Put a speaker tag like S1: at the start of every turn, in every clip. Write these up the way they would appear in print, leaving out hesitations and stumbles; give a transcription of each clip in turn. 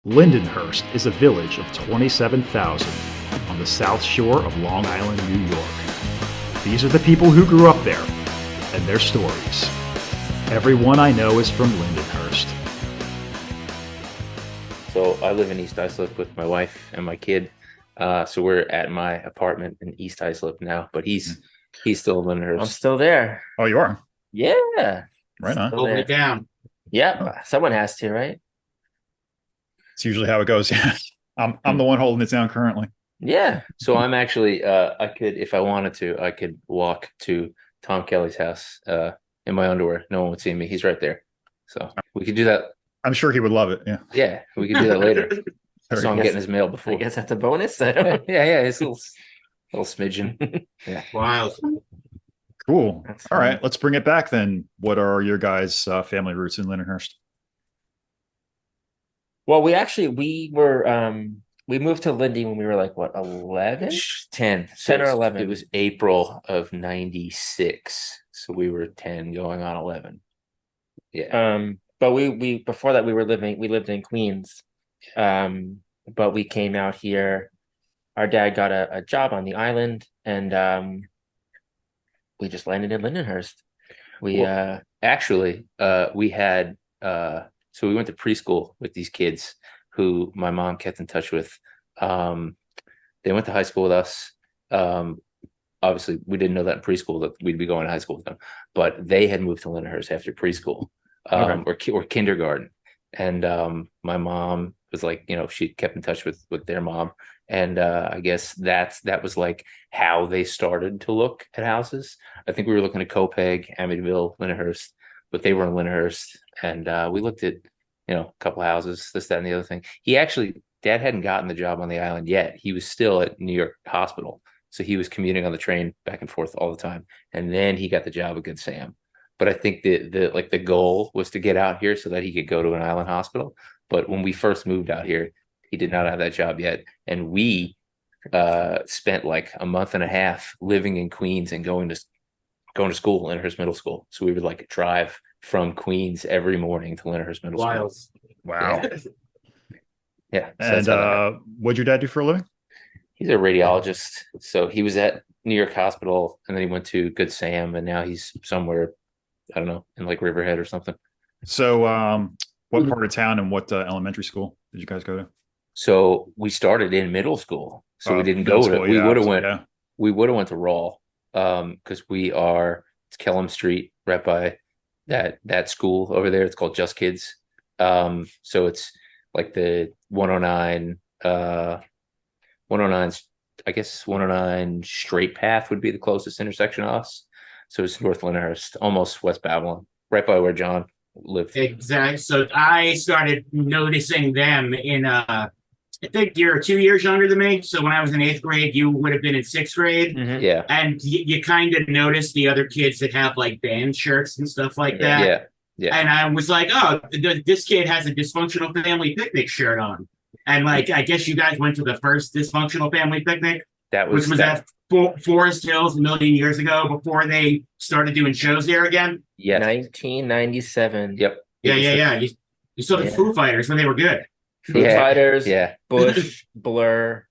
S1: Lindenhurst is a village of 27,000 on the south shore of Long Island, New York. These are the people who grew up there and their stories. Everyone I know is from Lindenhurst.
S2: So I live in East Islip with my wife and my kid. So we're at my apartment in East Islip now, but he's still in Lindenhurst.
S3: I'm still there.
S1: Oh, you are?
S3: Yeah.
S1: Right on.
S3: Still
S4: Hold
S3: there.
S4: it down.
S3: Yeah. Someone has to, right?
S1: It's usually how it goes. Yeah. I'm the one holding it down currently.
S3: Yeah.
S2: So I'm actually, I could, if I wanted to, I could walk to Tom Kelly's house in my underwear. No one would see me. He's right there. So we could do that.
S1: I'm sure he would love it. Yeah.
S2: Yeah, we could do that later.
S1: Very
S2: So I'm
S1: good.
S2: getting his mail
S3: I
S2: before.
S3: guess that's a bonus. I don't
S2: Yeah, it's a little smidgen. Yeah.
S4: Wild.
S1: Cool.
S3: That's
S1: All
S3: fun.
S1: right, let's bring it back then. What are your guys' family roots in Lindenhurst?
S3: Well, we moved to Lindy when we were like what, 11? 10 or 11.
S2: It was April of '96. So we were 10 going on 11. Yeah.
S3: But we before that we lived in Queens. But we came out here. Our dad got a job on the island, and we just landed in Lindenhurst. We
S2: We had so we went to preschool with these kids who my mom kept in touch with. They went to high school with us. Obviously we didn't know that in preschool that we'd be going to high school with them, but they had moved to Lindenhurst after preschool or kindergarten. And my mom was like, she kept in touch with their mom. And I guess that was like how they started to look at houses. I think we were looking at Copiague, Amityville, Lindenhurst, but they were in Lindenhurst. And we looked at, a couple houses, this, that, and the other thing. Dad hadn't gotten the job on the island yet. He was still at New York Hospital. So he was commuting on the train back and forth all the time. And then he got the job at Good Sam. But I think the goal was to get out here so that he could go to an island hospital. But when we first moved out here, he did not have that job yet. And we spent like a month and a half living in Queens and going to school, Lindenhurst Middle School. So we would like drive from Queens every morning to Lindenhurst Middle
S4: Wild.
S2: School.
S1: Wow.
S2: Yeah. So
S1: And what'd your dad do for a living?
S2: he's a radiologist. So he was at New York Hospital and then he went to Good Sam and now he's somewhere, I don't know, in like Riverhead or something.
S1: So, what part of town and what elementary school did you guys go to?
S2: So we started in middle school. So we didn't go
S1: middle
S2: to,
S1: school,
S2: we
S1: yeah,
S2: would have went,
S1: yeah.
S2: we would have went to Rawl because it's Kellum Street right by that school over there. It's called Just Kids. So it's like the 109, 109's, I guess 109 straight path would be the closest intersection to us. So it's North Lindenhurst, almost West Babylon, right by where John lived.
S4: Exactly. So I started noticing them in I think you're 2 years younger than me. So when I was in 8th grade, you would have been in 6th grade.
S3: Mhm.
S2: Yeah.
S4: And you kind of notice the other kids that have like band shirts and stuff like that.
S2: Yeah. Yeah.
S4: And I was like, oh, this kid has a dysfunctional family picnic shirt on. And like, I guess you guys went to the first dysfunctional family picnic,
S2: That
S4: which was at Forest Hills a million years ago before they started doing shows there again.
S2: Yes.
S3: 1997.
S2: Yep.
S4: Yeah. You saw the
S3: Yeah.
S4: Foo Fighters when they were good.
S3: Foo
S2: Yeah.
S3: Fighters,
S2: Yeah.
S3: Bush, Blur,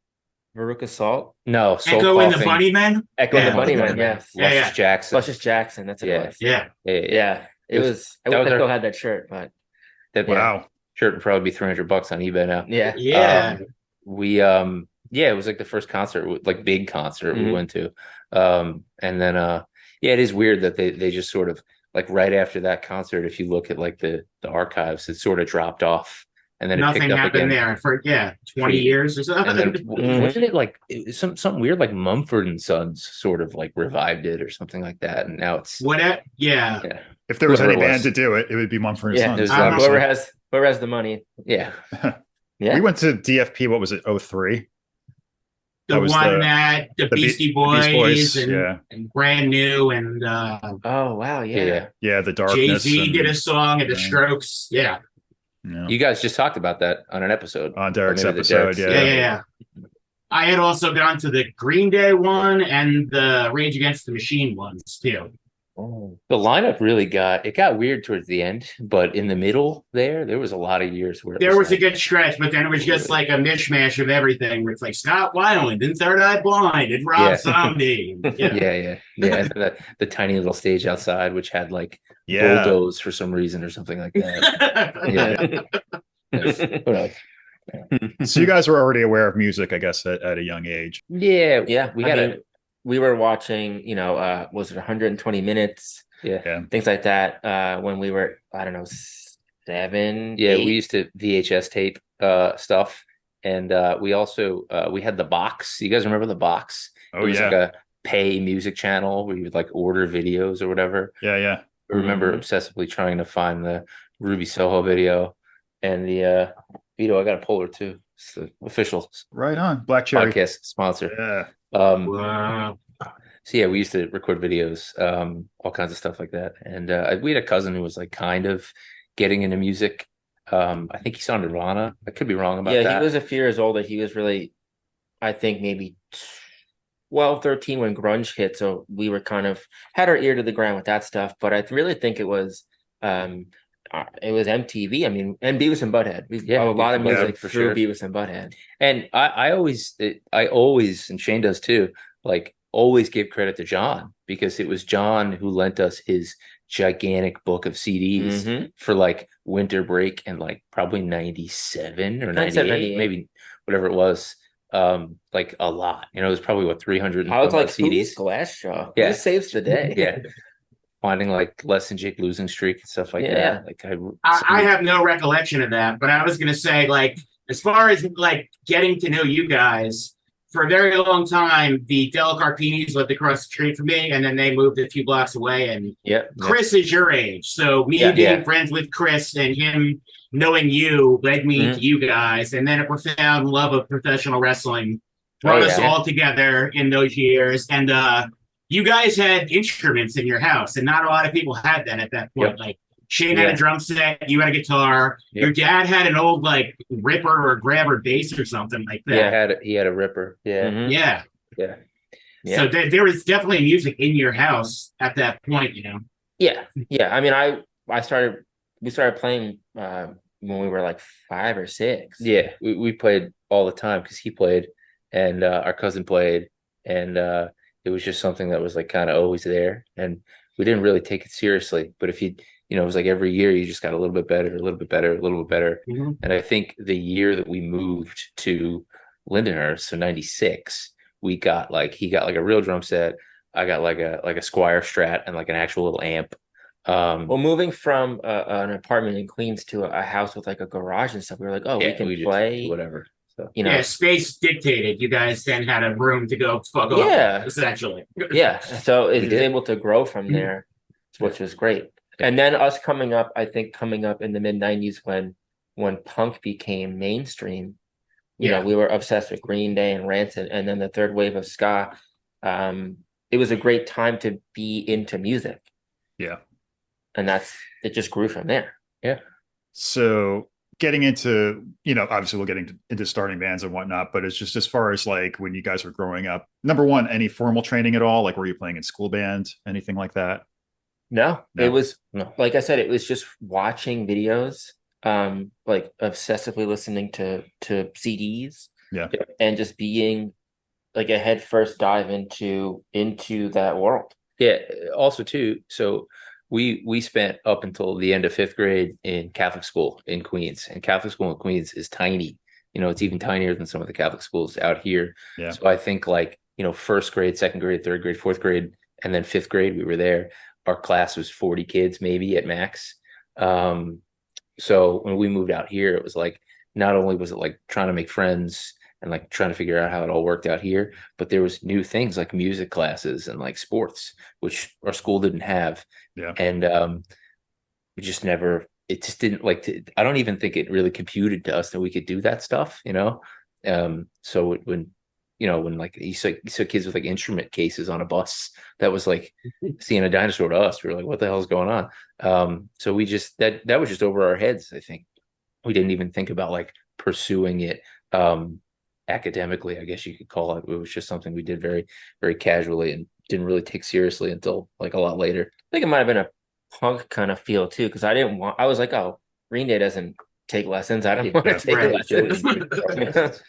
S3: Veruca Salt,
S2: No. Soul
S4: Echo and the
S2: Coughing,
S4: Bunnymen.
S3: Echo and
S4: Yeah.
S3: the Bunnymen. Yes.
S4: Yeah.
S2: Luscious Jackson.
S3: Luscious Jackson. That's what
S2: Yeah.
S3: it was.
S4: Yeah.
S3: Yeah. It was. I
S2: that
S3: wish
S2: was
S3: I
S2: our-
S3: still had that shirt, but
S2: That
S1: Wow.
S2: shirt would probably be $300 on eBay now.
S3: yeah.
S4: Yeah.
S2: It was like the first concert, like big concert we
S3: Mhm.
S2: went to. And then it is weird that they just sort of like right after that concert, if you look at like the archives, it sort of dropped off and then it
S4: Nothing
S2: picked up
S4: happened
S2: again.
S4: there for 20 years or so.
S2: And then
S3: Mhm.
S2: wasn't it like something weird like Mumford and Sons sort of like revived it or something like that, and now it's
S4: Yeah.
S2: yeah.
S1: If there was
S2: Whoever
S1: any
S2: it
S1: band
S2: was.
S1: to do it, it would be Mumford and
S3: Yeah,
S1: Sons.
S2: there's
S4: obviously.
S3: Whoever has the money.
S2: Yeah.
S3: Yeah.
S1: We went to DFP. What was it? 03.
S4: The
S1: That was
S4: one that the Beastie Boys,
S1: Boys,
S4: and,
S1: yeah.
S4: and Brand New and
S3: Oh wow. Yeah.
S1: Yeah, the darkness.
S4: Jay-Z did a
S1: and,
S4: song and the
S1: yeah.
S4: Strokes. Yeah.
S1: yeah.
S2: You guys just talked about that on an episode.
S1: On Derek's
S2: Or maybe the
S1: episode,
S2: Derek's-
S4: Yeah. I had also gone to the Green Day one and the Rage Against the Machine ones too.
S2: The lineup really got weird towards the end, but in the middle there was a lot of years where it
S4: There was a
S2: like,
S4: good stretch, but then it was just
S2: really,
S4: like a mishmash of everything. Where it's like Scott Weiland and Third Eye Blind and Rob
S2: yeah,
S4: Zombie. Yeah.
S2: yeah. And then the tiny little stage outside, which had like
S1: Yeah.
S2: bulldoze for some reason or something like that. Yeah, yeah. Who knows?
S1: So you guys were already aware of music, I guess, at a young age.
S2: Yeah,
S3: Yeah,
S2: we
S3: I
S2: had
S3: mean, we were watching, was it 120 minutes,
S2: yeah.
S1: Yeah.
S3: things like that, when we were, I don't know, seven,
S2: Yeah, we
S3: eight.
S2: used to VHS tape stuff, and we also we had the box. You guys remember the box? It
S1: Oh
S2: was like
S1: yeah.
S2: a pay music channel where you would like order videos or whatever.
S1: Yeah, yeah.
S2: I remember
S3: Mhm.
S2: obsessively trying to find the Ruby Soho video and the video. I got a Polar too. It's the official
S1: Right on. Black Cherry.
S2: podcast sponsor.
S1: Yeah.
S4: Wow.
S2: So yeah, we used to record videos, all kinds of stuff like that. And we had a cousin who was like kind of getting into music. I think he saw Nirvana. I could be wrong about
S3: Yeah,
S2: that.
S3: he was a few years older. He was really, I think maybe 12, 13 when grunge hit. So we were kind of had our ear to the ground with that stuff. But I really think it was MTV. I mean, and Beavis and Butthead.
S2: Yeah,
S3: A lot of
S2: Beavis and Butthead,
S3: music
S2: for
S3: through
S2: sure.
S3: Beavis and Butthead.
S2: And I always, and Shane does too, like always give credit to John because it was John who lent us his gigantic book of CDs
S3: Mhm.
S2: for like winter break and like probably 97 or 98,
S3: 98.
S2: maybe whatever it was. Like a lot, it was probably what 300
S3: I was like,
S2: CDs.
S3: who's Glassjaw?
S2: Yeah.
S3: Who saves the day?
S2: Yeah. Finding like Less Than Jake Losing Streak and stuff like
S3: Yeah.
S2: that. Like
S4: I have no recollection of that, but I was going to say, like, as far as like getting to know you guys, for a very long time, the Del Carpinis lived across the street from me, and then they moved a few blocks away. And
S3: Yep.
S4: Chris is your age, so me
S3: Yeah.
S4: being
S2: Yeah.
S4: friends with Chris and him knowing you led me
S3: Mhm.
S4: to you guys, and then a profound love of professional wrestling brought us
S3: yeah.
S4: all together in those years. And you guys had instruments in your house, and not a lot of people had that at that point.
S2: Yep.
S4: Like Shane had
S2: Yeah.
S4: a drum set, you had a guitar,
S2: Yep.
S4: your dad had an old like ripper or grabber bass or something like that.
S2: he had a ripper. Yeah.
S3: Mhm.
S4: Yeah.
S2: Yeah.
S3: Yeah.
S4: So there was definitely music in your house at that point,
S3: Yeah. I mean, we started playing when we were like 5 or 6.
S2: Yeah, we played all the time because he played and our cousin played, and it was just something that was like kind of always there, and we didn't really take it seriously. But if it was like every year you just got a little bit better, a little bit better, a little bit better.
S4: Mhm.
S2: And I think the year that we moved to Lindenhurst, so 96, he got like a real drum set. I got like a Squire Strat and like an actual little amp.
S3: Well, moving from an apartment in Queens to a house with like a garage and stuff, we were like, oh, we can
S2: just
S3: play.
S2: do whatever. So
S4: Yeah, space dictated. You guys then had a room to go fuck off,
S3: Yeah.
S4: essentially.
S3: Yeah. So it was
S2: did.
S3: able to grow from there, which was great. And then us coming up in the mid-90s when punk became mainstream,
S4: Yeah.
S3: we were obsessed with Green Day and Rancid, and then the third wave of ska. It was a great time to be into music.
S1: Yeah.
S3: And it just grew from there.
S2: yeah.
S1: So getting into, obviously we'll get into starting bands and whatnot, but it's just as far as like when you guys were growing up, number one, any formal training at all? Like were you playing in school band, anything like that?
S3: No,
S1: No.
S3: it was
S2: No.
S3: like I said, it was just watching videos, like obsessively listening to CDs,
S1: Yeah.
S3: and just being like a head first dive into that world.
S2: Yeah. Also, too, so we spent up until the end of 5th grade in Catholic school in Queens, and Catholic school in Queens is tiny. It's even tinier than some of the Catholic schools out here.
S1: Yeah.
S2: So I think like 1st grade, 2nd grade, 3rd grade, 4th grade, and then 5th grade, we were there. Our class was 40 kids, maybe at max. So when we moved out here, it was like, not only was it like trying to make friends and like trying to figure out how it all worked out here, but there was new things like music classes and like sports, which our school didn't have.
S1: Yeah.
S2: And we just never, it just didn't I don't even think it really computed to us that we could do that stuff, So when like you saw kids with like instrument cases on a bus, that was like seeing a dinosaur to us. We were like, what the hell is going on? So we just, that was just over our heads. I think we didn't even think about like pursuing it academically, I guess you could call it. It was just something we did very, very casually and didn't really take seriously until like a lot later.
S3: think it might have been a punk kind of feel too, because I was like, oh, Green Day doesn't take lessons. I don't want to take
S4: Right.
S3: lessons.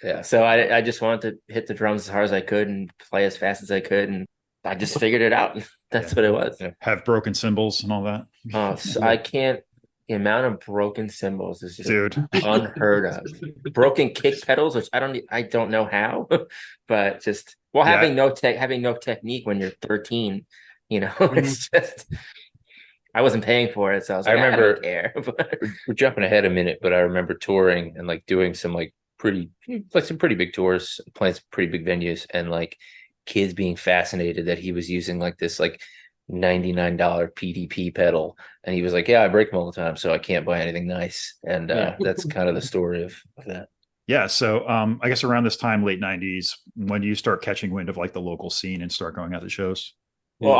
S2: Yeah.
S3: So I just wanted to hit the drums as hard as I could and play as fast as I could, and I just figured it out. That's what it was.
S1: Have broken cymbals and all that.
S3: So I can't. The amount of broken cymbals is just
S1: Dude.
S3: unheard of. Broken kick pedals, which I don't know how, but just having no technique when you're 13, it's just I wasn't paying for it, so I was like, I
S2: remember
S3: don't care.
S2: we're jumping ahead a minute, but I remember touring and like doing some like some pretty big tours, playing some pretty big venues, and like kids being fascinated that he was using like this like $99 PDP pedal, and he was like, yeah, I break them all the time, so I can't buy anything nice. And that's kind of the story of that.
S1: Yeah, so I guess around this time, late 90s, when do you start catching wind of like the local scene and start going out to shows?
S3: Well,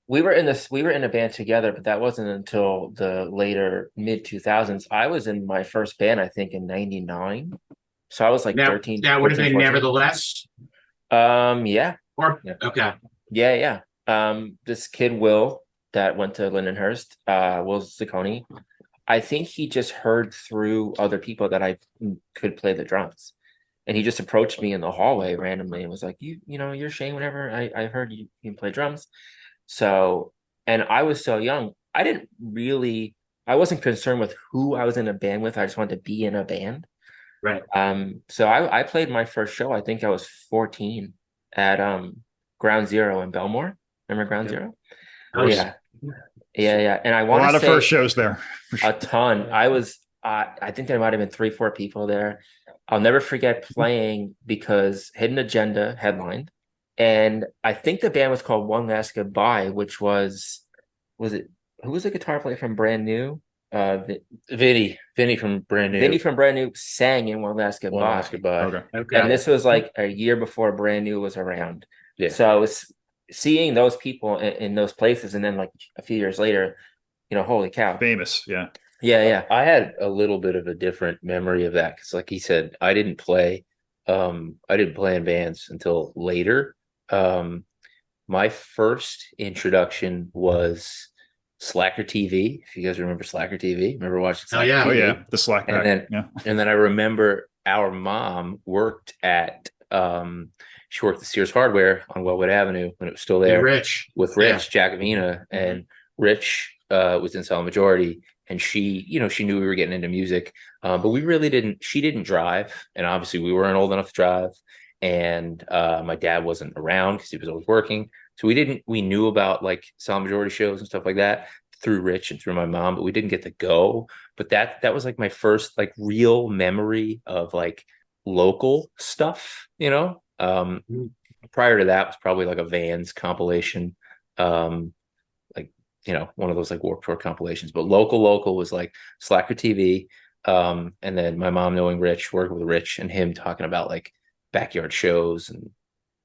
S3: we were in a band together, but that wasn't until the later mid 2000s. I was in my first band, I think, in 99. So I was like 13.
S4: That would have been
S3: 14.
S4: Nevertheless.
S3: Yeah.
S4: Okay.
S3: Yeah. This kid Will that went to Lindenhurst, Will Zacconi, I think he just heard through other people that I could play the drums. And he just approached me in the hallway randomly and was like, you're Shane, whatever. I heard you can play drums. So, and I was so young, I wasn't concerned with who I was in a band with. I just wanted to be in a band.
S4: Right.
S3: So I played my first show, I think I was 14 at Ground Zero in Belmore. Remember Ground Zero?
S4: Oh,
S3: yeah. And I want
S1: a lot
S3: to
S1: of first shows there.
S3: A ton. I think there might have been 3-4 people there. I'll never forget playing because Hidden Agenda headlined, and I think the band was called One Last Goodbye, which was it who was the guitar player from Brand New?
S2: Vinny from Brand New.
S3: Vinny from Brand New sang in One Last Goodbye.
S2: One Last Goodbye.
S4: Okay.
S3: And this was like a year before Brand New was around.
S2: Yeah.
S3: So it's seeing those people in those places, and then like a few years later, holy cow.
S1: Famous, yeah.
S3: Yeah.
S2: I had a little bit of a different memory of that because, like he said, I didn't play in bands until later. My first introduction was Slacker TV. If you guys remember Slacker TV, remember watching Slacker TV?
S1: Oh yeah, the Slack pack.
S2: And then I remember our mom worked at she worked at Sears Hardware on Wellwood Avenue when it was still there. With Rich Jacobina, and Rich was in Silent Majority, and she knew we were getting into music, but we really didn't. She didn't drive, and obviously we weren't old enough to drive, and my dad wasn't around because he was always working. So we knew about like Silent Majority shows and stuff like that through Rich and through my mom, but we didn't get to go. But that was like my first like real memory of like local stuff, Prior to that was probably like a Vans compilation, one of those like Warped Tour compilations. But local was like Slacker TV, and then my mom knowing Rich, working with Rich, and him talking about like backyard shows, and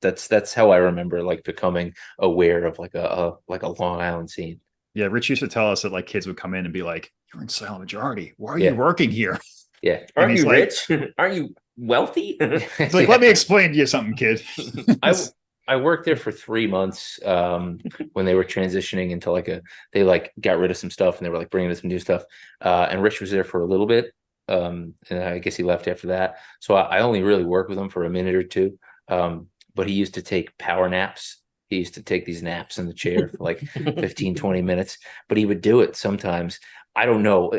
S2: that's how I remember like becoming aware of like a Long Island scene.
S1: Yeah, Rich used to tell us that like kids would come in and be like, "You're in Silent Majority. Why are you working here?"
S2: Yeah,
S3: aren't you rich? Aren't you wealthy?
S1: It's like, let me explain to you something, kid.
S2: I worked there for 3 months when they were transitioning into they like got rid of some stuff and they were like bringing in some new stuff. And Rich was there for a little bit. And I guess he left after that. So I only really worked with him for a minute or two. But he used to take power naps. He used to take these naps in the chair for like 15, 20 minutes, but he would do it sometimes. I don't know.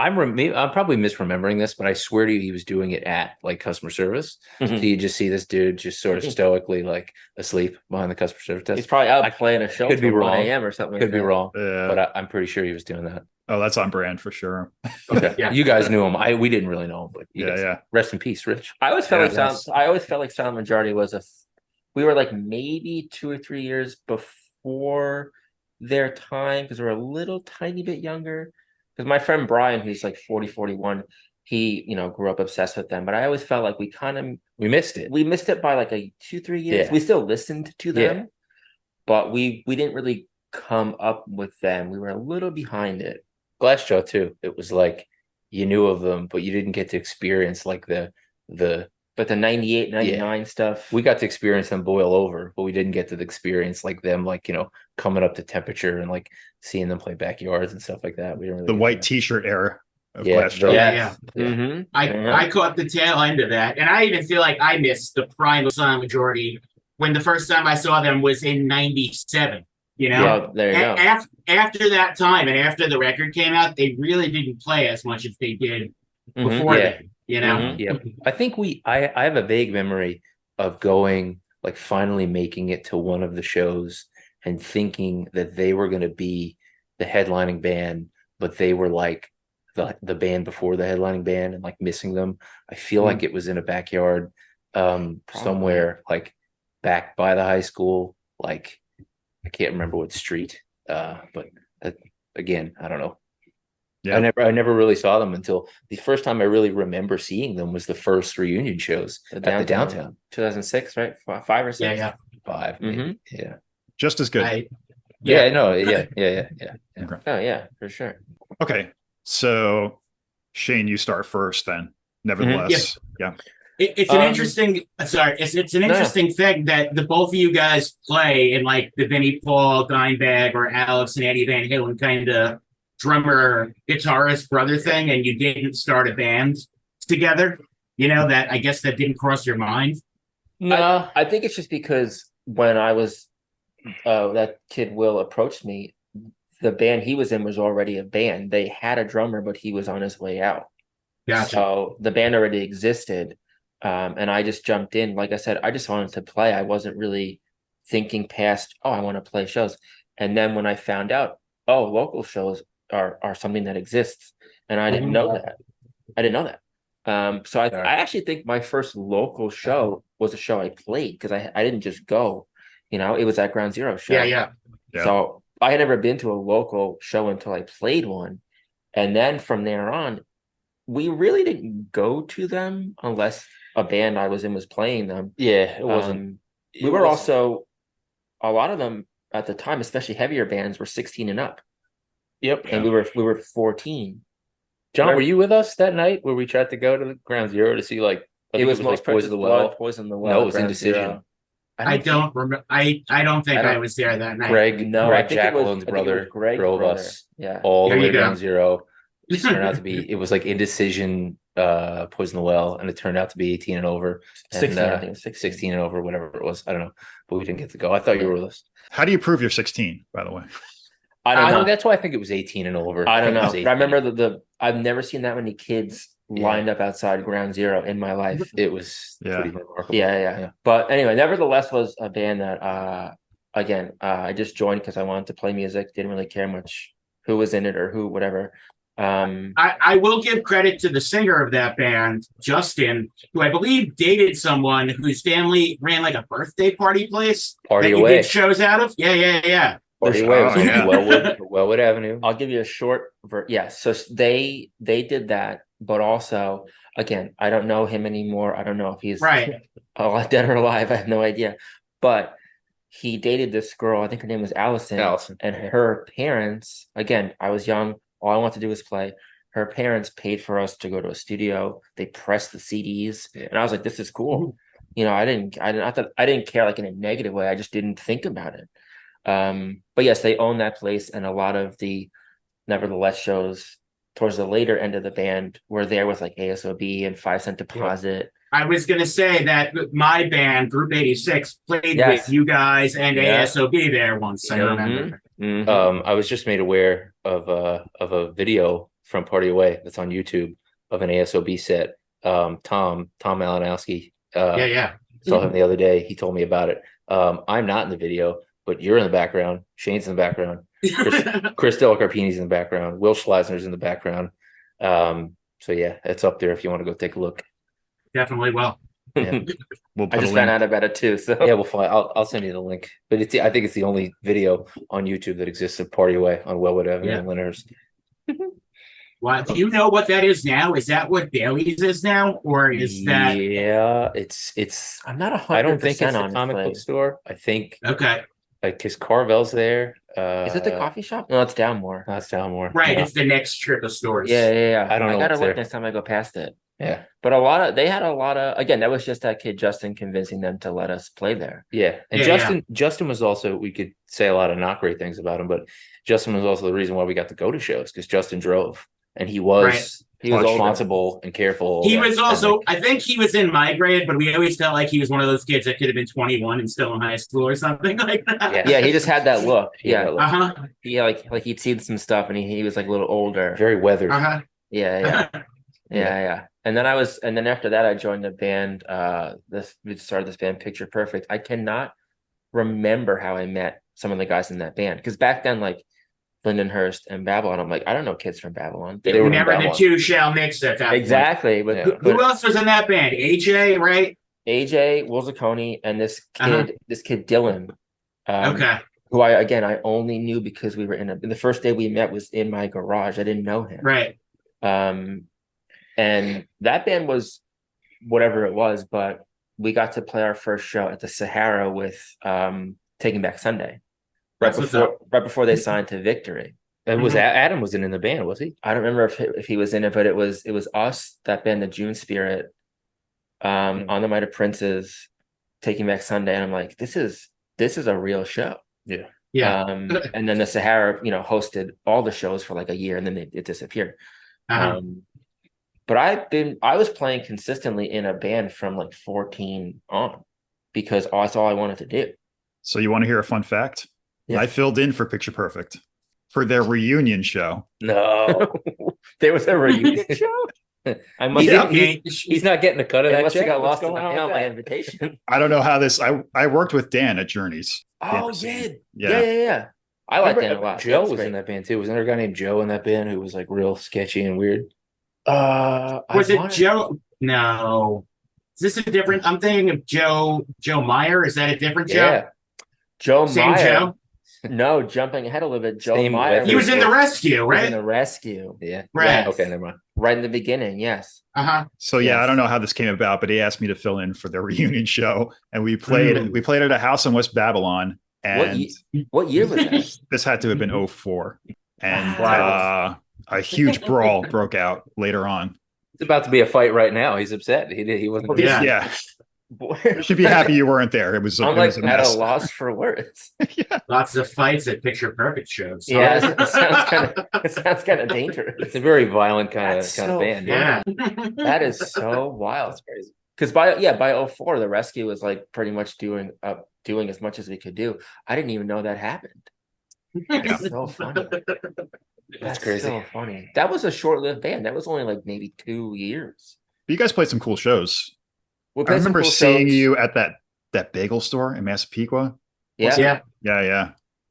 S2: I'm probably misremembering this, but I swear to you, he was doing it at like customer service.
S3: Mm-hmm.
S2: So you just see this dude just sort of stoically like asleep behind the customer service desk.
S3: He's probably out playing a show.
S2: Could be wrong.
S3: 1 a.m. or something.
S2: Could be wrong.
S1: Yeah.
S2: But I'm pretty sure he was doing that.
S1: Oh, that's on brand for sure.
S2: Okay. Yeah. You guys knew him. We didn't really know him, but
S1: yeah.
S2: Rest in peace, Rich.
S3: I always felt like Silent Majority was we were like maybe 2 or 3 years before their time because we're a little tiny bit younger. Because my friend Brian, who's like 40, 41, he, grew up obsessed with them. But I always felt like we missed it. We missed it by like 2-3 years. Yeah. We still listened to them, but we didn't really come up with them. We were a little behind it.
S2: Glassjaw too. It was like you knew of them, but you didn't get to experience like the
S3: But the 98, 99 stuff.
S2: We got to experience them boil over, but we didn't get to experience like them, like, coming up to temperature and like seeing them play backyards and stuff like that. We didn't really
S1: The
S2: get
S1: white
S2: that.
S1: T-shirt era of
S2: Yeah,
S1: Glass
S2: very-
S1: Joe.
S4: Yeah.
S3: Mhm.
S4: I caught the tail end of that, and I even feel like I missed the prime of Silent Majority when the first time I saw them was in '97.
S3: Yeah, there you go.
S4: After that time and after the record came out, they really didn't play as much as they did
S3: Mhm.
S4: before
S2: Yeah.
S4: then.
S3: Mhm.
S2: Yeah, I think I have a vague memory of going, like, finally making it to one of the shows and thinking that they were going to be the headlining band, but they were like the band before the headlining band, and like missing them. I feel like it was in a backyard somewhere, like back by the high school. Like, I can't remember what street, but again, I don't know.
S1: Yeah.
S2: I never really saw them until the first time I really remember seeing them was the first reunion shows at the downtown.
S3: 2006, right? 5 or 6.
S4: Yeah.
S2: 5, maybe. Yeah.
S1: Just as good.
S2: Yeah. No. Yeah.
S1: Okay.
S3: Oh yeah, for sure.
S1: Okay. So Shane, you start first then. Nevertheless. Yeah.
S4: It's an interesting. Sorry, it's an interesting thing that the both of you guys play in like the Vinnie Paul, Dimebag, or Alex and Eddie Van Halen kind of drummer guitarist brother thing, and you didn't start a band together. That I guess that didn't cross your mind.
S3: No, I think it's just because when I was that kid Will approached me, the band he was in was already a band. They had a drummer, but he was on his way out.
S4: Gotcha.
S3: So the band already existed. And I just jumped in. Like I said, I just wanted to play. I wasn't really thinking past, I want to play shows. And then when I found out, local shows are something that exists. And I didn't know that. So I actually think my first local show was a show I played, because I didn't just go, it was that Ground Zero show.
S4: Yeah.
S3: So I had never been to a local show until I played one. And then from there on, we really didn't go to them unless a band I was in was playing them.
S2: Yeah, it wasn't.
S3: We were also, a lot of them at the time, especially heavier bands, were 16 and up.
S2: Yep.
S3: And we were 14.
S2: John, were you with us that night where we tried to go to the Ground Zero to see, like,
S3: It was
S2: like Poison the Well?
S3: Poison the Well.
S2: No, it was
S3: Ground
S2: Indecision.
S3: Zero.
S4: I don't remember. I don't think I was there that night.
S2: Greg
S3: I think it was-
S2: Jacqueline's
S3: I think it
S2: brother
S3: was Greg's
S2: drove
S3: brother.
S2: us
S3: Yeah.
S2: all
S4: There
S2: the way
S4: you
S2: to
S4: go.
S2: Ground Zero. It turned out to be, it was like Indecision, Poison the Well, and it turned out to be 18 and over. And,
S3: 16, I think it was
S2: 16 and over, whatever it was. I don't know, but we didn't get to go. I thought you were with us.
S1: How do you prove you're 16, by the way?
S3: I don't know.
S2: That's why I think it was 18 and over.
S3: I don't
S2: think it
S3: know.
S2: was
S3: But
S2: 18.
S3: I remember I've never seen that many kids lined up outside Ground Zero in my life.
S2: It was pretty remarkable.
S3: Yeah. But anyway, Nevertheless was a band that again, I just joined because I wanted to play music. Didn't really care much who was in it or who, whatever.
S4: I will give credit to the singer of that band, Justin, who I believe dated someone whose family ran like a birthday party place
S2: Party
S4: that you
S2: Away.
S4: did shows out of. Yeah.
S2: Party Away was
S1: yeah.
S2: Wellwood Avenue.
S3: I'll give you a short so they did that, but also, again, I don't know him anymore. I don't know if he's
S4: Right.
S3: dead or alive. I have no idea. But he dated this girl, I think her name was Allison. And her parents, again, I was young. All I wanted to do was play. Her parents paid for us to go to a studio. They pressed the CDs, and I was like, "This is cool." I didn't care like in a negative way. I just didn't think about it. But yes, they own that place, and a lot of the Nevertheless shows towards the later end of the band were there with like ASOB and 5 Cent Deposit.
S4: I was going to say that my band, Group 86, played with you guys and ASOB there once. I remember.
S3: Mm-hmm.
S2: I was just made aware of a video from Party Away that's on YouTube of an ASOB set. Tom Malinowski. Saw him the other day. He told me about it. I'm not in the video, but you're in the background. Shane's in the background. Chris Delacarpini's in the background. Will Schleisner's in the background. So yeah, it's up there if you want to go take a look.
S4: Definitely will.
S2: Yeah.
S1: We'll
S3: I just found out about it too. So
S2: yeah, we'll find. I'll send you the link. But I think it's the only video on YouTube that exists of Party Away on Wellwood Avenue in Lyndhurst.
S4: Well, do you know what that is now? Is that what Bailey's is now, or is that?
S2: Yeah, it's.
S3: I'm not 100%.
S2: I don't think it's a
S3: honestly.
S2: comic book store. I think
S4: Okay,
S2: like because Carvel's there.
S3: Is it the coffee shop? No, it's Downmore.
S2: That's Downmore.
S4: right.
S2: Yeah.
S4: It's the next strip of stores.
S3: Yeah.
S2: I don't know
S3: I gotta
S2: what's
S3: look
S2: there.
S3: next time I go past it.
S2: Yeah.
S3: But they had a lot of, again, that was just that kid Justin convincing them to let us play there.
S2: Yeah. And Justin was also, we could say a lot of not great things about him, but Justin was also the reason why we got to go to shows, because Justin drove and he was responsible and careful.
S4: He was also, I think he was in my grade, but we always felt like he was one of those kids that could have been 21 and still in high school or something like that.
S3: Yeah, he just had that look. Yeah.
S4: Yeah,
S3: like he'd seen some stuff and he was like a little older.
S2: Very weathered.
S3: Yeah. And then after that I joined the band. We started this band Picture Perfect. I cannot remember how I met some of the guys in that band, because back then, like Lindenhurst and Babylon, I'm like, I don't know kids from Babylon.
S4: They were never the two shall mix at that
S3: exactly.
S4: Point. But who else was in that band? AJ, right?
S3: AJ, Will Zacconi, and this kid Dylan. Who I only knew because we were the first day we met was in my garage. I didn't know him.
S4: Right.
S3: And that band was whatever it was, but we got to play our first show at the Sahara with Taking Back Sunday, right before they signed to Victory.
S2: And was Adam wasn't in the band, was he?
S3: I don't remember if he was in it, but it was us, that band, the June Spirit, On the Might of Princes, Taking Back Sunday, and I'm like, this is a real show.
S4: Yeah.
S3: And then the Sahara, hosted all the shows for like a year, and then it disappeared. But I was playing consistently in a band from like 14 on, because that's all I wanted to do.
S1: So you want to hear a fun fact?
S3: Yeah.
S1: I filled in for Picture Perfect for their reunion show.
S3: No, there was a reunion show.
S2: He's not getting a cut of that.
S3: Must have
S2: check.
S3: got lost in the mail, my invitation.
S1: I don't know how this. I worked with Dan at Journeys.
S3: Oh, yeah. I like Dan a lot.
S2: Joe was in that band too. Wasn't there a guy named Joe in that band who was like real sketchy and weird?
S4: Was it Joe? No. Is this a different? I'm thinking of Joe Meyer. Is that a different Joe?
S3: Yeah. Joe
S4: Same
S3: Meyer.
S4: Joe?
S3: No, jumping ahead a little bit. Joe Meyer.
S4: He was in the Rescue, right?
S3: In the Rescue.
S2: Yeah.
S4: Right.
S3: Yes.
S2: Okay, never mind.
S3: Right in the beginning, yes.
S1: So I don't know how this came about, but he asked me to fill in for their reunion show, and we played. We played at a house in West Babylon. And
S3: what year was that?
S1: This had to have been 2004, and a huge brawl broke out later on.
S2: It's about to be a fight right now. He's upset. He wasn't.
S1: Yeah. You should be happy you weren't there. It was.
S3: I'm
S1: it was a
S3: at
S1: mess.
S3: a loss for words.
S4: Lots of fights at Picture Perfect shows.
S3: Yeah, it sounds kind of dangerous.
S2: It's a very violent kind of band.
S4: Yeah,
S3: that is so wild. It's crazy. Because by 2004, the Rescue was like pretty much doing as much as we could do. I didn't even know that happened. That's so funny. That's
S2: crazy.
S3: So funny. That was a short-lived band. That was only like maybe 2 years.
S1: But you guys played some cool shows.
S3: I
S1: remember seeing you at that bagel store in Massapequa.
S3: Yeah.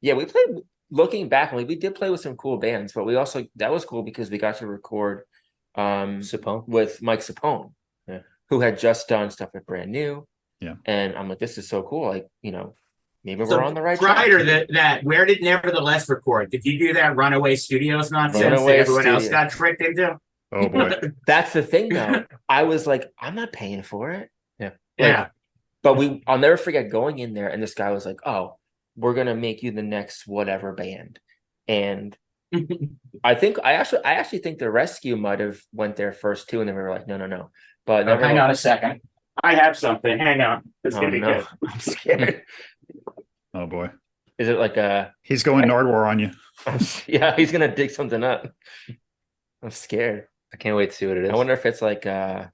S3: We played. Looking back, we did play with some cool bands, but that was cool because we got to record with Mike Sapone, who had just done stuff with Brand New.
S1: Yeah,
S3: and I'm like, this is so cool. Like, maybe we're on the right track.
S4: Prior to that, where did Nevertheless record? Did you do that Runaway Studios nonsense that everyone else got tricked into?
S1: Oh boy,
S3: that's the thing though. I was like, I'm not paying for it.
S4: Yeah.
S3: But I'll never forget going in there, and this guy was like, "Oh, we're gonna make you the next whatever band," and I actually think the Rescue might have went there first too, and then we were like, no. But
S4: hang on a second, I have something. Hang on, it's gonna be good.
S3: I'm scared.
S1: Oh boy,
S3: is it like
S1: he's going Nardwar on you?
S3: Yeah, he's gonna dig something up. I'm scared.
S2: I can't wait to see what it is.
S3: I wonder if it's like a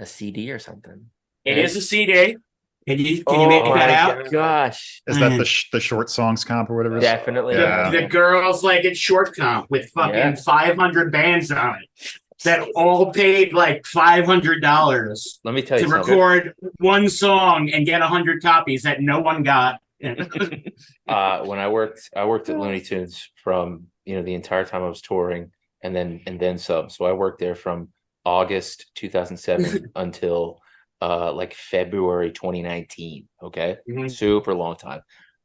S3: CD or something.
S4: It is a CD. Can you make that out?
S3: Gosh,
S1: is that the short songs comp or whatever?
S3: Definitely.
S4: The girls like it short comp with fucking 500 bands on it that all paid like $500.
S2: Let me tell you
S4: to record one song and get 100 copies that no one got.
S2: When I worked at Looney Tunes from the entire time I was touring and then some. So I worked there from August 2007 until like February 2019. Okay. Super long time.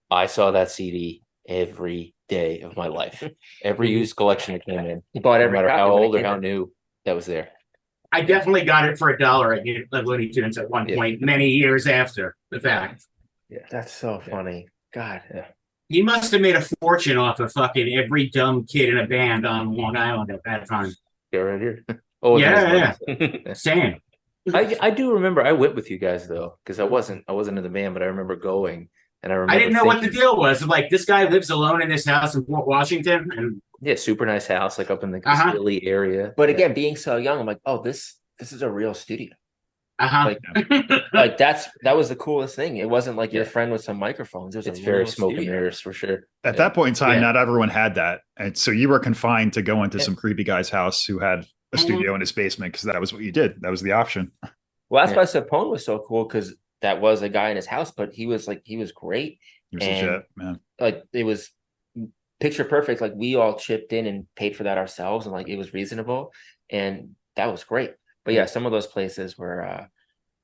S2: I saw that CD every day of my life. Every used collection that came in.
S3: You bought
S2: no
S3: every
S2: matter how old or
S3: in.
S2: how new that was there.
S4: I definitely got it for $1 at Looney Tunes at one point, many years after the fact.
S3: Yeah, that's so funny. God.
S2: Yeah.
S4: He must have made a fortune off of fucking every dumb kid in a band on Long Island at that time.
S2: Get right here. Oh,
S4: Yeah,
S2: yeah.
S4: same.
S2: I do remember I went with you guys though, because I wasn't in the band, but I remember going and I
S4: I
S2: remember
S4: didn't know what the
S2: thinking,
S4: deal was. Like, this guy lives alone in this house in Fort Washington, and
S2: yeah, super nice house, like up in the this
S4: uh-huh,
S2: hilly area.
S3: But
S2: Yeah.
S3: again, being so young, I'm like, oh, this is a real studio.
S4: uh-huh.
S3: Like that was the coolest thing. It wasn't like your
S2: Yeah.
S3: friend with some microphones. It was
S2: It's
S3: a
S2: very
S3: real
S2: smoke and
S3: studio.
S2: mirrors for sure.
S1: At
S2: Yeah.
S1: that point in time,
S3: Yeah.
S1: not everyone had that. And so you were confined to go into
S3: Yeah.
S1: some creepy guy's house who had a
S4: Mhm.
S1: studio in his basement because that was what you did. That was the option.
S3: Well, that's
S2: Yeah.
S3: why Sapone was so cool, because that was a guy in his house, but he was great.
S1: He was
S3: And
S1: legit, man.
S3: like it was picture perfect. Like we all chipped in and paid for that ourselves, and like it was reasonable, and that was great. But yeah, some of those places were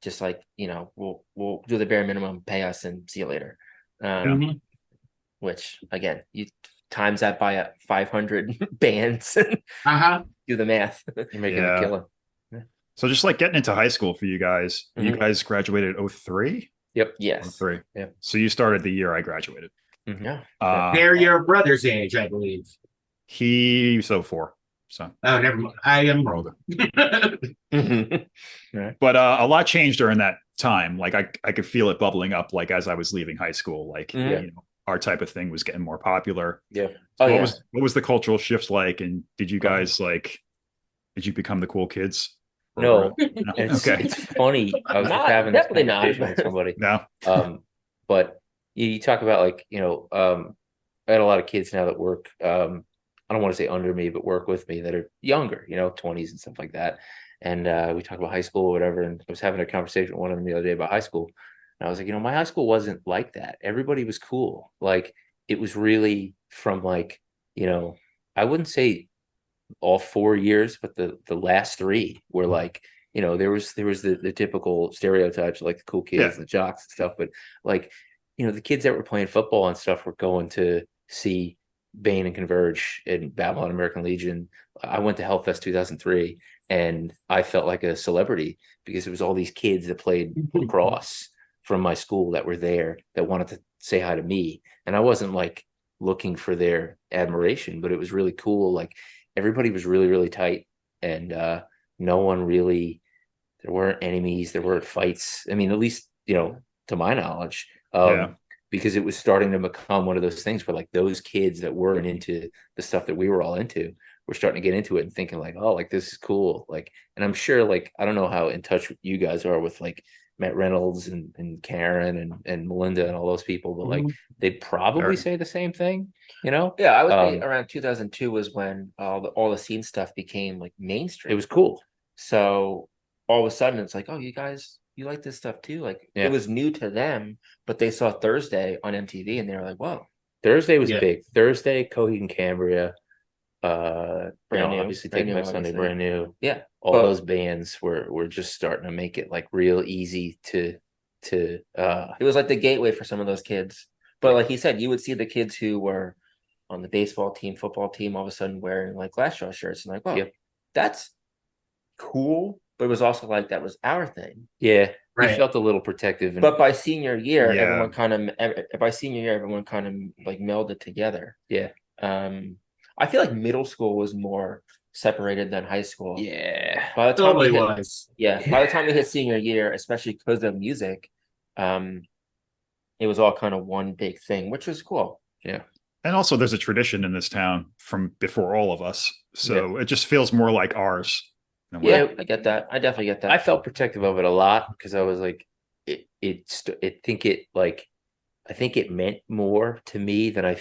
S3: just like, we'll do the bare minimum, pay us, and see you later.
S4: Mhm.
S3: Which again, you times that by 500 bands,
S4: Uh-huh.
S3: do the math.
S2: You're making a
S1: Yeah.
S2: killing.
S1: So just like getting into high school for you guys, you
S3: Mhm.
S1: guys graduated 03?
S2: Yep.
S3: Yes.
S1: 03.
S2: Yeah.
S1: So you started the year I graduated.
S3: Yeah.
S4: They're your brother's age, I believe.
S1: He's 04. So
S4: Oh, never mind. I am
S1: we're
S4: wrong.
S1: older. But a lot changed during that time. Like I could feel it bubbling up like as I was leaving high school. Like
S3: Mhm.
S1: you know, our type of thing was getting more popular.
S2: Yeah.
S1: So
S3: Oh,
S1: what
S3: yeah.
S1: was the cultural shifts like? And did you guys did you become the cool kids?
S2: No,
S1: No?
S2: it's
S1: Okay.
S2: it's funny. I was just
S3: Not-
S2: having this
S3: definitely not.
S2: conversation with somebody.
S1: No.
S2: But you talk about like, I had a lot of kids now that work. I don't want to say under me, but work with me that are younger, 20s and stuff like that. And we talk about high school or whatever. And I was having a conversation with one of them the other day about high school. And I was like, my high school wasn't like that. Everybody was cool. Like it was really from like, I wouldn't say all 4 years, but the last three were like, there was the typical stereotypes like the cool kids,
S1: Yeah.
S2: the jocks and stuff, but like, the kids that were playing football and stuff were going to see Bane and Converge and Babylon American Legion. I went to Hellfest 2003 and I felt like a celebrity because it was all these kids that played lacrosse from my school that were there that wanted to say hi to me. And I wasn't like looking for their admiration, but it was really cool. Like everybody was really, really tight and no one really, there weren't enemies, there weren't fights. I mean, at least, to my knowledge,
S1: Yeah.
S2: because it was starting to become one of those things where like those kids that weren't into the stuff that we were all into were starting to get into it and thinking like, oh, like this is cool. Like, and I'm sure like, I don't know how in touch you guys are with like Matt Reynolds and Karen and Melinda and all those people, but like they'd probably say the same thing,
S3: Yeah, I would say around 2002 was when all the scene stuff became like mainstream.
S2: It was cool.
S3: So all of a sudden it's like, oh, you guys, you like this stuff too? Like
S2: Yeah.
S3: it was new to them, but they saw Thursday on MTV and they were like, whoa.
S2: Thursday was
S4: Yeah.
S2: big. Thursday, Coheed and Cambria,
S3: Brand new,
S2: obviously
S3: brand
S2: Take
S3: new,
S2: Back Sunday,
S3: obviously.
S2: brand new.
S3: Yeah.
S2: All
S3: But-
S2: those bands were just starting to make it like real easy to
S3: It was like the gateway for some of those kids. But like he said, you would see the kids who were on the baseball team, football team, all of a sudden wearing like Glassjaw shirts and like, wow,
S2: Yep.
S3: that's cool. But it was also like that was our thing.
S2: yeah,
S4: Right.
S2: we felt a little protective. And
S3: But by senior year,
S1: Yeah.
S3: everyone kind of like melded together.
S2: yeah,
S3: I feel like middle school was more separated than high school.
S2: yeah,
S3: By the time
S4: Totally
S3: we hit,
S4: was.
S3: by the time we hit senior year, especially because of music, it was all kind of one big thing, which was cool.
S1: And also there's a tradition in this town from before all of us. So it just feels more like ours. in a way.
S3: Yeah, I get that. I definitely get that.
S2: I felt protective of it a lot because I was like, I think it meant more to me than I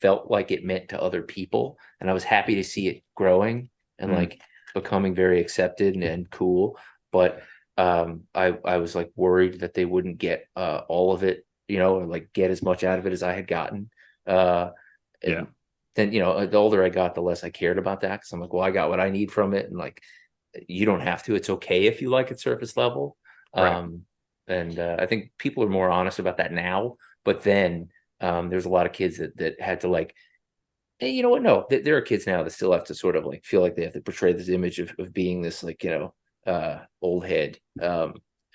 S2: felt like it meant to other people, and I was happy to see it growing and like becoming very accepted and cool. But I was like worried that they wouldn't get all of it, or like get as much out of it as I had gotten.
S1: Yeah.
S2: Then the older I got, the less I cared about that because I'm like, well, I got what I need from it, and like, you don't have to. It's okay if you like it surface level.
S1: Right.
S2: And I think people are more honest about that now. But then there's a lot of kids that had to like, hey, you know what? No, there are kids now that still have to sort of like feel like they have to portray this image of being this like old head.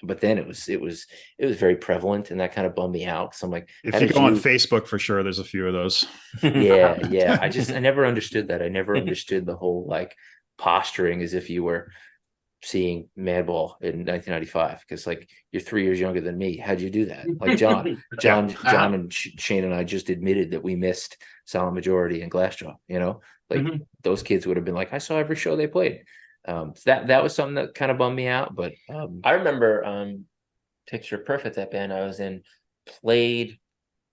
S2: But then it was very prevalent, and that kind of bummed me out because I'm like,
S1: If
S2: how
S1: you
S2: did
S1: go on Facebook for sure, there's a few of those.
S2: yeah, I never understood that. I never understood the whole like, posturing as if you were seeing Madball in 1995, because like you're 3 years younger than me. How'd you do that? Like John and Shane and I just admitted that we missed Silent Majority and Glassjaw. Like those kids would have been like, I saw every show they played. So that was something that kind of bummed me out. But
S3: I remember Picture Perfect, that band I was in, played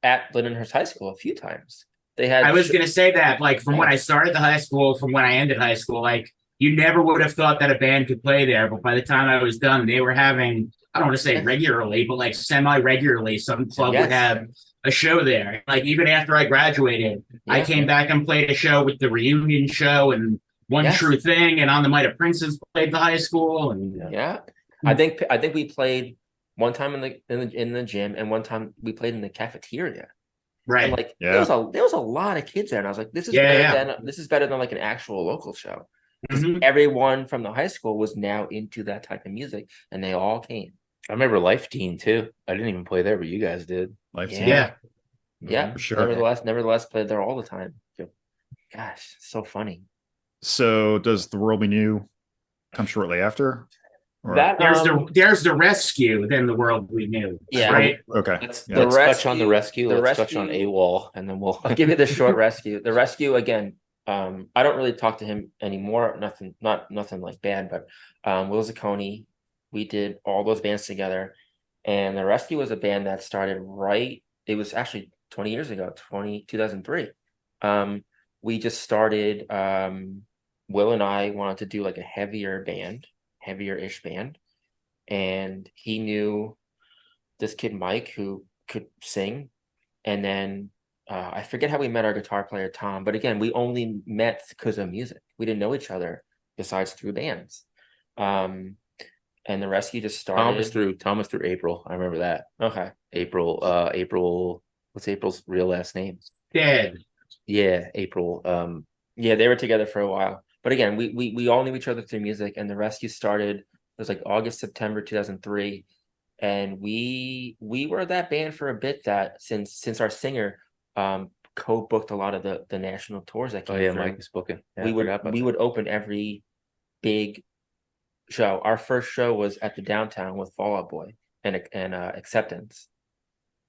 S3: at Lindenhurst High School a few times. They had.
S4: I was going to say that, like, from when I started the high school, from when I ended high school, like, you never would have thought that a band could play there. But by the time I was done, they were having, I don't want to say regularly, but like semi-regularly, some club would have a show there. Like, even after I graduated, I came back and played a show with the reunion show and One True Thing, and On the Might of Princes played the high school. And
S3: I think we played one time in the gym, and one time we played in the cafeteria.
S4: Right.
S3: And like there was a lot of kids there, and I was like, this is better than like an actual local show. Everyone from the high school was now into that type of music, and they all came.
S2: I remember Life Teen too. I didn't even play there, but you guys did.
S1: Life Teen.
S3: Yeah.
S1: For sure.
S3: Nevertheless, played there all the time. Gosh, so funny.
S1: So does The World We Knew come shortly after? Or?
S4: There's the Rescue, then The World We Knew.
S3: Yeah.
S4: Right.
S1: Okay.
S2: Let's touch on the Rescue. Let's touch on AWOL, and then I'll
S3: give you the short Rescue. The Rescue, again. I don't really talk to him anymore. Nothing like bad, but Will Zacconi, we did all those bands together, and the Rescue was a band that started it was actually 20 years ago, 2003. We just started. Will and I wanted to do like a heavier-ish band, and he knew this kid Mike who could sing, and then. I forget how we met our guitar player, Tom, but again, we only met because of music. We didn't know each other besides through bands. And the Rescue just started.
S2: Tom was through April. I remember that.
S3: Okay.
S2: April, what's April's real last name?
S4: Dead.
S2: Yeah, April.
S3: Yeah, they were together for a while. But again, we all knew each other through music, and the Rescue started, it was like August, September 2003. And we were that band for a bit that since our singer co-booked a lot of the national tours that came through.
S2: Mike was booking. Yeah,
S3: we would open every big show. Our first show was at the Downtown with Fall Out Boy and Acceptance,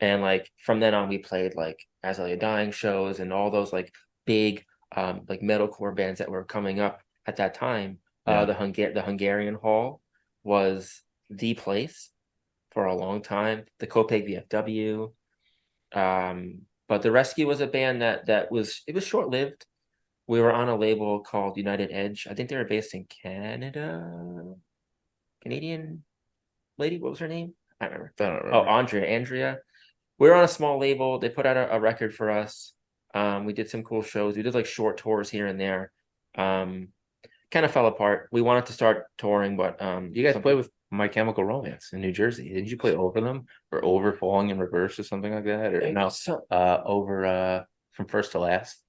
S3: and like from then on we played like Azalea Dying shows and all those like big like metalcore bands that were coming up at that time. The Hungarian Hall was the place for a long time. The Copeg VFW. But the Rescue was a band that was short-lived. We were on a label called United Edge. I think they were based in Canada. Canadian lady, what was her name? I don't remember. Oh, Andrea. We were on a small label. They put out a record for us. We did some cool shows. We did like short tours here and there. Kind of fell apart. We wanted to start touring, but
S2: you guys play with My Chemical Romance in New Jersey. Didn't you play Over Them or Over Falling in Reverse or something like that? Or Over From First to Last?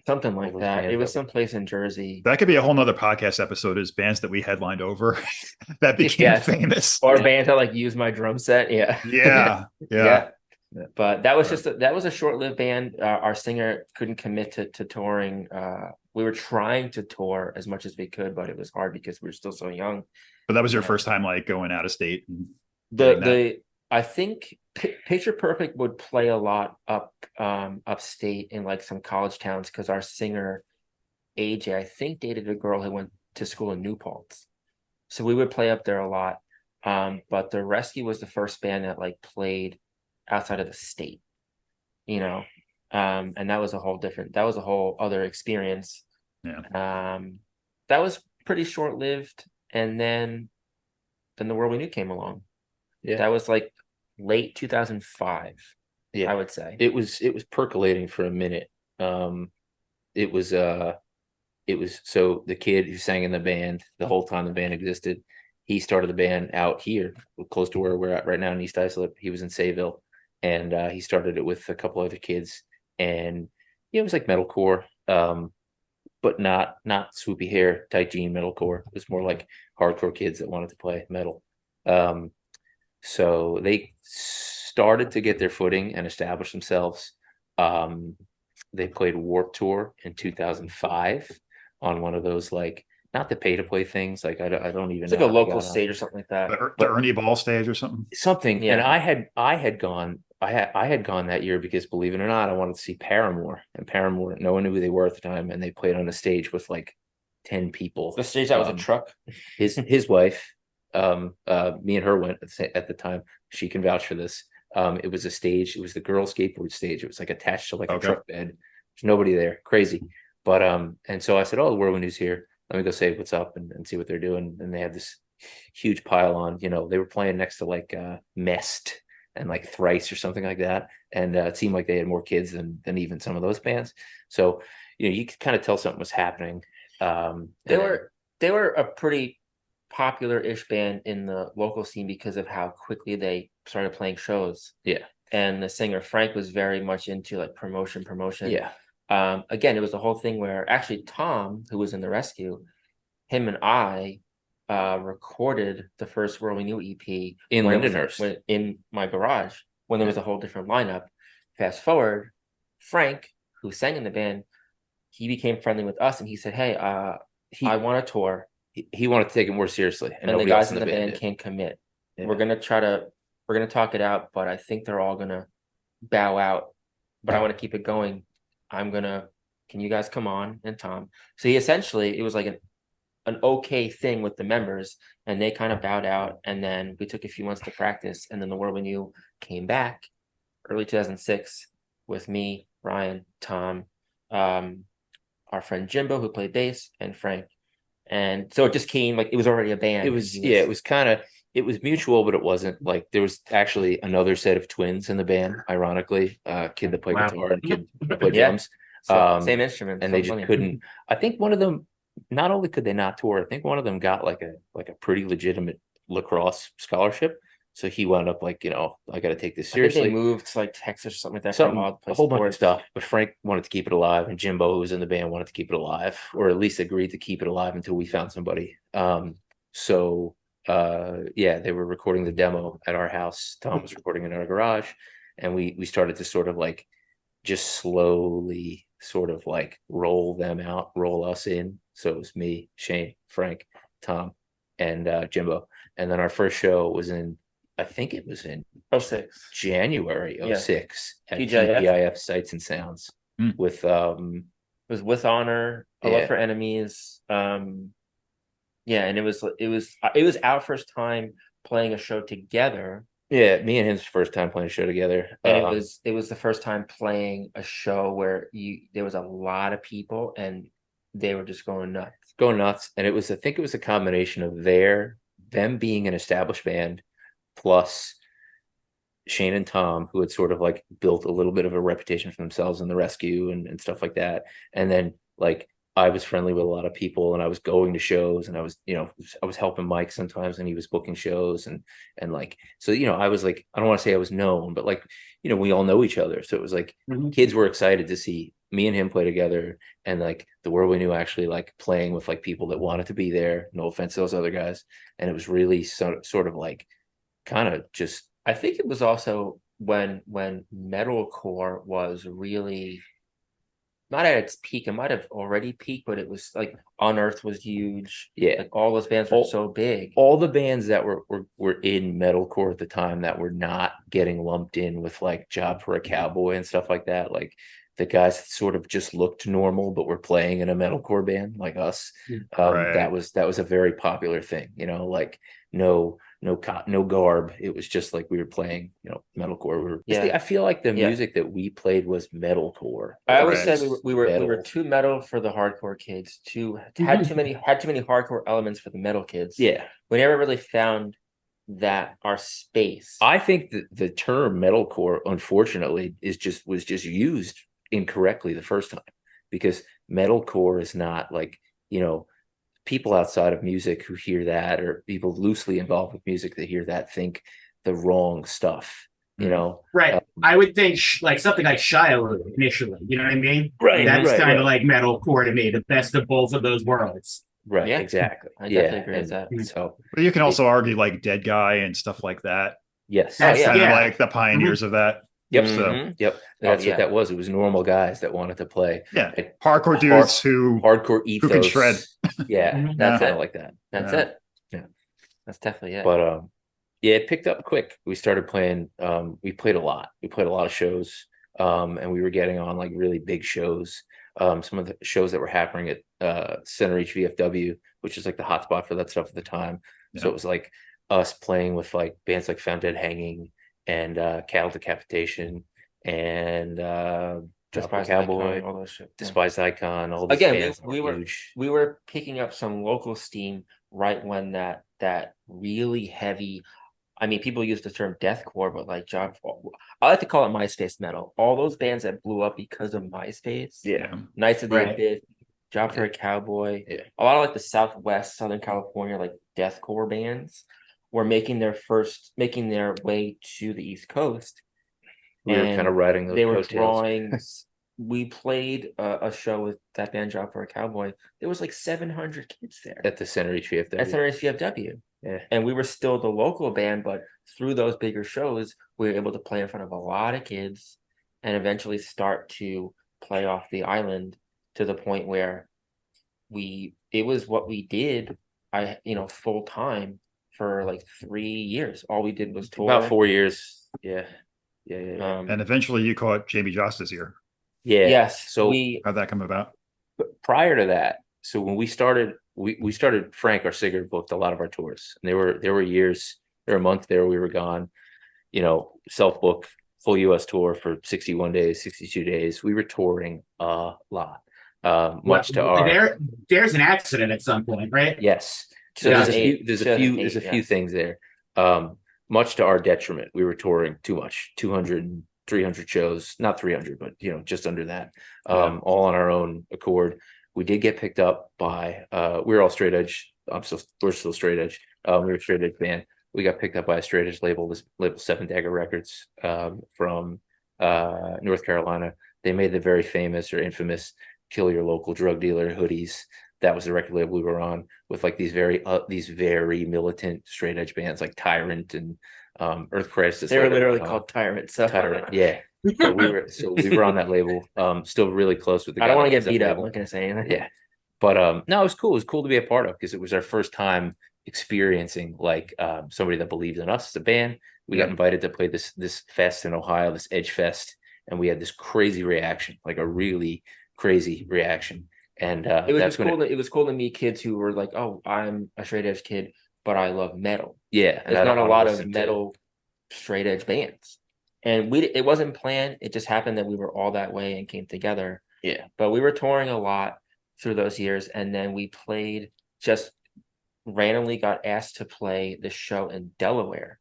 S3: Something like that. It was someplace in Jersey.
S1: That could be a whole nother podcast episode, is bands that we headlined over that became famous.
S3: Or bands that like use my drum set.
S1: Yeah.
S3: But that was that was a short-lived band. Our singer couldn't commit to touring. We were trying to tour as much as we could, but it was hard because we were still so young.
S1: But that was your first time like going out of state. And
S3: I think Picture Perfect would play a lot upstate in like some college towns because our singer AJ, I think, dated a girl who went to school in New Paltz, so we would play up there a lot. But the Rescue was the first band that like played outside of the state, and that was a whole other experience. That was pretty short-lived, and then The World We Knew came along. That was like late 2005. I would say
S2: it was percolating for a minute. It was so the kid who sang in the band the whole time the band existed, he started the band out here close to where we're at right now in East Islip. He was in Sayville, and he started it with a couple other kids, and it was like metalcore, but not swoopy hair, tight jean metalcore. It was more like hardcore kids that wanted to play metal. So they started to get their footing and establish themselves. They played Warped Tour in 2005 on one of those like not the pay to play things. Like I don't even
S3: It's
S2: know
S3: like a
S2: how they
S3: local
S2: got on.
S3: stage or something like that.
S1: The Ernie Ball stage or something.
S2: Something.
S3: Yeah.
S2: And I had gone that year because, believe it or not, I wanted to see Paramore, and Paramore, no one knew who they were at the time, and they played on a stage with like 10 people.
S3: The stage that was a truck.
S2: His wife, me and her went at the time. She can vouch for this. It was a stage. It was the girl skateboard stage. It was like attached to like a truck bed. There's nobody there. Crazy. But and so I said, "Oh, the Whirlwind News here. Let me go say what's up and see what they're doing." And they have this huge pile on. You know, they were playing next to like Mest and like Thrice or something like that. And it seemed like they had more kids than even some of those bands. So you know, you could kind of tell something was happening.
S3: They were a pretty popular-ish band in the local scene because of how quickly they started playing shows.
S2: Yeah.
S3: And the singer Frank was very much into like promotion.
S2: Yeah.
S3: Again, it was the whole thing where actually Tom, who was in the Rescue, him and I recorded the first World We Knew EP
S2: in Lindenhurst,
S3: in my garage, when there was a whole different lineup. Fast forward, Frank, who sang in the band, he became friendly with us, and he said, "Hey, I want to tour."
S2: He wanted to take it more seriously,
S3: and the guys in the band can't commit. Yeah. We're gonna talk it out, but I think they're all gonna bow out. But I want to keep it going. Can you guys come on? And Tom. So it was like an okay thing with the members, and they kind of bowed out. And then we took a few months to practice, and then the World We Knew came back early 2006 with me, Ryan, Tom, our friend Jimbo, who played bass, and Frank. And so it just came like it was already a band.
S2: It was mutual, but it wasn't. Like there was actually another set of twins in the band, ironically, kid that played guitar and kid that played drums.
S3: Same instrument.
S2: And they just couldn't. I think one of them, not only could they not tour, I think one of them got like a pretty legitimate lacrosse scholarship. So he wound up like, you know, I got to take this seriously.
S3: I think they moved to like Texas or something like that.
S2: A whole bunch of stuff. But Frank wanted to keep it alive, and Jimbo, who was in the band, wanted to keep it alive, or at least agreed to keep it alive until we found somebody. They were recording the demo at our house. Tom was recording in our garage, and we started to sort of like just slowly sort of like roll us in. So it was me, Shane, Frank, Tom, and Jimbo. And then our first show was I think it was in
S3: 06.
S2: January 06 at
S3: TGIF
S2: Sights and Sounds with
S3: it was With Honor, A Love for Enemies. And it was our first time playing a show together.
S2: Yeah, me and him's first time playing a show together.
S3: And it was the first time playing a show where there was a lot of people and they were just going nuts. And I think it was a combination of them being an established band, plus Shane and Tom, who had sort of like built a little bit of a reputation for themselves in the Rescue and stuff like that. And then like I was friendly with a lot of people, and I was going to shows, and I was helping Mike sometimes, and he was booking shows, and like, so, you know, I was like, I don't want to say I was known, but like, you know, we all know each other. So it was like kids were excited to see me and him play together, and like the World We Knew actually like playing with like people that wanted to be there. No offense to those other guys. And it was really sort of like kind of just, I think it was also when metalcore was really not at its peak. It might have already peaked, but it was like Unearth was huge.
S2: Yeah,
S3: like all those bands were so big.
S2: All the bands that were in metalcore at the time that were not getting lumped in with like Job for a Cowboy and stuff like that, like the guys that sort of just looked normal but were playing in a metalcore band like us.
S1: Right.
S2: That was a very popular thing, you know, like no garb. It was just like we were playing, you know, metalcore. I feel like the music that we played was metalcore.
S3: I always said we were too metal for the hardcore kids. Had too many hardcore elements for the metal kids.
S2: Yeah,
S3: we never really found that our space.
S2: I think that the term metalcore, unfortunately, was just used incorrectly the first time, because metalcore is not like, you know, people outside of music who hear that, or people loosely involved with music that hear that, think the wrong stuff, you know?
S4: Right. I would think like something like Shiloh initially, you know what I mean?
S2: Right.
S4: That's kind of like metalcore to me, the best of both of those worlds.
S2: Right. Yeah, exactly.
S3: I definitely agree with that.
S2: So,
S1: but you can also argue like Dead Guy and stuff like that.
S2: Yes.
S1: That's kind of like the pioneers of that.
S2: Yep.
S1: So
S2: Yep.
S3: Oh,
S2: That's
S3: yeah.
S2: what that was. It was normal guys that wanted to play.
S1: yeah,
S2: Like,
S1: hardcore dudes who
S2: hardcore
S1: can shred.
S2: ethos. Yeah,
S4: Mhm.
S3: That's
S2: kind
S3: it.
S2: of like that.
S3: That's
S1: Yeah.
S3: it.
S2: Yeah.
S3: That's definitely it.
S2: But yeah, it picked up quick. We started playing. We played a lot. We played a lot of shows. And we were getting on like really big shows. Some of the shows that were happening at Center H VFW, which is like the hotspot for that stuff at the time. So
S1: Yeah.
S2: it was like us playing with like bands like Found Dead Hanging and Cattle Decapitation and Job for
S3: Despised
S2: Cowboy,
S3: Icon, all those shit. Yeah.
S2: Despised Icon, all these
S3: Again,
S2: bands
S3: we
S2: were
S3: were
S2: huge.
S3: we were picking up some local steam right when that really heavy. I mean, people use the term deathcore, but like I like to call it MySpace metal. All those bands that blew up because of MySpace.
S2: Yeah.
S3: Knights of the
S4: Right.
S3: Abyss, Job for a Cowboy.
S2: Yeah.
S3: A lot of like the Southwest, Southern California, like deathcore bands were making their way to the East Coast.
S2: We were
S3: And
S2: kind of riding those
S3: they were
S2: coattails.
S3: drawing. We played a show with that band Job for a Cowboy. There was like 700 kids there
S2: At the Center H VFW.
S3: at Center CFW.
S2: Yeah.
S3: And we were still the local band, but through those bigger shows, we were able to play in front of a lot of kids and eventually start to play off the island to the point where it was what we did, full time for like 3 years. All we did was tour.
S2: About 4 years. Yeah. Yeah.
S1: And eventually you caught Jamie Justice here.
S2: Yeah.
S3: Yes.
S2: So
S1: How'd that come about?
S2: prior to that, so when we started, we started, Frank, our singer, booked a lot of our tours. And there were years, there were a month there we were gone, self-book, full US tour for 61 days, 62 days. We were touring a lot. Much to our
S4: there's an accident at some point, right?
S2: yes. So
S4: Yeah.
S2: there's a few things there. Much to our detriment, we were touring too much, 200, 300 shows, not 300, but just under that, all on our own accord. We did get picked up by we were all straight edge. We're still straight edge. We were a straight edge band. We got picked up by a straight edge label, this label Seven Dagger Records, from North Carolina. They made the very famous or infamous Kill Your Local Drug Dealer hoodies. That was the record label we were on, with like these very militant straight edge bands like Tyrant and Earth Crisis.
S3: They were literally called Tyrant. So
S2: Tyrant, yeah. So we were on that label. Still really close with the guy.
S3: I don't want to
S2: that
S3: get
S2: owns that
S3: beat up.
S2: label.
S3: I'm not gonna say anything.
S2: Yeah. But no, it was cool. It was cool to be a part of, because it was our first time experiencing like somebody that believed in us as a band. We got invited to play this fest in Ohio, this Edge Fest, and we had this crazy reaction, like a really crazy reaction. And
S3: it was just cool. It was cool to meet kids who were like, "Oh, I'm a straight edge kid, but I love metal."
S2: Yeah,
S3: there's not a lot of metal straight edge bands, and it wasn't planned. It just happened that we were all that way and came together.
S2: Yeah,
S3: but we were touring a lot through those years, and then we played, just randomly got asked to play the show in Delaware.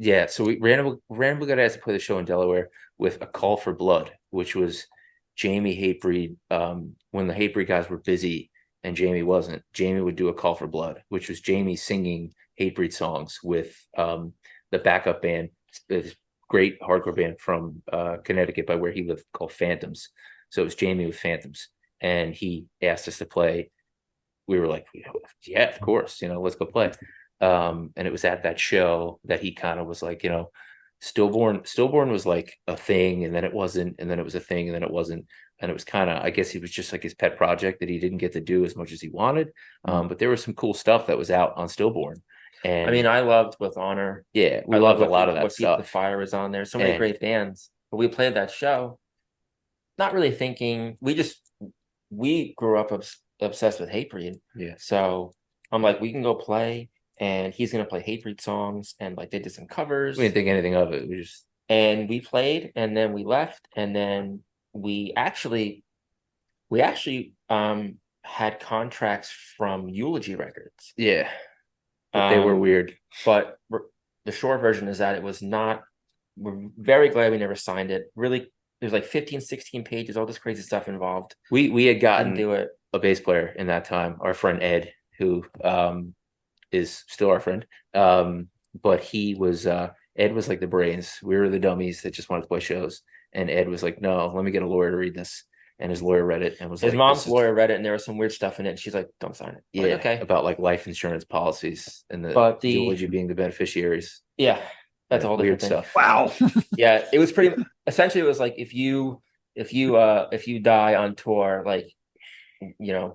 S2: Yeah, so we randomly got asked to play the show in Delaware with A Call for Blood, which was Jamie Hatebreed. When the Hatebreed guys were busy and Jamie wasn't, Jamie would do A Call for Blood, which was Jamie singing Hatebreed songs with the backup band, this great hardcore band from Connecticut, by where he lived, called Phantoms. So it was Jamie with Phantoms, and he asked us to play. We were like, yeah, of course, let's go play. And it was at that show that he kind of was like, Stillborn was like a thing, and then it wasn't, and then it was a thing, and then it wasn't. And it was kind of, I guess he was just like his pet project that he didn't get to do as much as he wanted. But there was some cool stuff that was out on Stillborn. And
S3: I mean, I loved With Honor.
S2: Yeah, we loved a lot of that stuff.
S3: The Fire was on there. So many great bands. But we played that show, not really thinking. We grew up obsessed with Hatebreed.
S2: Yeah.
S3: So I'm like, we can go play, and he's gonna play Hatebreed songs, and like they did some covers.
S2: We didn't think anything of it.
S3: We played, and then we left, and then we actually had contracts from Eulogy Records.
S2: Yeah, but they were weird.
S3: But the short version is that it was not. We're very glad we never signed it. Really, there's like 15, 16 pages, all this crazy stuff involved.
S2: We had gotten
S3: do it.
S2: A bass player in that time, our friend Ed, who is still our friend. But he was Ed was like the brains. We were the dummies that just wanted to play shows. And Ed was like, no, let me get a lawyer to read this. And his lawyer read it and was
S3: his mom's lawyer read it, and there was some weird stuff in it. And she's like, don't sign it.
S2: Yeah,
S3: like, okay.
S2: About like life insurance policies and the eulogy being the beneficiaries.
S3: Yeah. That's a whole
S2: weird
S3: different thing.
S2: stuff.
S1: Wow.
S3: Yeah, it was pretty essentially it was like if you die on tour, like yeah.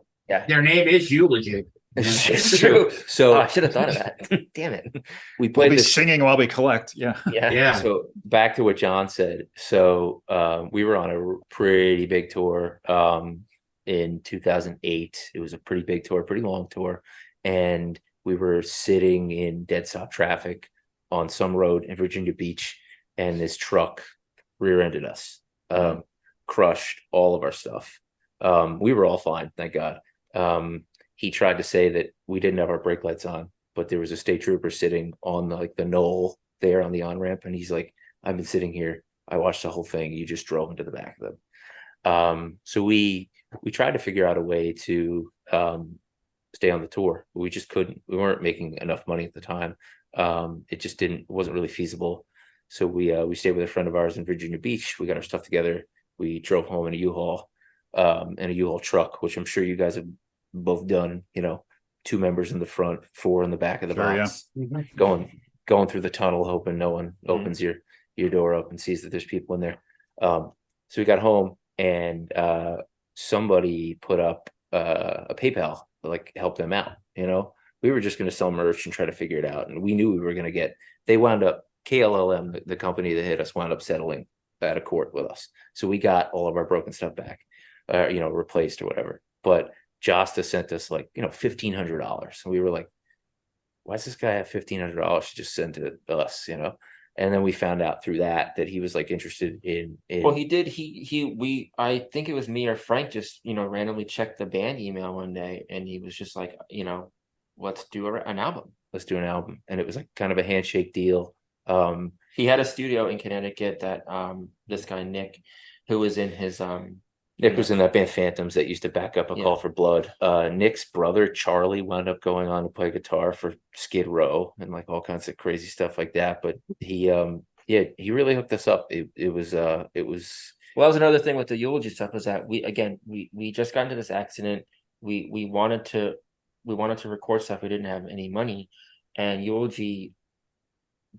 S4: Their name is eulogy.
S2: It's true. So
S3: I should have thought of that. Damn it.
S2: we
S1: We'll
S2: played
S1: be
S2: this.
S1: singing while we collect. Yeah.
S3: Yeah.
S4: Yeah.
S2: So back to what John said. So we were on a pretty big tour in 2008. It was a pretty big tour, pretty long tour, and we were sitting in dead stop traffic on some road in Virginia Beach, and this truck rear-ended us, crushed all of our stuff. We were all fine, thank God. He tried to say that we didn't have our brake lights on, but there was a state trooper sitting on the knoll there on the on-ramp, and he's like, I've been sitting here, I watched the whole thing, you just drove into the back of them. So we tried to figure out a way to stay on the tour, but we just couldn't. We weren't making enough money at the time. It just wasn't really feasible. So we stayed with a friend of ours in Virginia Beach. We got our stuff together, we drove home in a U-Haul, in a U-Haul truck, which I'm sure you guys have both done, 2 members in the front, 4 in the back of the box, going through the tunnel, hoping no one opens your door up and sees that there's people in there. So we got home, and somebody put up a PayPal to like help them out. We were just going to sell merch and try to figure it out, and we knew we were going to get. They wound up KLLM, the company that hit us, wound up settling out of court with us, so we got all of our broken stuff back, replaced or whatever. But Josta sent us like $1,500, and we were like, why does this guy have $1,500 to just send to us? And then we found out through that he was like interested in
S3: Well, he did. I think it was me or Frank just randomly checked the band email one day, and he was just like, let's do an album.
S2: Let's do an album. And it was like kind of a handshake deal.
S3: He had a studio in Connecticut that this guy Nick, who was in his
S2: Nick was in that band Phantoms that used to back up A Call for Blood. Nick's brother Charlie wound up going on to play guitar for Skid Row and like all kinds of crazy stuff like that. But he really hooked us up. It was well, that
S3: was another thing with the eulogy stuff, was that we just got into this accident. We wanted to record stuff. We didn't have any money, and eulogy,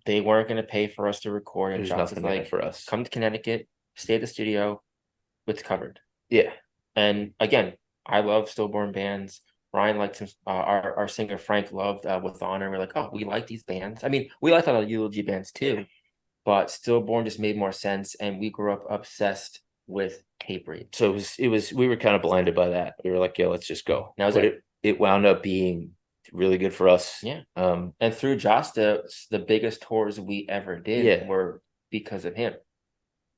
S3: they weren't going to pay for us to record. And
S2: there's
S3: Josh
S2: nothing
S3: was
S2: like
S3: like,
S2: for us.
S3: Come to Connecticut, stay at the studio, it's covered.
S2: Yeah.
S3: And again, I love stillborn bands. Ryan liked him. Our singer Frank loved With Honor. We're like, oh, we like these bands. I mean, we like all the eulogy bands too, but stillborn just made more sense. And we grew up obsessed with Hatebreed.
S2: So it was we were kind of blinded by that. We were like, yeah, let's just go.
S3: Now
S2: it wound up being really good for us.
S3: Yeah. And through Josta, the biggest tours we ever did were because of him.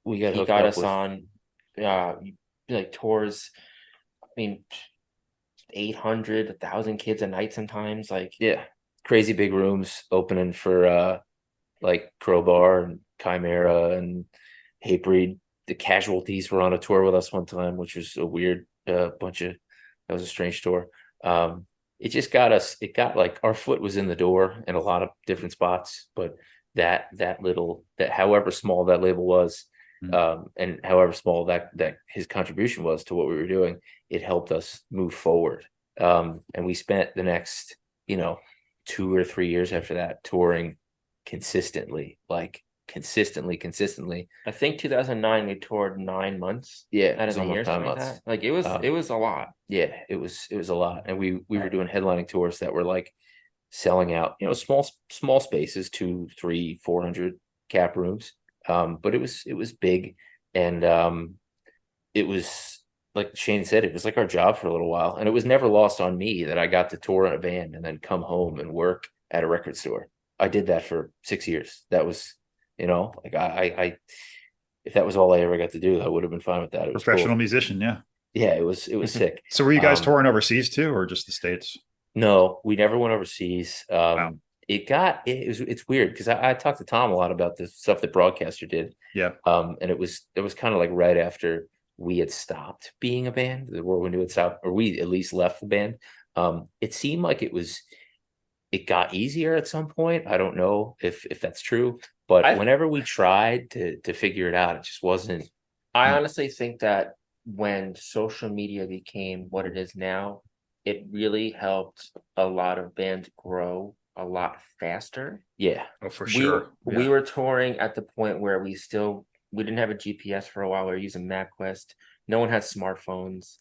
S2: He
S3: got us on like tours. I mean, 800, 1,000 kids a night sometimes. Like,
S2: crazy big rooms opening for like Crowbar and Chimera and Hatebreed. The Casualties were on a tour with us one time, which was a weird that was a strange tour. It just got us. It got like our foot was in the door in a lot of different spots, but that however small that label was. And however small that his contribution was to what we were doing, it helped us move forward. And we spent the next, 2 or 3 years after that touring consistently.
S3: I think 2009 we toured 9 months.
S2: Yeah,
S3: out of the year, something like that. Like it was a lot.
S2: Yeah, it was a lot, and we were doing headlining tours that were like selling out, small spaces, 200, 300, 400 cap rooms. But it was big, and it was like Shane said, it was like our job for a little while, and it was never lost on me that I got to tour in a band and then come home and work at a record store. I did that for 6 years. That was, like I if that was all I ever got to do, I would have been fine with that. It was
S1: professional
S2: cool.
S1: musician, yeah.
S2: Yeah, it was sick.
S1: So were you guys touring overseas too, or just the States?
S2: No, we never went overseas.
S1: Wow.
S2: It's weird because I talked to Tom a lot about the stuff that Broadcaster did.
S1: Yeah.
S2: And it was kind of like right after we had stopped being a band, the Whirlwind had stopped, or we at least left the band. It seemed like it got easier at some point. I don't know if that's true, but whenever we tried to figure it out, it just wasn't.
S3: I honestly think that when social media became what it is now, it really helped a lot of bands grow a lot faster.
S2: Yeah.
S1: Oh, for
S3: We
S1: sure.
S3: we were touring at the point where we didn't have a GPS for a while. We were using MapQuest. No one had smartphones,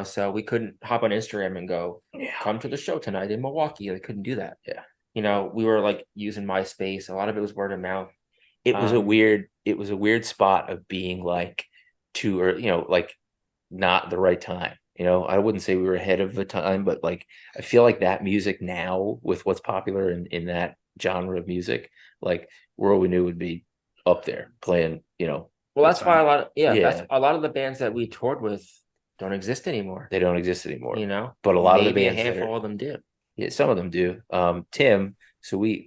S3: so we couldn't hop on Instagram and go, come to the show tonight in Milwaukee. They couldn't do that.
S2: Yeah.
S3: We were like using MySpace. A lot of it was word of mouth.
S2: It was a weird spot of being like too, or like not the right time. I wouldn't say we were ahead of the time, but like I feel like that music now with what's popular in that genre of music, like World We Knew would be up there playing,
S3: Well, that's why
S2: Yeah.
S3: a lot of the bands that we toured with don't exist anymore.
S2: they don't exist anymore.
S3: But
S2: a lot of the
S3: maybe a
S2: bands that
S3: handful
S2: are,
S3: of them do.
S2: yeah, some of them do. Tim, so we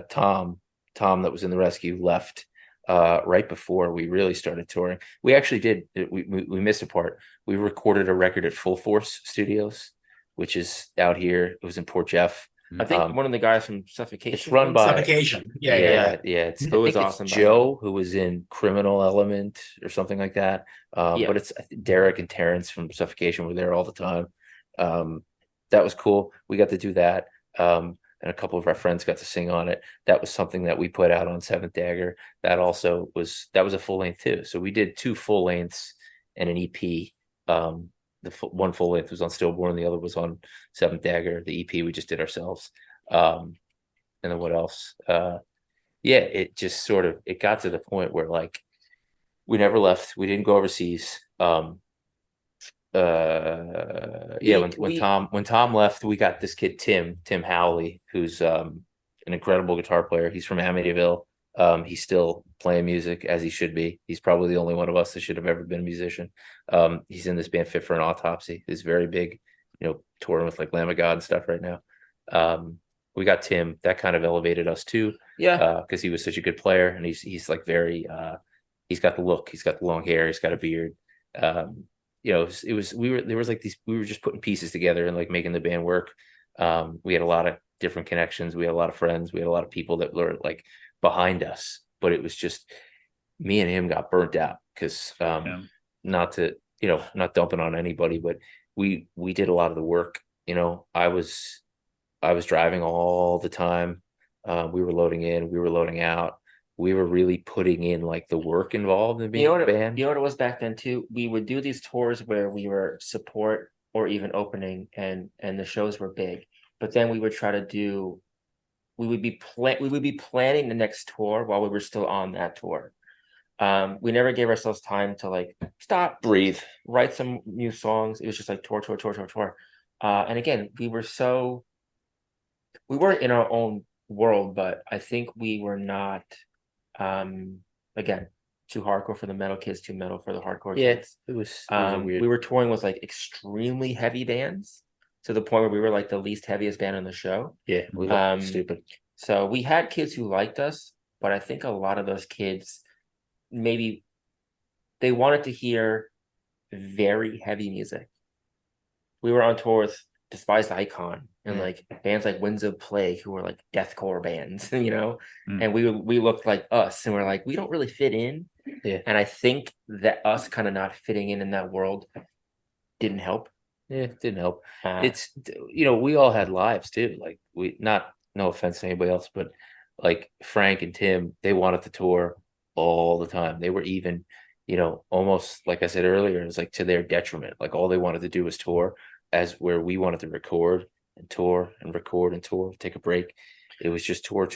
S2: Tom that was in the rescue left right before we really started touring. We actually did we missed a part. We recorded a record at Full Force Studios, which is out here. It was in Port Jeff.
S3: I think one of the guys from Suffocation.
S2: It's run by
S4: Suffocation. Yeah.
S2: It's,
S3: It
S2: I
S3: was
S2: think
S3: awesome,
S2: it's
S3: by the way.
S2: Joe who was in Criminal Element or something like that.
S3: Yeah.
S2: But it's I think Derek and Terrence from Suffocation were there all the time. That was cool. We got to do that. And a couple of our friends got to sing on it. That was something that we put out on Seventh Dagger. That was a full length too. So we did 2 full lengths and an EP. One full length was on Stillborn, the other was on Seventh Dagger. The EP we just did ourselves. And then what else? It just sort of it got to the point where like we never left. We didn't go overseas. When Tom left, we got this kid Tim Howley, who's an incredible guitar player. He's from Amityville. He's still playing music as he should be. He's probably the only one of us that should have ever been a musician. He's in this band Fit for an Autopsy. He's very big, touring with like Lamb of God and stuff right now. We got Tim. That kind of elevated us too.
S3: Yeah.
S2: Because he was such a good player, and he's like very he's got the look. He's got the long hair. He's got a beard. We were just putting pieces together and like making the band work. We had a lot of different connections. We had a lot of friends. We had a lot of people that were like behind us, but it was just me and him got burnt out because not dumping on anybody, but we did a lot of the work. I was driving all the time. We were loading in, we were loading out. We were really putting in like the work involved in being a band.
S3: You know what it was back then too? We would do these tours where we were support or even opening and the shows were big. But then we would be planning the next tour while we were still on that tour. We never gave ourselves time to like stop,
S2: breathe,
S3: write some new songs. It was just like tour. And again, we weren't in our own world, but I think we were not again too hardcore for the metal kids, too metal for the hardcore kids.
S2: It was
S3: weird. We were touring with like extremely heavy bands to the point where we were like the least heaviest band on the show.
S2: We looked stupid.
S3: So we had kids who liked us, but I think a lot of those kids maybe they wanted to hear very heavy music. We were on tour with Despised Icon and like bands like Winds of Plague, who were like deathcore bands, and we looked like us, and we're like, we don't really fit in. And I think that us kind of not fitting in that world didn't help.
S2: It didn't help. It's we all had lives too. Like no offense to anybody else, but like Frank and Tim, they wanted to tour all the time. They were even, almost like I said earlier, it was like to their detriment. Like all they wanted to do was tour, as where we wanted to record and tour and record and tour, take a break. It was just tour.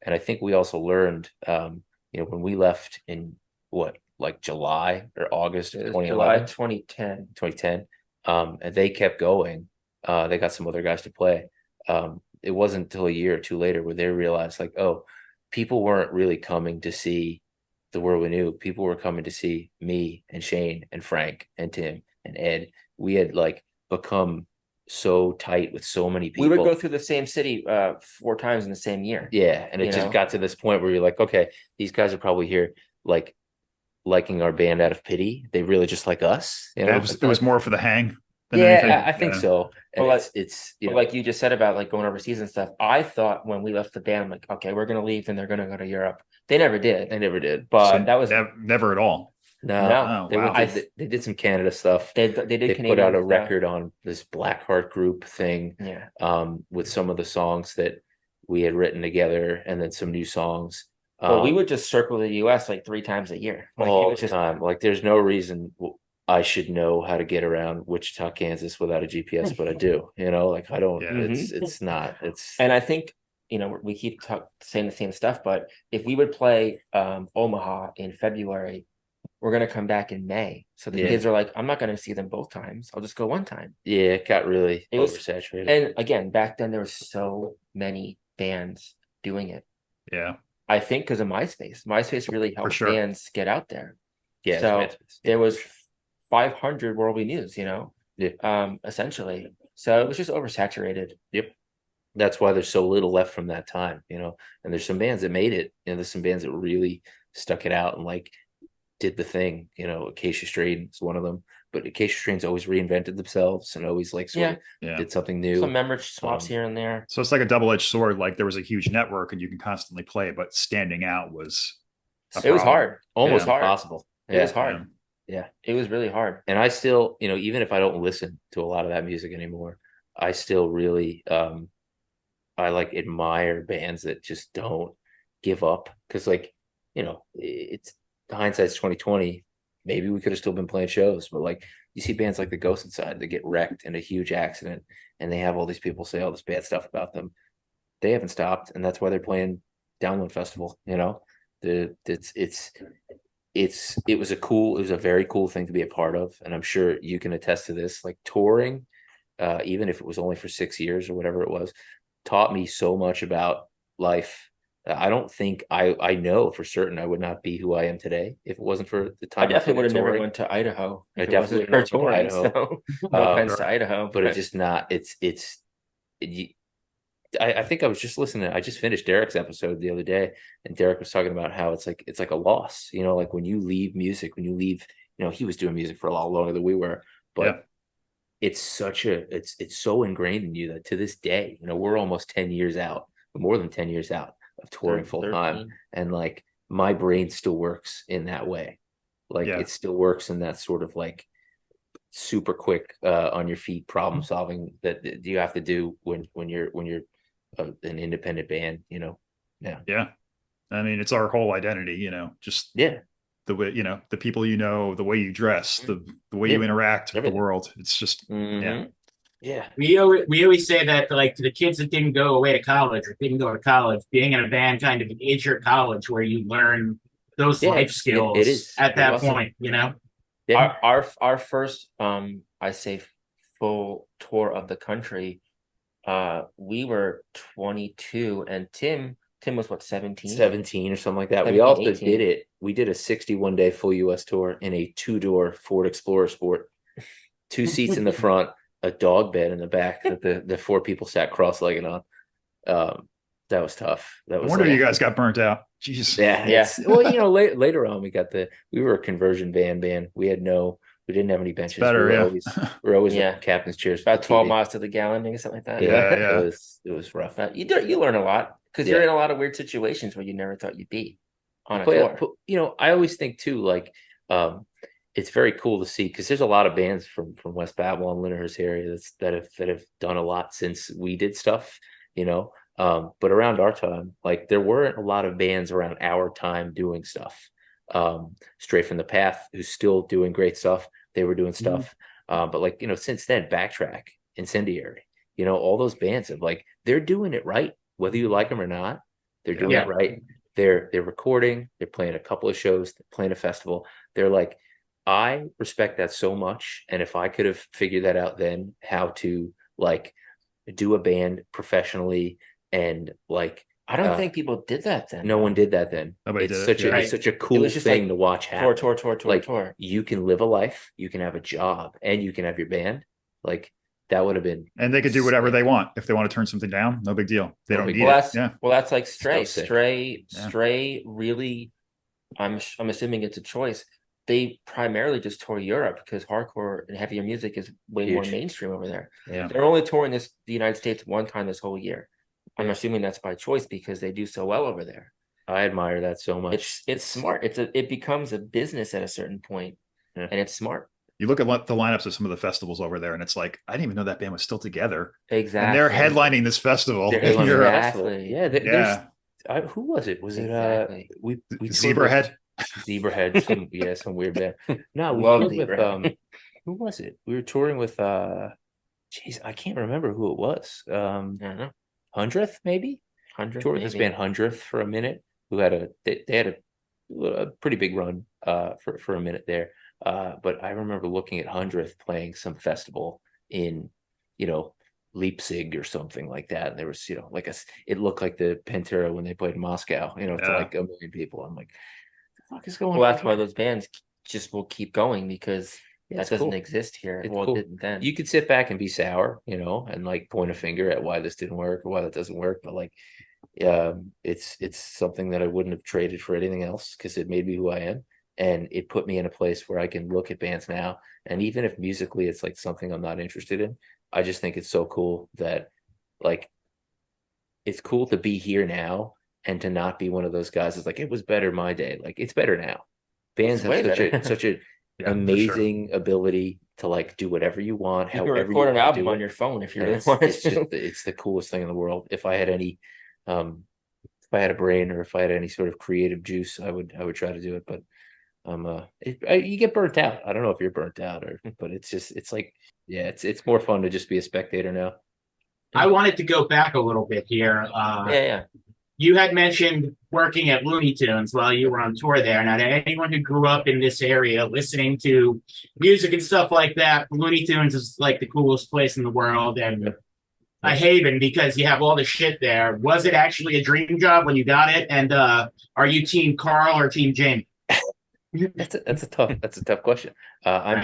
S2: And I think we also learned, when we left in like July or August of 2011, 2010, and they kept going. They got some other guys to play. It wasn't until a year or two later where they realized like, oh, people weren't really coming to see the World We Knew. People were coming to see me and Shane and Frank and Tim and Ed. We had like become so tight with so many people.
S3: We would go through the same city 4 times in the same year.
S2: Yeah, and it just got to this point where you're like, okay, these guys are probably here like liking our band out of pity. They really just like us.
S1: It was more for the hang than anything.
S2: I think so. And it's
S3: like you just said about like going overseas and stuff. I thought when we left the band, like, okay, we're gonna leave, and they're gonna go to Europe. They never did.
S2: They never did.
S3: But
S1: So
S3: that was
S1: never at all.
S3: No.
S2: They
S1: wow.
S2: went to, they did some Canada stuff.
S3: They did
S2: They put
S3: Canadian
S2: out a
S3: stuff.
S2: record on this Blackheart group thing,
S3: Yeah.
S2: with some of the songs that we had written together, and then some new songs.
S3: Well, we would just circle the US like 3 times a year. Like, it
S2: all
S3: was
S2: the
S3: just
S2: time. Like, there's no reason I should know how to get around Wichita, Kansas without a GPS, but I do. Like, I don't.
S1: Yeah.
S2: It's not. It's
S3: And I think, we keep saying the same stuff, but if we would play Omaha in February, we're gonna come back in May. So the
S2: Yeah.
S3: kids are like, I'm not gonna see them both times. I'll just go one time.
S2: yeah. It got really
S3: It was-
S2: oversaturated.
S3: And again, back then there were so many bands doing it.
S1: Yeah.
S3: I think because of MySpace. MySpace really helped
S1: sure.
S3: bands get out there.
S2: yeah.
S3: so
S2: it's
S3: there was 500 worldly news,
S2: Yeah.
S3: essentially. So it was just oversaturated.
S2: Yep. That's why there's so little left from that time, and there's some bands that made it, there's some bands that really stuck it out and like did the thing, Acacia Strain is one of them, but Acacia Strain's always reinvented themselves and always like sort of
S1: Yeah.
S2: did something new.
S3: Some member swaps here and there.
S1: So it's like a double-edged sword. Like there was a huge network and you can constantly play, but standing out was
S3: It was hard.
S2: Almost
S3: It was hard.
S2: impossible.
S3: It was hard.
S2: Yeah.
S3: It was really hard.
S2: And I still, even if I don't listen to a lot of that music anymore, I still really I like admire bands that just don't give up, because like, it's hindsight's 2020. Maybe we could have still been playing shows, but like you see bands like the Ghost Inside that get wrecked in a huge accident, and they have all these people say all this bad stuff about them. They haven't stopped, and that's why they're playing Download Festival. It was a very cool thing to be a part of, and I'm sure you can attest to this. Like touring, even if it was only for 6 years or whatever it was, taught me so much about life. I don't think I know for certain I would not be who I am today if it wasn't for the time.
S3: I definitely would have never went to Idaho.
S2: I definitely would have
S3: for touring.
S2: Idaho.
S3: So no offense
S2: sure.
S3: to Idaho,
S2: but it's just not. I think I was just listening. I just finished Derek's episode the other day, and Derek was talking about how it's like a loss. Like when you leave music, when you leave, he was doing music for a lot longer than we were, but it's so ingrained in you that to this day, we're almost 10 years out, more than 10 years out of touring full time, and like my brain still works in that way. Like it still works in that sort of like super quick on your feet problem solving that you have to do when you're an independent band.
S1: Yeah. I mean, it's our whole identity, just the way, the people, the way you dress, the way you interact with the world. It's just
S2: yeah.
S4: We always say that, like, to the kids that didn't go away to college or didn't go to college, being in a band kind of is your college, where you learn those life skills
S2: it is.
S4: at that point.
S2: Yeah.
S3: Our first I say full tour of the country, we were 22, and Tim was what, 17
S2: or something like that.
S3: 17,
S2: We also
S3: 18.
S2: did it. We did a 61-day full US tour in a 2-door Ford Explorer Sport, 2 seats in the front, a dog bed in the back that the 4 people sat cross-legged on. That was tough. That
S1: I
S2: was
S1: wonder
S2: like,
S1: you guys got burnt out. Jeez.
S2: Yeah. Well, later on we were a conversion band. We didn't have any benches.
S1: Better,
S2: we were always in captain's chairs.
S3: About 12 miles to the gallon, maybe something like that.
S1: Yeah.
S2: It was rough.
S3: You learn a lot because you're in a lot of weird situations where you never thought you'd be on a tour.
S2: But, I always think too, like, it's very cool to see, because there's a lot of bands from West Babylon, Lyndhurst area that have done a lot since we did stuff, but around our time, like there weren't a lot of bands around our time doing stuff. Straight from the Path, who's still doing great stuff. They were doing stuff. But like, since then, Backtrack, Incendiary, all those bands have they're doing it right, whether you like them or not. They're doing it right. They're recording, they're playing a couple of shows, they're playing a festival. They're like, I respect that so much. And if I could have figured that out then, how to like do a band professionally, and like,
S3: I don't think people did that then.
S2: no one did that then.
S1: Nobody
S2: It's
S1: did it.
S2: it's such a cool
S3: was just
S2: thing
S3: like
S2: to watch happen.
S3: Tour.
S2: You can live a life, you can have a job, and you can have your band. Like that would have been.
S1: And they could do whatever they want. If they want to turn something down, no big deal. They don't need it.
S3: Well, that's like Stray.
S2: So sick.
S3: Stray really, I'm assuming it's a choice. They primarily just tour Europe because hardcore and heavier music is way more mainstream over there.
S2: Yeah.
S3: They're only touring the United States one time this whole year. I'm assuming that's by choice because they do so well over there.
S2: I admire that so much.
S3: It's smart. It becomes a business at a certain point,
S2: Yeah.
S3: and it's smart.
S1: You look at what the lineups of some of the festivals over there, and it's like, I didn't even know that band was still together.
S3: Exactly.
S1: And they're headlining this festival.
S3: They're
S1: in
S3: headlining
S1: Europe.
S3: exactly.
S2: Yeah,
S1: Yeah.
S2: who was it? Was
S3: Exactly.
S2: it we toured
S1: Zebrahead.
S2: with Zebrahead, some weird band. No, we
S3: Love
S2: toured with
S3: Zebrahead.
S2: who was it? We were touring with geez, I can't remember who it was.
S3: I don't know.
S2: 100th maybe?
S3: 100.
S2: Toured with this band 100th for a minute, who had they had a pretty big run for a minute there. But I remember looking at 100th playing some festival in, Leipzig or something like that. And there was, like it looked like the Pantera when they played in Moscow, to like 1 million people. I'm like, the fuck is going on?
S3: Well, that's why those bands just will keep going, because that doesn't
S2: cool.
S3: exist here.
S2: It's
S3: Well,
S2: cool.
S3: it didn't then.
S2: You could sit back and be sour, and like point a finger at why this didn't work or why that doesn't work. But like, it's something that I wouldn't have traded for anything else, because it made me who I am. And it put me in a place where I can look at bands now. And even if musically it's like something I'm not interested in, I just think it's so cool that, like, it's cool to be here now and to not be one of those guys that's like, it was better my day. Like, it's better now. Bands
S3: It's
S2: have
S3: way better.
S2: such a
S1: Yeah,
S2: amazing ability to like do whatever you want,
S3: You can
S2: however
S3: record an
S2: wanna
S3: album
S2: do
S3: on
S2: it.
S3: your phone if you
S2: And
S3: really
S2: it's,
S3: wanted
S2: it's
S3: to.
S2: just it's the coolest thing in the world. If I had any if I had a brain, or if I had any sort of creative juice, I would try to do it. But you get burnt out. I don't know if you're burnt out, but it's like, yeah, it's more fun to just be a spectator now.
S4: I wanted to go back a little bit here.
S3: Yeah.
S4: You had mentioned working at Looney Tunes while you were on tour there. Now, to anyone who grew up in this area listening to music and stuff like that, Looney Tunes is like the coolest place in the world, and a haven, because you have all the shit there. Was it actually a dream job when you got it? And are you team Carl or team Jamie?
S2: That's a tough question. I'm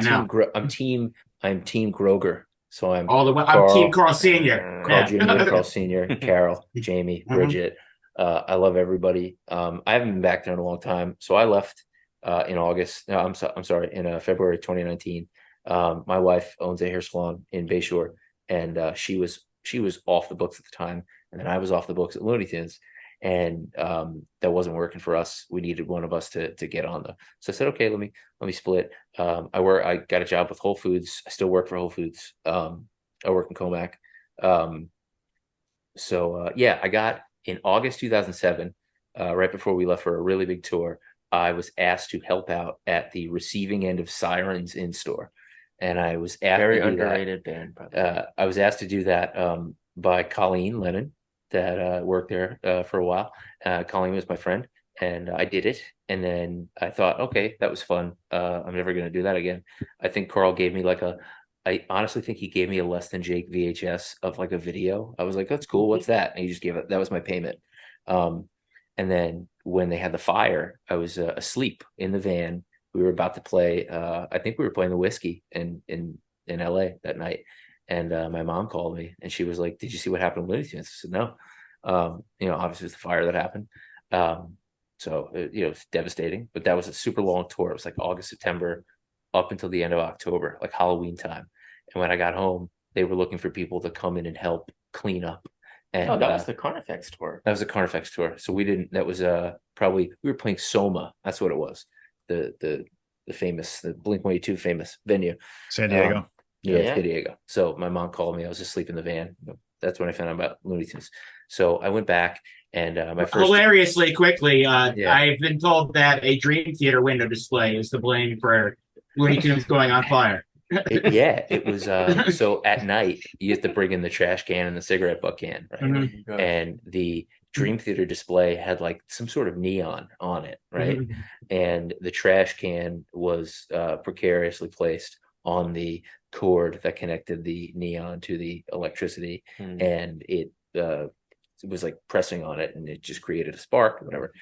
S2: team Groger. So I'm
S4: team Carl Senior.
S2: Carl Jr., Carl Senior, Carol, Jamie, Bridget. I love everybody. I haven't been back there in a long time. So I left in August. No, I'm sorry, in February 2019. My wife owns a hair salon in Bayshore, and she was off the books at the time, and then I was off the books at Looney Tunes, and that wasn't working for us. We needed one of us to get on the. So I said, okay, let me split. I got a job with Whole Foods. I still work for Whole Foods. I work in Comac. I got in August 2007, right before we left for a really big tour. I was asked to help out at the receiving end of Sirens in store, and I was asked
S3: Very
S2: to do
S3: underrated band.
S2: I was asked to do that by Colleen Lennon, that worked there for a while. Colleen was my friend, and I did it. And then I thought, okay, that was fun. I'm never going to do that again. I think Carl gave me I honestly think he gave me a Less Than Jake VHS of like a video. I was like, that's cool. What's that? And he just gave it. That was my payment. And then when they had the fire, I was asleep in the van. We were about to play. I think we were playing the Whiskey in LA that night. And my mom called me, and she was like, "Did you see what happened with Looney Tunes?" I said, "No." Obviously it's the fire that happened. It's devastating. But that was a super long tour. It was like August, September, up until the end of October, like Halloween time. And when I got home, they were looking for people to come in and help clean up. And
S3: that was the Carnifex tour.
S2: That was the Carnifex tour. So we didn't. That was probably we were playing Soma. That's what it was. The famous, the Blink-182 famous venue,
S1: San Diego.
S2: San Diego. So my mom called me. I was asleep in the van. That's when I found out about Looney Tunes. So I went back, and my first.
S4: Hilariously quickly, I've been told that a Dream Theater window display is to blame for Looney Tunes going on fire.
S2: It was. So at night, you have to bring in the trash can and the cigarette butt can, right?
S4: Mm-hmm.
S2: And the Dream Theater display had like some sort of neon on it, right?
S4: Mm-hmm.
S2: And the trash can was precariously placed on the cord that connected the neon to the electricity, and it was like pressing on it, and it just created a spark, whatever.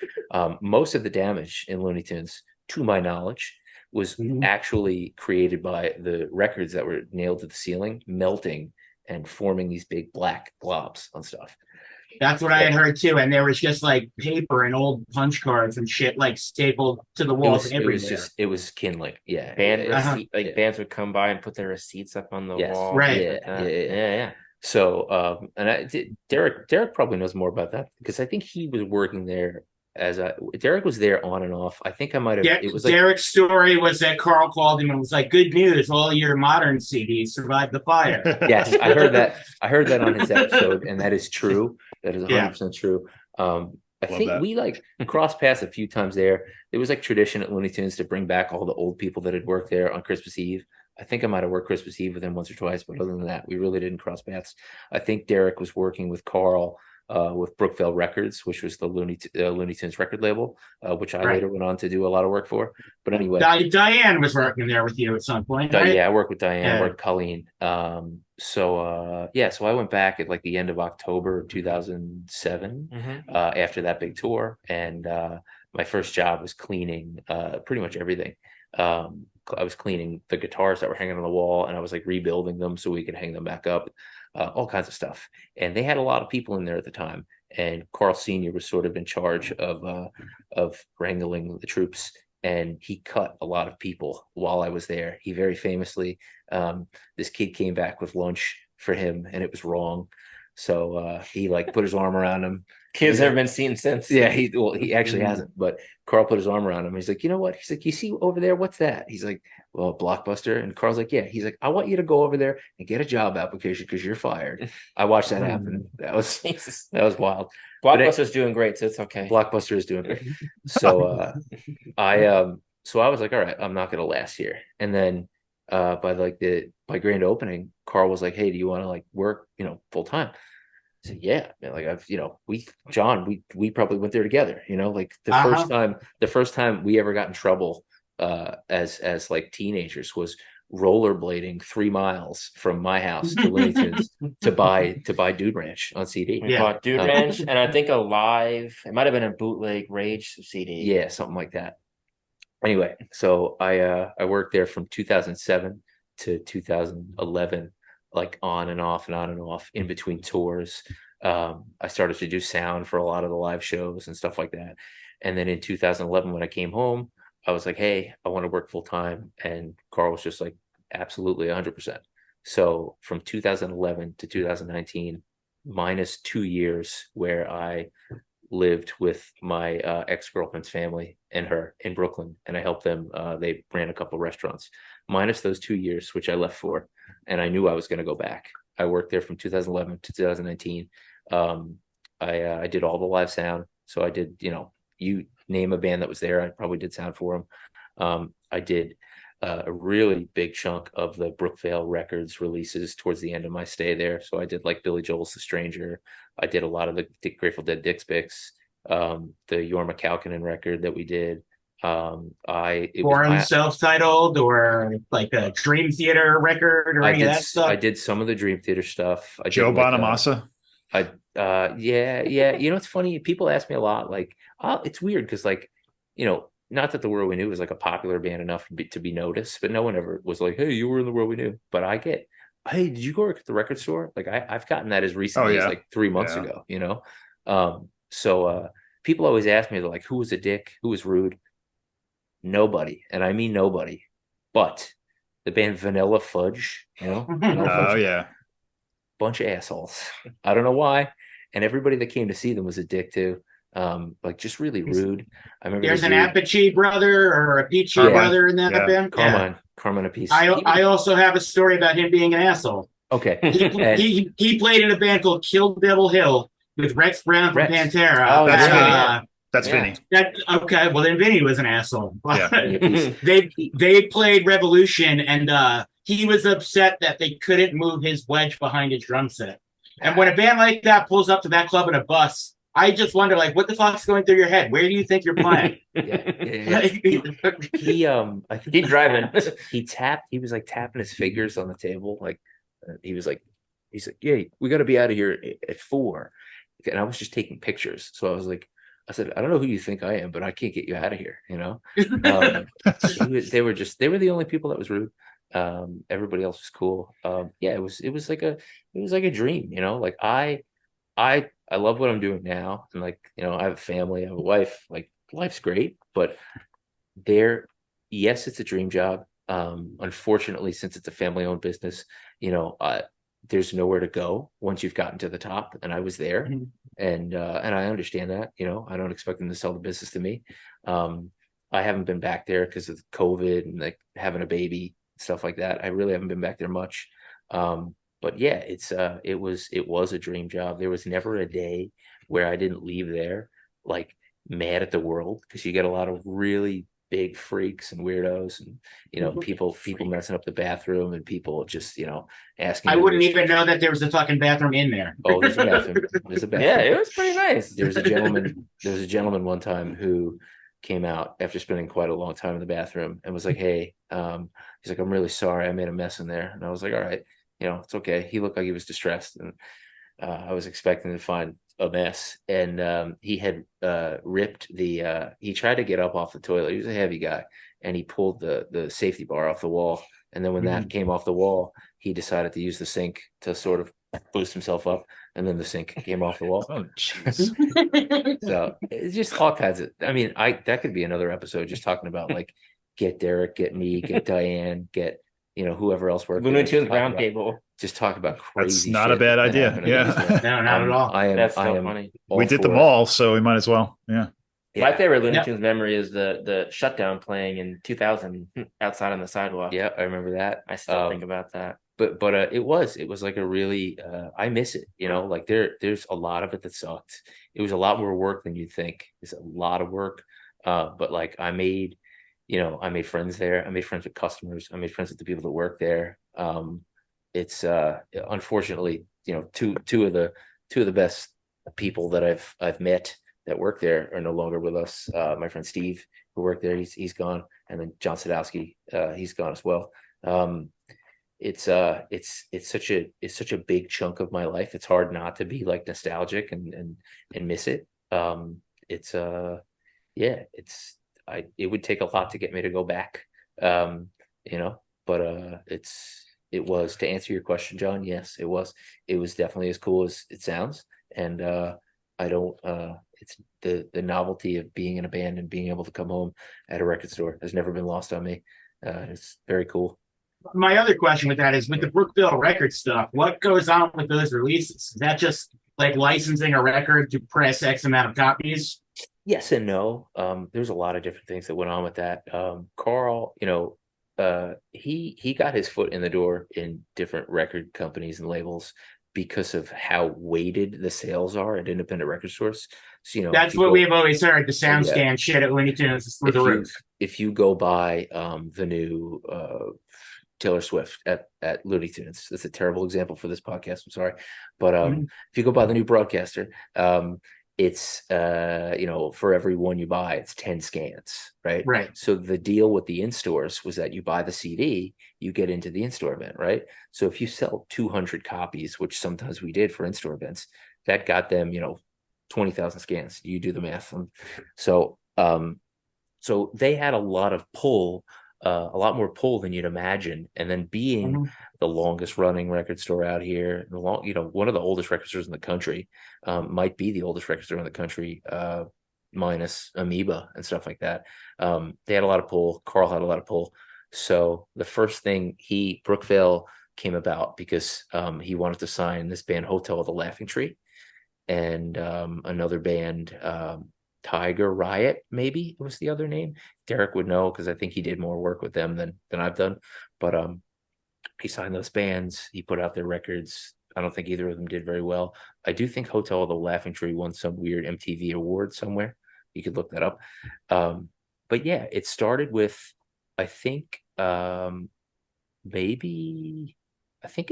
S2: Most of the damage in Looney Tunes, to my knowledge, was actually created by the records that were nailed to the ceiling melting and forming these big black globs on stuff.
S4: That's what I had heard too, and there was just like paper and old punch cards and shit like stapled to the walls everywhere.
S2: It was kindling. Yeah,
S3: bands would come by and put their receipts up on the wall.
S4: Right.
S2: Yeah. So, Derek probably knows more about that, because I think he was working there Derek was there on and off. I think I might have. It was like
S4: Derek's story was that Carl called him and was like, "Good news, all your modern CDs survived the fire."
S2: yes, I heard that. I heard that on his episode, and that is true. That is 100% true. I think
S1: that.
S2: we like crossed paths a few times there. It was like tradition at Looney Tunes to bring back all the old people that had worked there on Christmas Eve. I think I might have worked Christmas Eve with him once or twice, but other than that, we really didn't cross paths. I think Derek was working with Carl with Brookvale Records, which was the Looney Tunes record label, which I later went on to do a lot of work for. But anyway,
S4: Diane was working there with you at some point, right?
S2: Yeah, I worked with Diane, I worked with Colleen. So I went back at like the end of October of 2007 after that big tour, and my first job was cleaning pretty much everything. I was cleaning the guitars that were hanging on the wall, and I was like rebuilding them so we could hang them back up, all kinds of stuff. And they had a lot of people in there at the time, and Carl Sr. was sort of in charge of wrangling the troops, and he cut a lot of people while I was there. He very famously, this kid came back with lunch for him, and it was wrong. So he like put his arm around him.
S3: Kids haven't been seen since.
S2: Yeah, he actually hasn't. But Carl put his arm around him. He's like, you know what? He's like, you see over there, what's that? He's like, well, Blockbuster. And Carl's like, yeah. He's like, I want you to go over there and get a job application because you're fired. I watched that happen. That was wild.
S3: Blockbuster's doing great, so it's okay.
S2: Blockbuster is doing great. So so I was like, all right, I'm not gonna last here. And then by grand opening, Carl was like, hey, do you want to like work, full time? I said, yeah, man, like we probably went there together, like the first time we ever got in trouble as like teenagers was rollerblading 3 miles from my house to Looney Tunes to buy Dude Ranch on CD.
S3: We bought Dude Ranch, and I think it might have been a bootleg Rage CD.
S2: Yeah, something like that. Anyway, so I worked there from 2007 to 2011, like on and off in between tours. I started to do sound for a lot of the live shows and stuff like that. And then in 2011, when I came home, I was like, hey, I want to work full time. And Carl was just like, absolutely 100%. So from 2011 to 2019, minus 2 years where I lived with my ex-girlfriend's family and her in Brooklyn, and I helped them. They ran a couple restaurants. Minus those 2 years, which I left for, and I knew I was going to go back. I worked there from 2011 to 2019. I did all the live sound. So I did, you name a band that was there, I probably did sound for them. I did a really big chunk of the Brookvale Records releases towards the end of my stay there. So I did like Billy Joel's The Stranger. I did a lot of the Grateful Dead Dick Picks, the Jorma Kaukonen record that we did.
S4: Foreign self-titled or like a Dream Theater record or any of that stuff.
S2: I did some of the Dream Theater stuff.
S1: Joe Bonamassa.
S2: Yeah. It's funny. People ask me a lot, like, it's weird because, like, not that the World We Knew was like a popular band enough to be noticed, but no one ever was like, hey, you were in the World We Knew. But I get, hey, did you go work at the record store? Like I've gotten that as recently as like 3 months ago, So people always ask me, they're like, who was a dick? Who was rude? Nobody. And I mean nobody. But the band Vanilla Fudge,
S1: Oh yeah.
S2: Bunch of assholes. I don't know why. And everybody that came to see them was a dick too. Like just really rude. I remember
S4: there's an Appice brother or a Peachy brother in that band.
S2: Carmine Appice.
S4: I also have a story about him being an asshole.
S2: Okay.
S4: He played in a band called Kill Devil Hill with Rex Brown from Pantera.
S3: Oh,
S1: that's Vinny.
S4: Okay, well then Vinny was an asshole.
S2: Yeah.
S4: They played Revolution, and he was upset that they couldn't move his wedge behind his drum set. And when a band like that pulls up to that club in a bus, I just wonder, like, what the fuck's going through your head? Where do you think you're playing?
S2: I think he's driving. He was like tapping his fingers on the table, like he's like, yeah, we got to be out of here at 4. And I was just taking pictures, so I said, I don't know who you think I am, but I can't get you out of here. They were the only people that was rude. Everybody else was cool. It was like a dream. Like I love what I'm doing now, and like I have a family, I have a wife. Like life's great, but yes, it's a dream job. Unfortunately, since it's a family-owned business, there's nowhere to go once you've gotten to the top, and I was there.
S4: Mhm.
S2: And I understand that, I don't expect them to sell the business to me. I haven't been back there because of COVID and like having a baby, stuff like that. I really haven't been back there much. But yeah, it was a dream job. There was never a day where I didn't leave there like mad at the world, because you get a lot of really big freaks and weirdos, and people messing up the bathroom, and people just asking
S4: I
S2: you
S4: wouldn't
S2: to-
S4: even know that there was a fucking bathroom in there.
S2: Oh, there's a bathroom. There's a bathroom.
S3: Yeah, it was pretty nice.
S2: There was a gentleman one time who came out after spending quite a long time in the bathroom and was like, "Hey," he's like, "I'm really sorry, I made a mess in there." And I was like, "All right, it's okay." He looked like he was distressed, and I was expecting to find a mess. And he had ripped he tried to get up off the toilet. He was a heavy guy, and he pulled the safety bar off the wall. And then when that came off the wall, he decided to use the sink to sort of boost himself up, and then the sink came off the wall.
S1: Oh, jeez.
S2: So it's just all kinds of. I mean, that could be another episode just talking about like get Derek, get me, get Diane, get whoever else worked
S3: Looney
S2: there.
S3: Tunes Roundtable.
S2: Just talk about crazy.
S1: That's not a
S2: shit
S1: bad
S2: that
S1: idea.
S2: happened at these
S1: Yeah.
S2: events.
S4: No, not at all.
S3: That's so
S2: I am
S3: funny.
S2: all
S1: We did them
S2: for it.
S1: all, so we might as well. Yeah.
S3: My
S2: Yeah.
S3: favorite Looney
S4: Yeah.
S3: Tunes memory is the shutdown playing in 2000 outside on the sidewalk.
S2: Yeah, I remember that.
S3: I still think about that.
S2: But it was like a really I miss it. Like there's a lot of it that sucked. It was a lot more work than you'd think. It's a lot of work. But like I made friends there. I made friends with customers. I made friends with the people that work there. It's unfortunately, two of the best people that I've met that work there are no longer with us. My friend Steve, who worked there, he's gone, and then John Sadowski, he's gone as well. It's such a big chunk of my life. It's hard not to be like nostalgic and miss it. It would take a lot to get me to go back. But it was, to answer your question, John. Yes, it was definitely as cool as it sounds. And I don't it's the novelty of being in a band and being able to come home at a record store has never been lost on me. It's very cool.
S4: My other question with that is, with the Brookville record stuff, what goes on with those releases? Is that just like licensing a record to press X amount of copies?
S2: Yes and no. There's a lot of different things that went on with that. Carl, he got his foot in the door in different record companies and labels because of how weighted the sales are at independent record stores. So,
S4: that's what we have always heard. The sound scan shit at Looney Tunes is through the roof.
S2: If you go buy the new Taylor Swift at Looney Tunes, that's a terrible example for this podcast, I'm sorry, but if you go buy the new broadcaster, it's for every one you buy, it's 10 scans, right? So the deal with the in-stores was that you buy the CD, you get into the in-store event, right? So if you sell 200 copies, which sometimes we did for in-store events, that got them 20,000 scans. You do the math. So they had a lot of pull, a lot more pull than you'd imagine. And then being the longest running record store out here, one of the oldest record stores in the country, might be the oldest record store in the country, minus Amoeba and stuff like that. They had a lot of pull. Carl had a lot of pull. So the first thing Brookville came about because he wanted to sign this band Hotel of the Laughing Tree and another band, Tiger Riot, maybe was the other name. Derek would know because I think he did more work with them than I've done. But he signed those bands. He put out their records. I don't think either of them did very well. I do think Hotel of the Laughing Tree won some weird MTV award somewhere. You could look that up. But yeah, it started with, I think it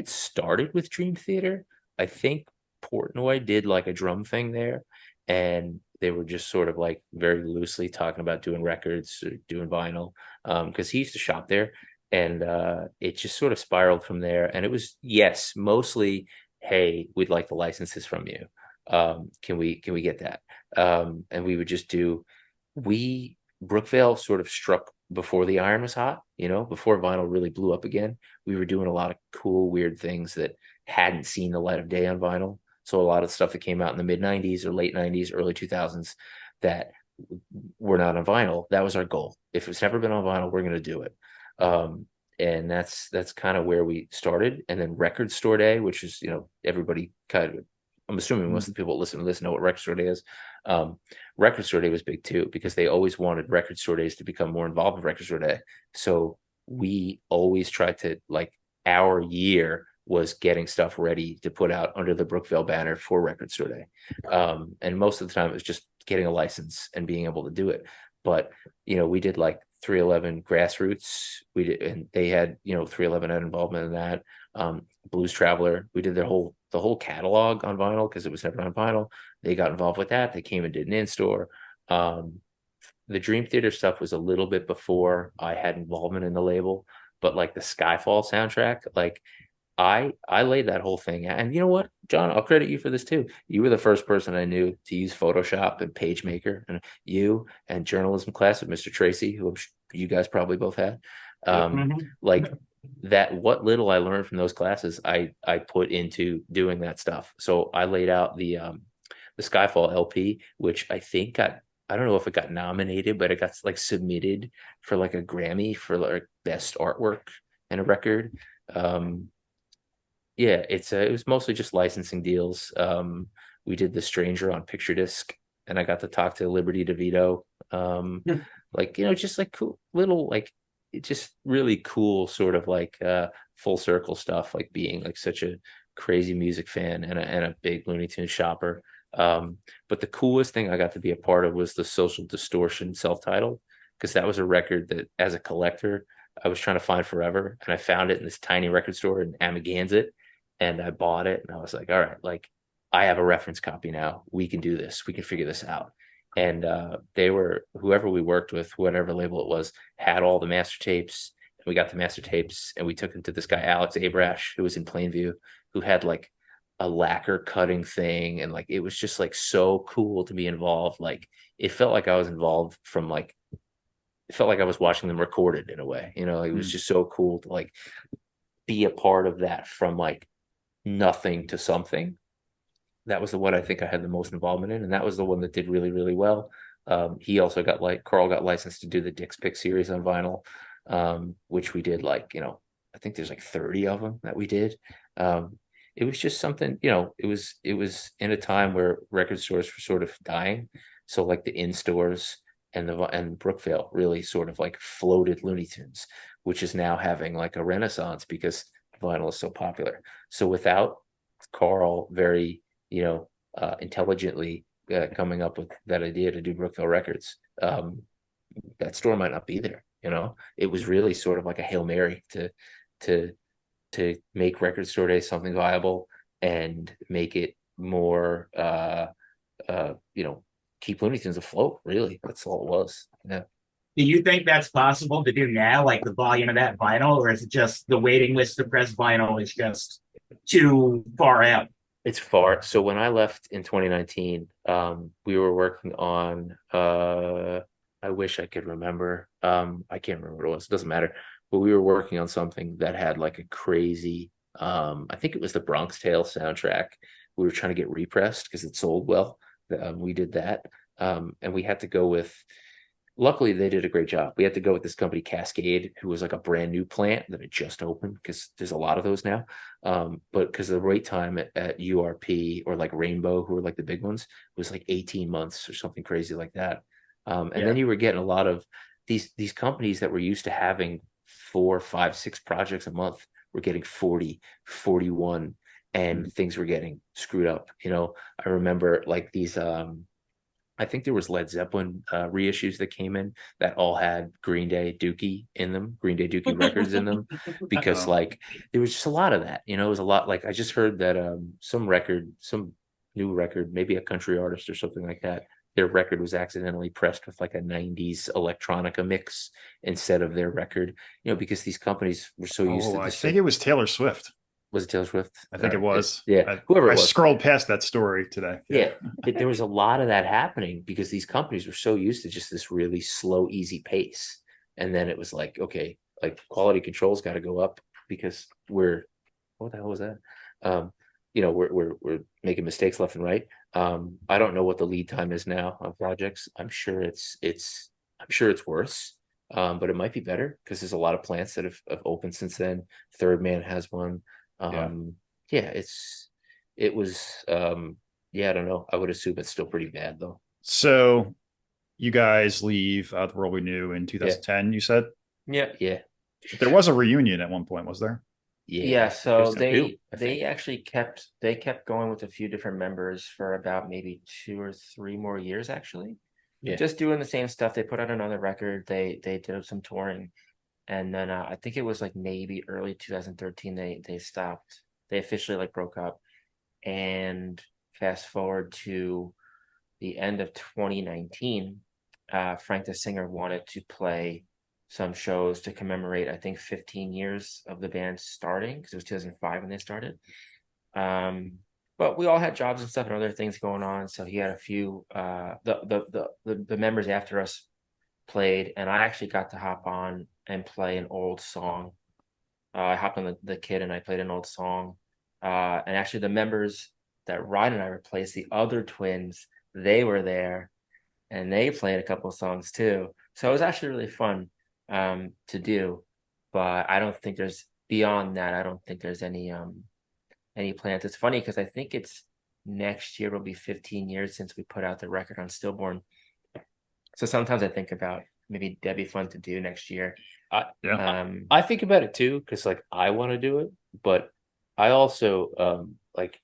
S2: started with Dream Theater. I think Portnoy did like a drum thing there, and they were just sort of like very loosely talking about doing records or doing vinyl, because he used to shop there, and it just sort of spiraled from there. And it was, yes, mostly, hey, we'd like the licenses from you. Can we get that? And we would just Brookville sort of struck before the iron was hot, before vinyl really blew up again. We were doing a lot of cool, weird things that hadn't seen the light of day on vinyl. So a lot of stuff that came out in the mid 90s or late 90s, early 2000s that were not on vinyl, that was our goal. If it's never been on vinyl, we're going to do it. and that's kind of where we started. And then Record Store Day, which is, everybody kind of, I'm assuming most of the people that listen to this know what Record Store Day is. Record Store Day was big too, because they always wanted Record Store Days to become more involved with Record Store Day. So we always tried to, like, our year was getting stuff ready to put out under the Brookville banner for Record Store Day. And most of the time it was just getting a license and being able to do it. But, we did like 311 Grassroots. We did, and they had, 311 had involvement in that. Blues Traveler, we did the whole catalog on vinyl because it was never on vinyl. They got involved with that. They came and did an in-store. The Dream Theater stuff was a little bit before I had involvement in the label, but like the Skyfall soundtrack, like I laid that whole thing out. And you know what, John, I'll credit you for this too. You were the first person I knew to use Photoshop and PageMaker, and you and journalism class with Mr. Tracy, who you guys probably both had. Like that, what little I learned from those classes, I put into doing that stuff. So I laid out the Skyfall LP, which I think I don't know if it got nominated, but it got like submitted for like a Grammy for like best artwork in a record. Yeah, it was mostly just licensing deals. We did The Stranger on picture disc, and I got to talk to Liberty DeVito. Like, just like cool little, like, it just really cool sort of like full circle stuff, like being like such a crazy music fan and a big Looney Tunes shopper. But the coolest thing I got to be a part of was the Social Distortion self-titled, because that was a record that, as a collector, I was trying to find forever, and I found it in this tiny record store in Amagansett, and I bought it, and I was like, all right, like, I have a reference copy now. We can do this. We can figure this out. And whoever we worked with, whatever label it was, had all the master tapes, and we got the master tapes, and we took them to this guy, Alex Abrash, who was in Plainview, who had like a lacquer cutting thing, and like it was just like so cool to be involved. Like it felt like I was involved from like, it felt like I was watching them recorded in a way, it was just so cool to like be a part of that, from like nothing to something. That was the one I think I had the most involvement in, and that was the one that did really, really well. He also got, like, Carl got licensed to do the Dick's Pick series on vinyl, which we did, like, I think there's like 30 of them that we did. It was just something, it was in a time where record stores were sort of dying. So like the in-stores and Brookville really sort of like floated Looney Tunes, which is now having like a renaissance because vinyl is so popular. So without Carl very, intelligently coming up with that idea to do Brookville Records, that store might not be there. It was really sort of like a Hail Mary to make Record Store Day something viable and make it more, keep Looney Tunes afloat. Really, that's all it was. Yeah.
S4: Do you think that's possible to do now, like the volume of that vinyl, or is it just the waiting list to press vinyl is just too far out?
S2: It's far. So when I left in 2019, we were working on, I wish I could remember. I can't remember what it was. It doesn't matter. But we were working on something that had like a crazy, I think it was the Bronx Tale soundtrack. We were trying to get repressed because it sold well. We did that. And we had to go with, luckily they did a great job. We had to go with this company, Cascade, who was like a brand new plant that had just opened, because there's a lot of those now. But because the wait time at URP or like Rainbow, who were like the big ones, was like 18 months or something crazy like that. And then you were getting a lot of these companies that were used to having 4, 5, 6 projects a month were getting 40, 41, and things were getting screwed up. I remember like these, I think there was Led Zeppelin reissues that came in that all had Green Day Dookie in them, Green Day Dookie records in them, because like there was just a lot of that. It was a lot. Like I just heard that some new record, maybe a country artist or something like that, their record was accidentally pressed with like a 90s electronica mix instead of their record, because these companies were so used to this.
S1: I think it was Taylor Swift.
S2: Was it Taylor Swift?
S1: I think it was.
S2: Yeah. Whoever it was.
S1: I scrolled past that story today.
S2: Yeah. There was a lot of that happening because these companies were so used to just this really slow, easy pace. And then it was like, okay, like quality control's got to go up because what the hell was that? We're making mistakes left and right. I don't know what the lead time is now on projects. I'm sure it's worse. But it might be better because there's a lot of plants that have opened since then. Third Man has one. Yeah, it was yeah, I don't know. I would assume it's still pretty bad though.
S1: So you guys leave the world we knew in 2010. You said
S3: Yeah.
S2: Yeah,
S1: there was a reunion at one point, was there?
S3: Yeah, so
S2: there's two, I
S3: they
S2: think.
S3: actually kept going with a few different members for about maybe 2 or 3 more years actually.
S2: Yeah.
S3: Just doing the same stuff. They put out another record. They did some touring, and then I think it was like maybe early 2013 they stopped. They officially like broke up. And fast forward to the end of 2019, Frank the singer wanted to play some shows to commemorate, I think, 15 years of the band starting, because it was 2005 when they started. But we all had jobs and stuff and other things going on. So he had a few the members after us played, and I actually got to hop on and play an old song. I hopped on the kid and I played an old song. And actually the members that Ryan and I replaced, the other twins, they were there and they played a couple of songs too. So it was actually really fun to do. But I don't think there's beyond that, I don't think there's any plans. It's funny because I think it's next year will be 15 years since we put out the record on Stillborn. So sometimes I think about maybe that'd be fun to do next year.
S2: I think about it too because like I want to do it, but I also like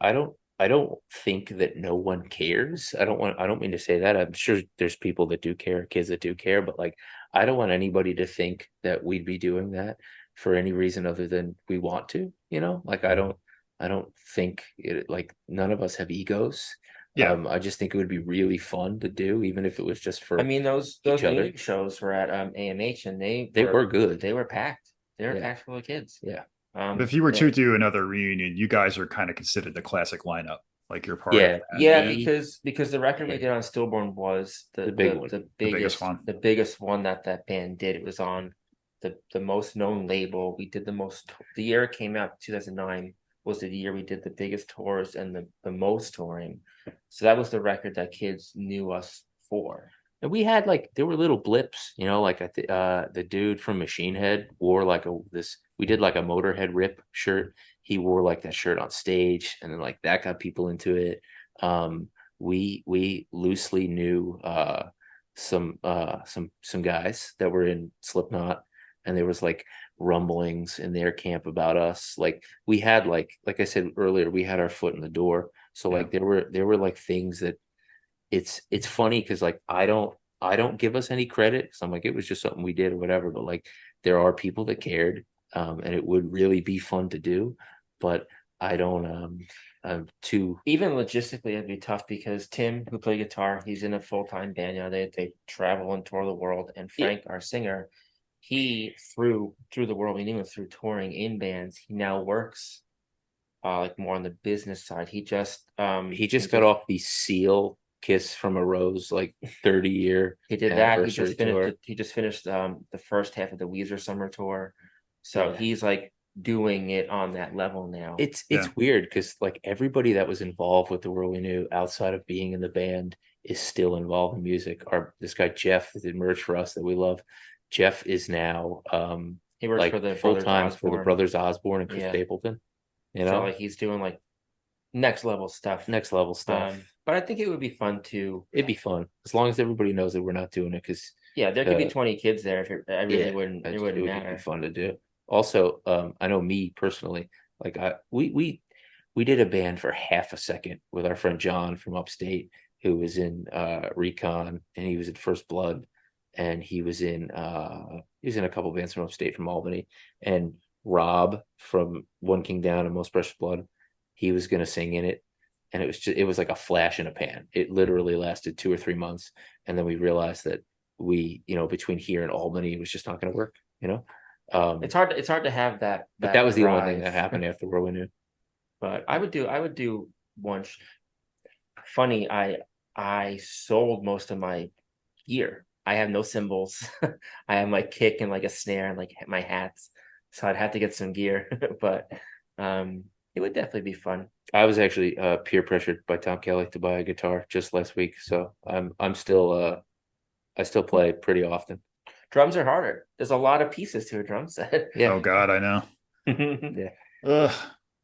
S2: I don't think that no one cares. I don't mean to say that. I'm sure there's people that do care, kids that do care, but like I don't want anybody to think that we'd be doing that for any reason other than we want to, you know? Like I don't think it, like none of us have egos.
S1: Yeah.
S2: I just think it would be really fun to do, even if it was just for
S3: I mean, those
S2: each other.
S3: music shows were at AMH and
S2: They were good.
S3: They were packed. They were
S2: Yeah.
S3: packed full of kids.
S2: Yeah.
S1: But if you were
S3: yeah.
S1: to do another reunion, you guys are kind of considered the classic lineup. Like you're part
S2: Yeah.
S1: of that.
S3: Yeah,
S2: Me-
S3: because the record we did on Stillborn was
S2: The big one.
S3: the
S1: biggest one.
S3: the biggest one that band did. It was on the most known label. We did the year it came out, 2009, was the year we did the biggest tours and the most touring. So that was the record that kids knew us for.
S2: And we had like there were little blips, you know, like the dude from Machine Head wore like we did like a Motorhead Rip shirt. He wore like that shirt on stage, and then like that got people into it. We loosely knew some guys that were in Slipknot, and there was like rumblings in their camp about us. Like we had like I said earlier, we had our foot in the door. So like there were like things that it's funny because like I don't give us any credit. So I'm like, it was just something we did or whatever. But like there are people that cared, and it would really be fun to do. But I don't too
S3: Even logistically it'd be tough because Tim, who played guitar, he's in a full-time band. You know, they travel and tour the world. And Frank, our singer, he through the world we knew him through touring in bands, he now works like more on the business side. He just
S2: got off the Seal Kiss from a Rose like 30-year
S3: he did that.
S2: tour.
S3: He just finished the first half of the Weezer summer tour. So he's like doing it on that level now.
S2: It's weird because like everybody that was involved with the world we knew outside of being in the band is still involved in music. This guy Jeff that did merch for us that we love. Jeff is now
S3: he works
S2: like
S3: for the
S2: full time for the
S3: Brothers
S2: Brothers Osborne and Chris Stapleton. You know,
S3: so like he's doing like next level stuff. But I think it would be fun to.
S2: It'd be fun as long as everybody knows that we're not doing it. Because
S3: there could be 20 kids there. If I really wouldn't. It wouldn't matter.
S2: Be fun to do. Also, I know me personally. Like we did a band for half a second with our friend John from upstate, who was in Recon, and he was in First Blood, and he was in a couple bands from upstate from Albany, and Rob from One King Down and Most Precious Blood, he was going to sing in it, and it was like a flash in a pan. It literally lasted 2 or 3 months, and then we realized that between here and Albany, it was just not going to work.
S3: It's hard to have that.
S2: But that was the only thing that happened after World We Knew.
S3: But I would do one. Funny, I sold most of my gear. I have no cymbals. I have my kick and like a snare and like my hats. So I'd have to get some gear. But it would definitely be fun.
S2: I was actually peer pressured by Tom Kelly to buy a guitar just last week. So I'm still I still play pretty often.
S3: drums are harder. There's a lot of pieces to a drum set.
S2: Yeah.
S1: Oh God, I know.
S2: Yeah.
S1: Ugh.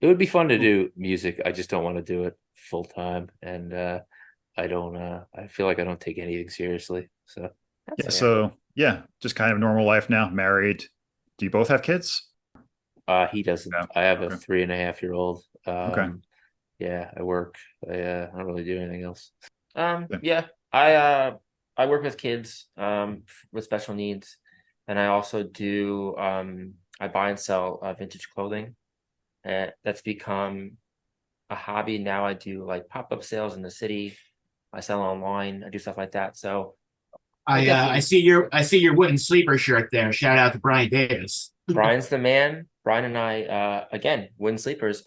S2: It would be fun to do music. I just don't want to do it full time. And I don't I feel like I don't take anything seriously. So
S1: Yeah. So yeah, just kind of normal life now. Married. Do you both have kids?
S2: he doesn't.
S1: Yeah.
S2: I have a
S1: Okay.
S2: 3.5-year-old.
S1: Okay.
S2: Yeah, I work. I don't really do anything else.
S3: Yeah, I work with kids with special needs, and I also do I buy and sell vintage clothing. That's become a hobby now. I do like pop-up sales in the city. I sell online. I do stuff like that. So
S4: I see your wooden sleeper shirt there. Shout out to Brian Davis.
S3: Brian's the man. Brian and I again, Wooden Sleepers.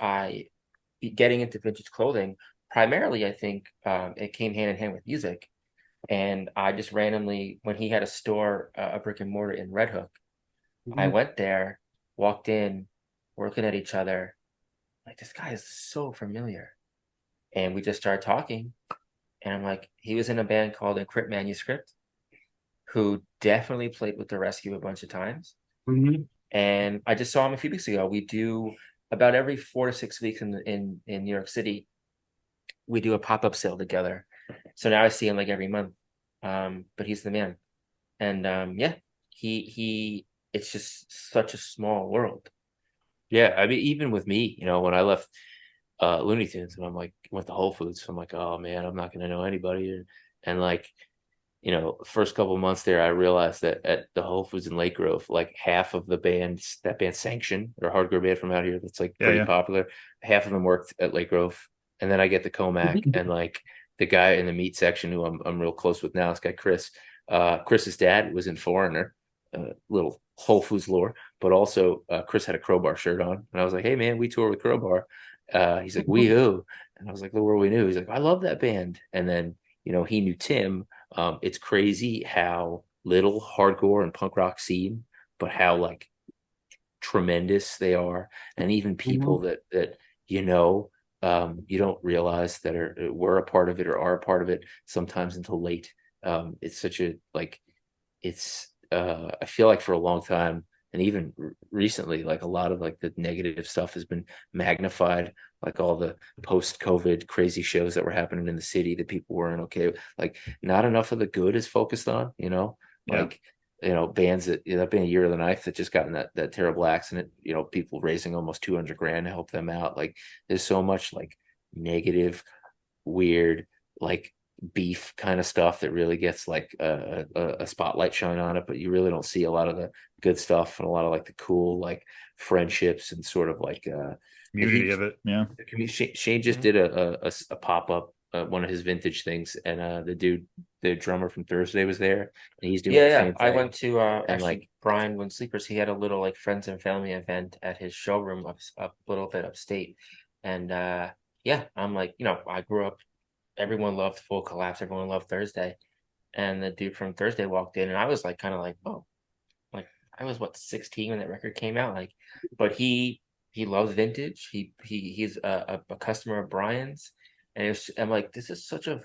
S3: Getting into vintage clothing primarily. I think it came hand in hand with music. And I just randomly, when he had a store, a brick and mortar in Red Hook, I went there, walked in, we're looking at each other, like, this guy is so familiar. And we just started talking. And I'm like, he was in a band called Encrypt Manuscript, who definitely played with the Rescue a bunch of times. And I just saw him a few weeks ago. We do about every 4 to 6 weeks in New York City, we do a pop-up sale together. So now I see him like every month. But he's the man. And yeah, he it's just such a small world.
S2: Yeah, I mean, even with me, you know, when I left Looney Tunes and I'm like went to Whole Foods, I'm like, oh man, I'm not gonna know anybody. And like, you know, first couple of months there, I realized that at the Whole Foods in Lake Grove, like half of the bands, that band Sanction, or hardcore band from out here that's like pretty popular, half of them worked at Lake Grove. And then I get to Comac and like the guy in the meat section who I'm real close with now, this guy Chris. Chris's dad was in Foreigner, little Whole Foods lore, but also Chris had a Crowbar shirt on. And I was like, hey man, we tour with Crowbar. He's like, we who? And I was like, the world we knew. He's like, I love that band. And then, you know, he knew Tim. It's crazy how little hardcore and punk rock seem, but how like tremendous they are. And even people that you know, you don't realize that were a part of it or are a part of it sometimes until late. It's such a like it's I feel like for a long time and even recently, like a lot of like the negative stuff has been magnified, like all the post-COVID crazy shows that were happening in the city that people weren't okay with. Like not enough of the good is focused on, you know, like you know, bands that been a Year of the Knife that just got in that terrible accident, you know, people raising almost 200 grand to help them out. Like there's so much like negative, weird, like beef kind of stuff that really gets like a spotlight shine on it, but you really don't see a lot of the good stuff and a lot of like the cool like friendships and sort of like
S1: community of it. Yeah.
S2: Shane just did a pop-up one of his vintage things, and the drummer from Thursday was there, and he's doing the same thing.
S3: I went to
S2: and
S3: actually
S2: like
S3: Brian when Sleepers, he had a little like friends and family event at his showroom up a little bit upstate. And yeah, I'm like, you know, I grew up, everyone loved Full Collapse, everyone loved Thursday. And the dude from Thursday walked in and I was like kind of like, oh, like I was what 16 when that record came out. Like, but he loves vintage. He's a customer of Brian's. And I'm like, this is such a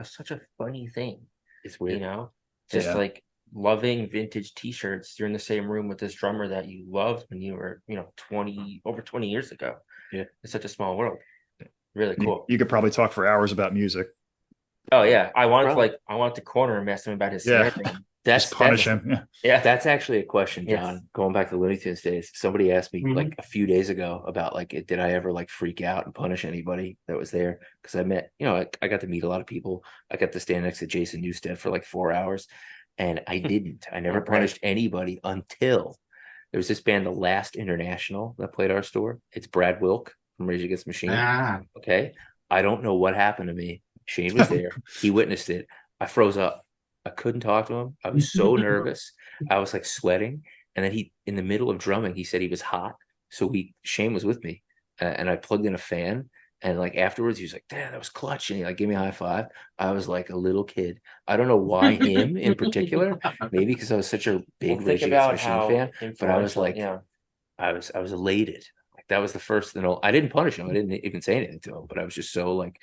S3: such a funny thing.
S2: it's weird,
S3: You know, just like loving vintage t-shirts. You're in the same room with this drummer that you loved when you were, you know, over 20 years ago.
S2: Yeah,
S3: it's such a small world. Really cool.
S1: You could probably talk for hours about music.
S3: Oh yeah, I want to corner him, ask him about his snare drum.
S1: Just punish him.
S3: Yeah,
S2: that's actually a question, John.
S3: Yes.
S2: Going back to Looney Tunes days, somebody asked me like a few days ago about like, did I ever like freak out and punish anybody that was there? Because I met, you know, I got to meet a lot of people. I got to stand next to Jason Newsted for like 4 hours, and I didn't. I never punished anybody until there was this band, The Last International, that played our store. It's Brad Wilk from Rage Against the Machine. Okay, I don't know what happened to me. Shane was there. He witnessed it. I froze up. I couldn't talk to him. I was so nervous. I was like sweating. And then in the middle of drumming, he said he was hot. So Shane was with me, and I plugged in a fan. And like afterwards, he was like, "Damn, that was clutch." And he like gave me a high five. I was like a little kid. I don't know why him in particular. Maybe because I was such a big Rage Against the Machine fan. But I was like, I was elated. Like that was the first. I didn't punish him. I didn't even say anything to him. But I was just so like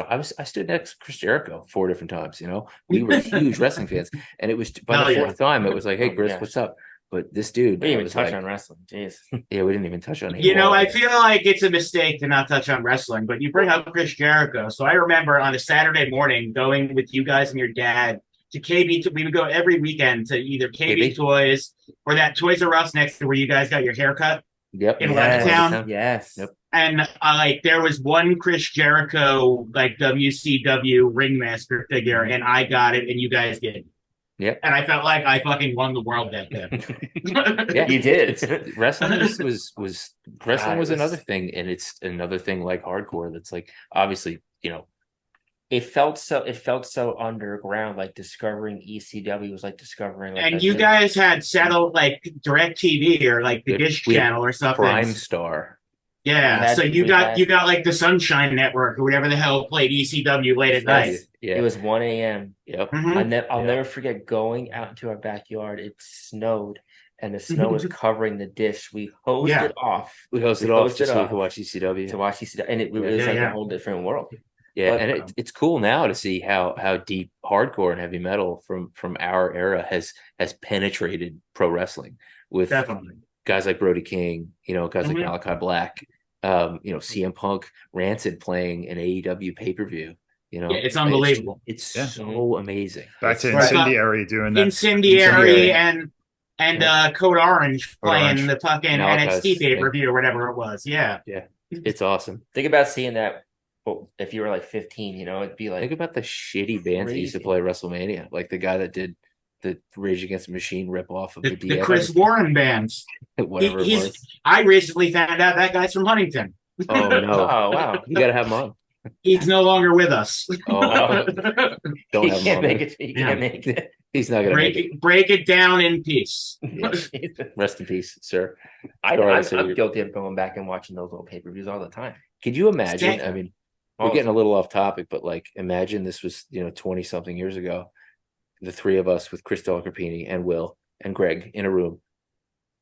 S2: I stood next to Chris Jericho 4 different times. You know, we were huge wrestling fans, and it was by
S4: Hell
S2: the
S4: yeah.
S2: 4th time it was like, "Hey,
S3: Oh,
S2: Chris,
S3: yeah.
S2: what's up?" But this dude,
S3: We didn't
S2: I
S3: even
S2: was
S3: touch
S2: like,
S3: on wrestling. Jeez.
S2: yeah, we didn't even touch on it.
S4: You know, I feel like it's a mistake to not touch on wrestling, but you bring up Chris Jericho. So I remember on a Saturday morning going with you guys and your dad to KB. We would go every weekend to either KB Toys or that Toys R Us next to where you guys got your haircut
S2: Yep.
S4: in
S3: Yes.
S4: Levittown.
S3: Yes.
S2: Yep.
S4: And like there was one Chris Jericho like WCW ringmaster figure, and I got it, and you guys did.
S2: Yep.
S4: And I felt like I fucking won the world that day.
S2: Yeah,
S3: You did.
S2: Wrestling was wrestling
S3: God,
S2: was
S3: it was-
S2: another thing, and it's another thing like hardcore that's like obviously, you know,
S3: It felt so underground, like discovering ECW was like discovering like
S4: And you guys had settled like Direct TV or like the Dish
S2: we had
S4: Channel or something.
S2: Prime Star.
S4: Yeah, so you got like the Sunshine Network or whatever the hell played ECW late at night.
S2: Yeah.
S3: It was 1 a.m.
S2: Yep.
S4: Mhm.
S3: I'll never forget going out into our backyard. It snowed, and the snow was covering the dish. We hosed
S4: Yeah.
S3: it off
S2: We hosted off just so we could watch ECW.
S3: to watch ECW, and it was
S4: Yeah,
S3: like
S4: yeah.
S3: a whole different world.
S2: Yeah,
S3: But-
S2: and it's cool now to see how deep hardcore and heavy metal from our era has penetrated pro wrestling with
S4: Definitely.
S2: guys like Brody King, you know, guys
S4: Mhm.
S2: like Malachi Black, you know, CM Punk, Rancid playing an AEW pay-per-view. You know,
S4: Yeah, it's unbelievable.
S2: It's
S1: Yeah.
S2: so amazing.
S1: Back to
S4: Right.
S1: Incendiary doing that.
S4: Incendiary
S2: Incendiary.
S4: and Code Orange
S1: Code
S4: playing
S1: Orange.
S4: the fucking
S2: Malachi's
S4: NXT pay-per-view or whatever it was. Yeah.
S2: It's awesome.
S3: Think about seeing that. Well, if you were like 15, you know, it'd be like
S2: Think about the shitty bands that used to
S3: crazy.
S2: play WrestleMania, like the guy that did the Rage Against the Machine ripoff of
S4: The
S2: the DX,
S4: Chris Warren bands.
S2: whatever it
S4: He's-
S2: was.
S4: I recently found out that guy's from Huntington.
S2: Oh no!
S3: oh wow,
S2: You gotta have him on.
S4: He's no longer with us.
S2: Oh, don't
S3: he
S2: have him
S3: can't
S2: on.
S3: make
S2: there.
S3: it. He
S4: Yeah.
S3: can't make it.
S2: He's not gonna make it.
S4: break it down in peace.
S2: Yes. Rest in peace, sir.
S3: I'm
S2: Sorry.
S3: guilty of going back and watching those old pay-per-views all the time.
S2: Could you imagine?
S4: Same.
S2: I mean, we're getting a little off topic, but like, imagine this was 20 something years ago. The three of us with Chris Delcarpini and Will and Greg in a room,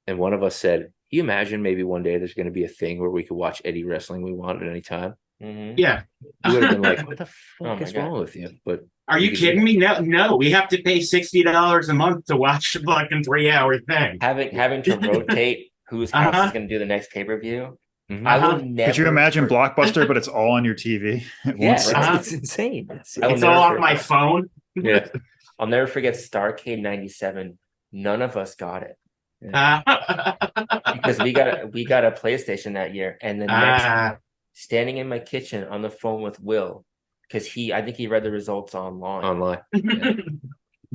S2: and one of us said, "Can you imagine maybe one day there's going to be a thing where we could watch any wrestling we want at any time?"
S3: Mhm.
S4: Yeah.
S2: You would have been like, "What the
S3: Oh
S2: fuck
S3: my
S2: is
S3: God.
S2: wrong with you?" But
S4: Are you kidding me? No. We have to pay $60 a month to watch the fucking 3-hour thing.
S3: Having to rotate whose house
S4: Uh-huh.
S3: is going to do the next pay-per-view.
S2: Mhm.
S3: I will
S4: Uh-huh.
S3: never.
S1: Could you imagine Blockbuster, but it's all on your TV at
S2: yeah,
S1: once?
S4: Uh-huh.
S2: it's insane.
S3: I will
S4: It's
S3: never
S4: all on
S3: forget-
S4: my phone.
S2: Yeah.
S3: I'll never forget Starrcade '97. None of us got it because we got a PlayStation that year, and then standing in my kitchen on the phone with Will because I think he read the results online.
S2: Yeah.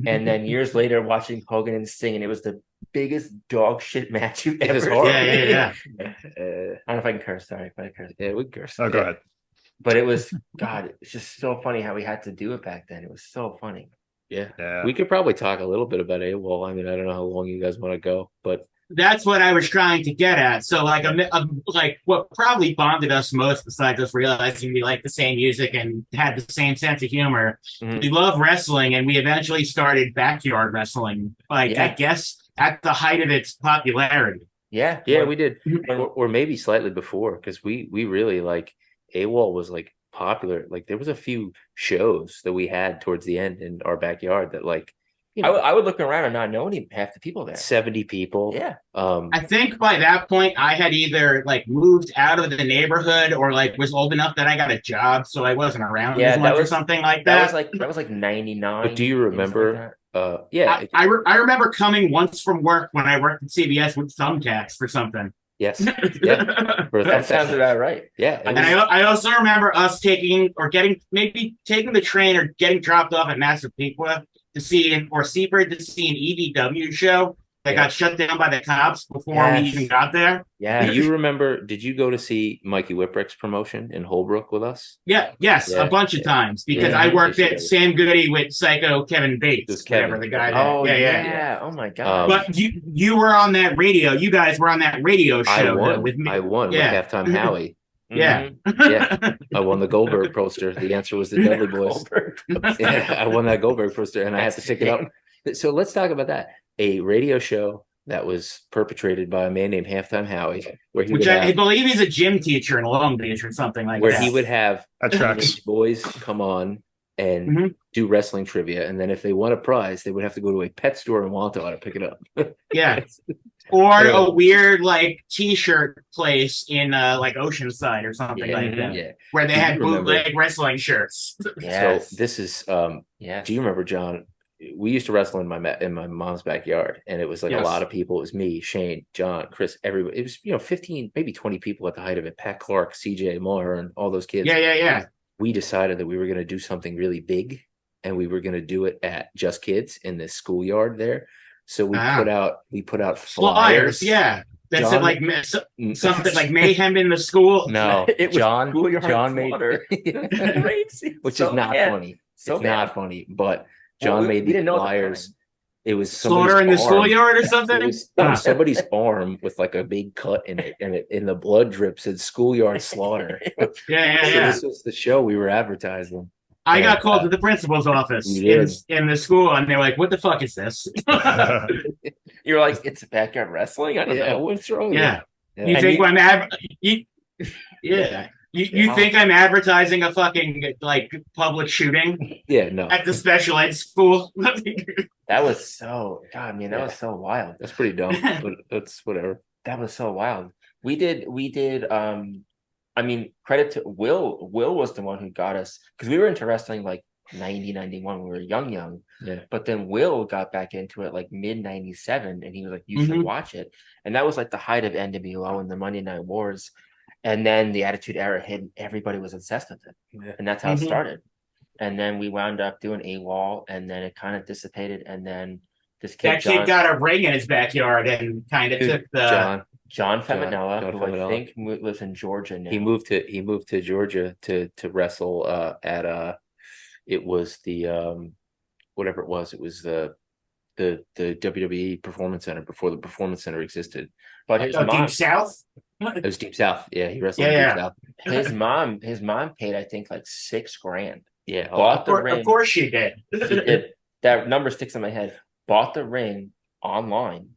S3: And then years later, watching Hogan and Sting, and it was the biggest dog shit match you've
S2: It was
S3: ever
S2: horrible.
S3: seen.
S4: Yeah.
S3: I don't know if I can curse. Sorry if I curse.
S2: Yeah, we curse.
S1: Oh, go ahead.
S3: But it was God. It's just so funny how we had to do it back then. It was so funny.
S2: Yeah.
S1: Yeah.
S2: We could probably talk a little bit about AWOL. I mean, I don't know how long you guys want to go, but
S4: That's what I was trying to get at. So, like, like what probably bonded us most, besides us realizing we liked the same music and had the same sense of humor,
S3: Mhm.
S4: we love wrestling, and we eventually started backyard wrestling. Like,
S3: Yeah.
S4: I guess at the height of its popularity.
S3: Yeah.
S2: yeah, we did,
S3: when-
S2: or maybe slightly before, because we really like AWOL was like popular. Like there was a few shows that we had towards the end in our backyard that like
S3: I would look around and not know half the people there.
S2: 70 people.
S3: Yeah.
S4: I think by that point, I had either like moved out of the neighborhood or like was old enough that I got a job, so I wasn't around
S3: Yeah,
S4: as much
S3: that
S4: or
S3: was-
S4: something like
S3: That
S4: that.
S3: was like '99.
S2: But do you remember? Yeah.
S4: I remember coming once from work when I worked at CBS with thumbtacks for something.
S2: Yes. Yeah. For
S3: That sounds about right.
S2: Yeah. it
S4: And
S2: was-
S4: I also remember us taking the train or getting dropped off at Massapequa to see Seaford to see an EDW show that
S2: Yeah.
S4: got shut down by the cops before we
S3: Yes.
S4: even got there.
S3: Yeah.
S2: Do you remember? Did you go to see Mikey Whipwreck's promotion in Holbrook with us?
S4: Yes,
S2: Yeah,
S4: a bunch of times because
S2: Yeah,
S4: I worked
S2: yeah.
S4: at Sam Goody with Psycho Kevin
S2: It
S4: Bates,
S2: was Kevin.
S4: whatever the guy.
S3: Oh
S4: yeah.
S3: yeah. Oh my God.
S4: But you were on that radio. You guys were on that radio show
S2: I won.
S4: with me.
S2: I won
S4: Yeah.
S2: with Halftime Howie.
S4: Yeah.
S3: Mhm.
S2: Yeah. I won the Goldberg poster. The answer was the Dudley Boys.
S3: Goldberg.
S2: Yeah, I won that Goldberg poster, and I had to pick it up. So let's talk about that. A radio show that was perpetrated by a man named Halftime Howie, where he
S4: Which
S2: would
S4: I
S2: have,
S4: believe he's a gym teacher in Long Beach or something like
S2: where
S4: that.
S2: he would have
S1: That tracks.
S2: teenage boys come on and
S4: Mhm.
S2: do wrestling trivia, and then if they won a prize, they would have to go to a pet store in Wantagh to pick it up.
S4: Yeah. Or
S2: Anyway.
S4: a weird like t-shirt place in like Oceanside or something
S2: Yeah,
S4: like that.
S2: yeah.
S4: Where they
S2: Do you
S4: had
S2: remember-
S4: bootleg wrestling shirts.
S3: Yes.
S2: So this is
S3: Yes.
S2: do you remember, John? We used to wrestle in my mom's backyard, and it was like
S4: Yes.
S2: a lot of people. It was me, Shane, John, Chris, everybody. It was 15, maybe 20 people at the height of it. Pat Clark, CJ Moore, and all those kids.
S4: Yeah.
S2: We decided that we were going to do something really big, and we were going to do it at Just Kids in the schoolyard there. So we put out
S4: Flyers. Yeah. That's
S2: John-
S4: it, like something like mayhem in the school.
S2: No,
S3: It was
S2: John made
S3: slaughter. Crazy.
S2: which
S3: So
S2: is not
S3: bad.
S2: funny.
S3: So
S2: It's
S3: bad.
S2: not funny, but
S3: Well,
S2: John
S3: we
S2: made the
S3: didn't know at the
S2: flyers.
S3: time.
S2: It was
S4: Slaughter in the
S2: somebody's arm.
S4: schoolyard or
S2: It
S4: something.
S2: was somebody's arm with like a big cut in it, and in the blood drip said "Schoolyard Slaughter."
S4: Yeah.
S2: So this was the show we were advertising.
S4: I got
S2: And,
S4: called to the principal's office
S2: You
S4: in the school, and they're like, "What the fuck is this?"
S3: You're like, it's backyard wrestling? I don't
S2: Yeah,
S3: know.
S2: what's wrong? with
S4: Yeah.
S2: it?
S4: You
S2: Yeah.
S4: think you think I'm advertising a fucking like public shooting
S2: Yeah, no,
S4: at the special ed school?
S3: That was so, God, man, that was so wild.
S2: that's pretty dumb, but that's whatever.
S3: That was so wild. We did I mean, credit to Will. Will was the one who got us, because we were into wrestling like 90, 91 when we were young.
S2: Yeah.
S3: But then Will got back into it like mid 97, and he was like, you should
S4: Mhm.
S3: watch it. And that was like the height of NWO and the Monday Night Wars. And then the Attitude Era hit, and everybody was obsessed with it.
S2: Yeah.
S3: And that's how it
S4: Mhm.
S3: started. And then we wound up doing AWOL, and then it kind of dissipated. And then this kid,
S4: That kid got a ring in his backyard and kind of took the.
S3: John Feminella,
S2: John
S3: who
S2: Feminella.
S3: I think lives in Georgia now.
S2: He moved to Georgia to wrestle at it was the whatever it was the WWE Performance Center before the Performance Center existed.
S3: But his
S4: Deep
S3: mom,
S4: South.
S2: It was Deep South. Yeah, he wrestled in
S4: Yeah.
S2: Deep South.
S3: his mom paid, I think, like $6,000.
S2: Yeah,
S3: Bought the ring.
S4: Of course she did.
S3: That number sticks in my head. Bought the ring online.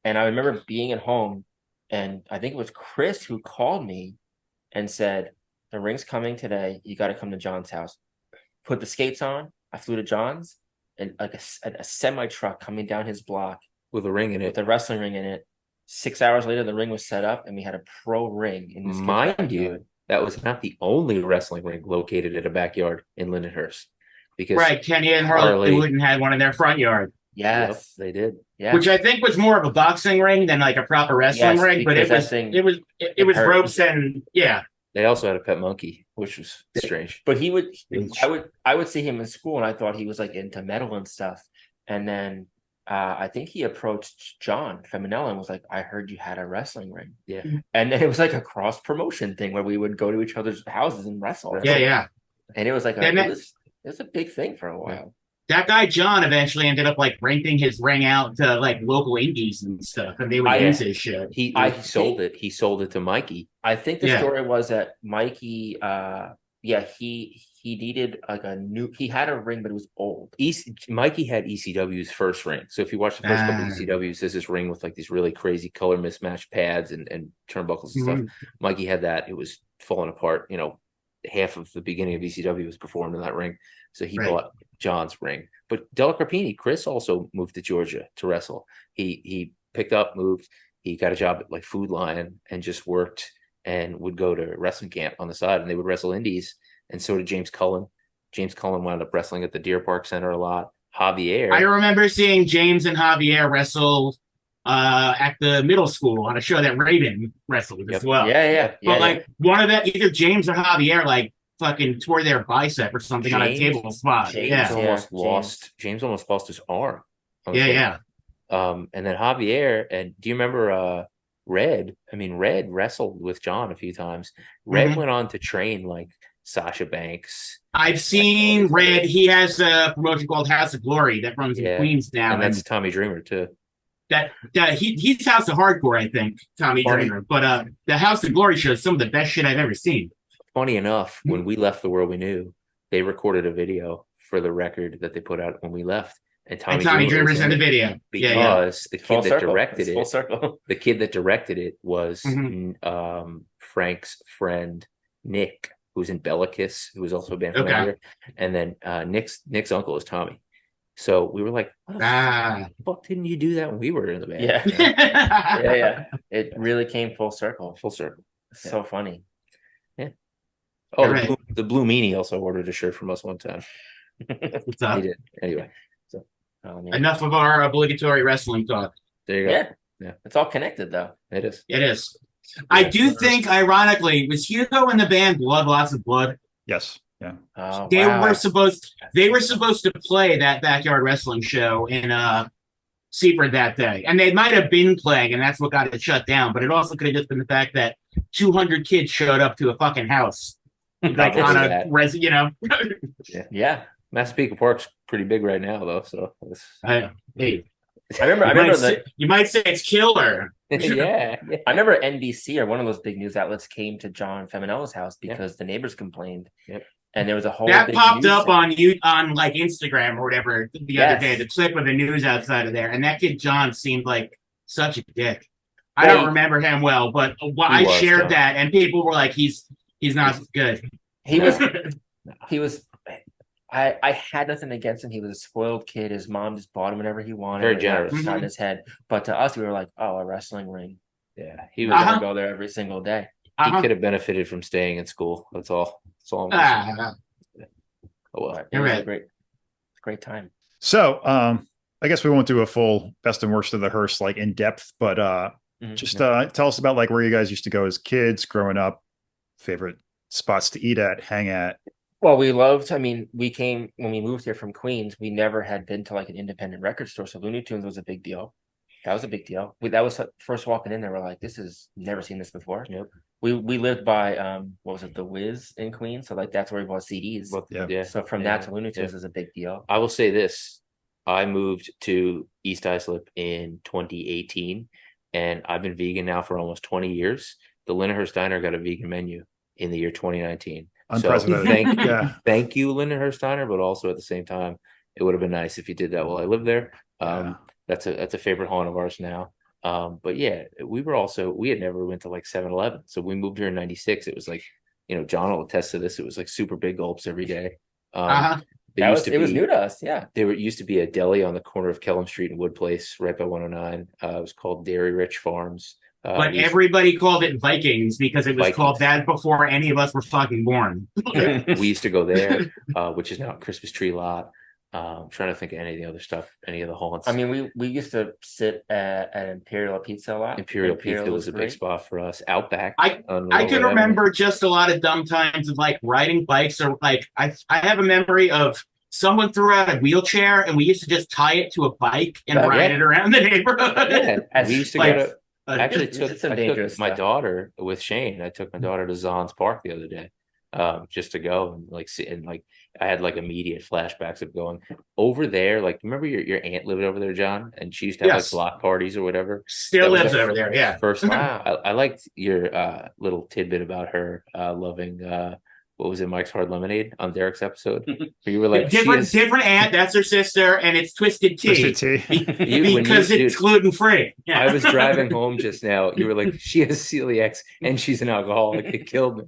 S3: And I remember being at home, and I think it was Chris who called me and said, the ring's coming today. You got to come to John's house. Put the skates on. I flew to John's, and like a semi truck coming down his block
S2: with a ring in
S3: with
S2: it.
S3: the wrestling ring in it. 6 hours later, the ring was set up, and we had a pro ring in this kid's
S2: Mind
S3: backyard.
S2: you, that was not the only wrestling ring located at a backyard in Lindenhurst. Because
S4: Right, Kenny and Harley Wooden had one in their front yard,
S2: yep,
S3: Yes.
S2: they did.
S3: Yeah.
S4: which I think was more of a boxing ring than like a proper wrestling
S3: Yes,
S4: ring. But
S3: because
S4: it
S3: that
S4: was
S3: thing-
S4: it was
S3: it
S4: was
S3: hurt.
S4: ropes and yeah.
S2: They also had a pet monkey, which was strange.
S3: But he would, I would see him in school, and I thought he was like into metal and stuff. And then I think he approached John Feminella and was like, "I heard you had a wrestling ring."
S2: Yeah.
S3: And then it was like a cross promotion thing where we would go to each other's houses and wrestle.
S4: Yeah.
S3: And it was like
S4: And
S3: it was a big thing for a while.
S4: That guy John eventually ended up like renting his ring out to like local indies and stuff, and they would use his shit.
S2: He
S3: I
S2: sold it. He sold it to Mikey.
S3: I think the
S4: Yeah.
S3: story was that Mikey, he needed like he had a ring, but it was old.
S2: Mikey had ECW's first ring. So if you watch the first couple of ECWs, there's this ring with like these really crazy color mismatched pads and turnbuckles and stuff. Mikey had that. It was falling apart. Half of the beginning of ECW was performed in that ring. So he bought John's ring. But Della Carpini, Chris also moved to Georgia to wrestle. He picked up, moved. He got a job at like Food Lion and just worked and would go to wrestling camp on the side, and they would wrestle indies. And so did James Cullen. James Cullen wound up wrestling at the Deer Park Center a lot. Javier.
S4: I remember seeing James and Javier wrestle at the middle school on a show that Raven wrestled as well. But like one of them, either James or Javier, like fucking tore their bicep or something on a table spot.
S2: James almost lost his arm.
S4: Yeah.
S2: And then Javier, and do you remember Red? I mean, Red wrestled with John a few times. Red went on to train like Sasha Banks.
S4: I've seen Red. He has a promotion called House of Glory that runs in Queens now.
S2: And that's Tommy Dreamer too.
S4: He's House of Hardcore, I think, Tommy Dreamer. But the House of Glory show is some of the best shit I've ever seen.
S2: Funny enough, when we left The World We Knew, they recorded a video for the record that they put out when we left. and
S4: And Tommy
S2: Dreamer
S4: Dreamer's
S2: was
S4: in the
S2: it
S4: video. Yeah,
S2: because the
S3: Full
S2: kid that
S3: circle.
S2: directed
S3: It's full
S2: it,
S3: circle.
S2: the kid that directed it was
S4: Mhm.
S2: Frank's friend Nick, who's in Bellicus, who was also a band from
S4: Okay.
S2: here, and then Nick's uncle is Tommy. So we were like, "What the
S4: Ah.
S2: fuck didn't you do that when we were in the band?"
S3: Yeah.
S2: You know?
S3: Yeah. It really came full circle.
S2: Full circle.
S3: So funny.
S2: Oh,
S4: All right.
S2: the Blue Meanie also ordered a shirt from us one time.
S4: What's up?
S2: He did. Anyway, so
S3: Oh, man.
S4: Enough of our obligatory wrestling talk.
S2: there you go.
S3: Yeah. It's all connected though.
S2: It is.
S4: It is. I do think, ironically, was Hugo in the band Blood, Lots of Blood?
S1: Yes. Yeah.
S3: Oh,
S4: They
S3: wow.
S4: were supposed to play that backyard wrestling show in Seaford that day, and they might have been playing, and that's what got it shut down. But it also could have just been the fact that 200 kids showed up to a fucking house, like
S2: Probably
S4: on a
S2: that.
S3: Yeah.
S2: Massapequa Park's pretty big right now, though. So
S4: Hey,
S3: I remember
S4: you might say it's killer.
S2: yeah.
S3: I remember NBC or one of those big news outlets came to John Feminella's house because the neighbors complained.
S2: Yep.
S3: And there was a whole
S4: That
S3: big
S4: popped
S3: news
S4: up
S3: thing.
S4: on like Instagram or whatever the other day. The clip of the news outside of there, and that kid John seemed like such a dick. I don't remember him well, but I shared
S2: John.
S4: that, and people were like, "He's not good."
S3: He was. I had nothing against him. He was a spoiled kid. His mom just bought him whatever he wanted.
S2: Very generous.
S3: Shot in his head. But to us, we were like, oh, a wrestling ring.
S2: Yeah,
S3: He
S2: he
S3: was
S2: was.
S3: gonna go there every single day.
S2: He could have benefited from staying in school. That's all. That's all I'm saying. Oh well.
S3: It
S4: You're
S3: was
S4: right.
S3: a great time.
S1: So, I guess we won't do a full best and worst of the Hearst like in depth, but just tell us about like where you guys used to go as kids growing up, favorite spots to eat at, hang at.
S3: Well, we loved. I mean, when we moved here from Queens, we never had been to like an independent record store, so Looney Tunes was a big deal. That was a big deal. That was first walking in there. We're like, this is never seen this before.
S2: Yep.
S3: We lived by what was it, the Wiz in Queens, so like that's where we bought CDs.
S2: Well,
S1: Yeah.
S3: So from that to Looney Tunes is a big deal.
S2: I will say this: I moved to East Islip in 2018, and I've been vegan now for almost 20 years. The Lindenhurst Diner got a vegan menu in the year 2019.
S1: Unprecedented.
S2: So thank you, Lindenhurst Diner, but also at the same time, it would have been nice if you did that while I lived there. That's a favorite haunt of ours now. But yeah, we had never went to like 7-Eleven. So we moved here in 96. It was like, John will attest to this. It was like super big gulps every day.
S3: It was new to us. Yeah.
S2: There used to be a deli on the corner of Kellum Street and Wood Place right by 109. It was called Dairy Rich Farms.
S4: But everybody called it Vikings because it was
S2: Vikings.
S4: called that before any of us were fucking born.
S2: We used to go there, which is now a Christmas tree lot. I'm trying to think of any of the other stuff, any of the haunts.
S3: I mean, we used to sit at Imperial Pizza a lot.
S2: Imperial Pizza was a big spot for us. Outback.
S4: I can remember just a lot of dumb times of like riding bikes, or like I have a memory of someone threw out a wheelchair and we used to just tie it to a bike and ride it around the neighborhood.
S2: Yeah, we used to go to. Actually,
S3: I
S2: took my daughter with Shane. I took my daughter to Zahn's Park the other day, just to go and like see, and like I had like immediate flashbacks of going over there. Like, remember your aunt lived over there, John, and she used to have like block parties or whatever.
S4: Still lives over there, yeah.
S2: First, I liked your little tidbit about her loving what was it, Mike's Hard Lemonade on Derek's episode, where you were like
S4: different aunt, that's her sister, and it's Twisted Tea. Because it's gluten free. Yeah.
S2: I was driving home just now. You were like, she has celiacs and she's an alcoholic. It killed me.